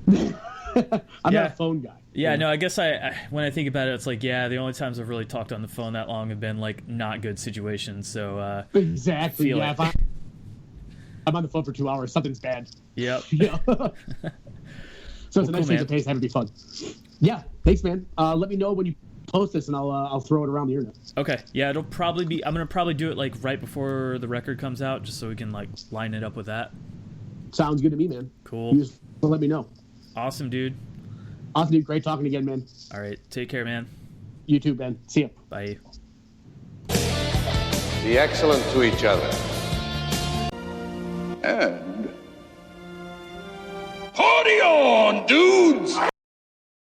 C: I'm not a phone guy.
D: Yeah, no, I guess I when I think about it, it's like, yeah, the only times I've really talked on the phone that long have been like not good situations. So
C: exactly. Yeah, if I'm on the phone for 2 hours, something's bad.
D: Yep.
C: Yeah. So it's a nice change of pace. Have it be fun. Yeah. Thanks, man. Let me know when you post this, and I'll throw it around the internet.
D: Okay. Yeah, it'll probably be. I'm gonna probably do it like right before the record comes out, just so we can like line it up with that.
C: Sounds good to me, man.
D: Cool.
C: You just let me know.
D: Awesome, dude.
C: Awesome, dude. Great talking again, man.
D: All right. Take care, man.
C: You too, Ben. See ya.
D: Bye.
A: Be excellent to each other.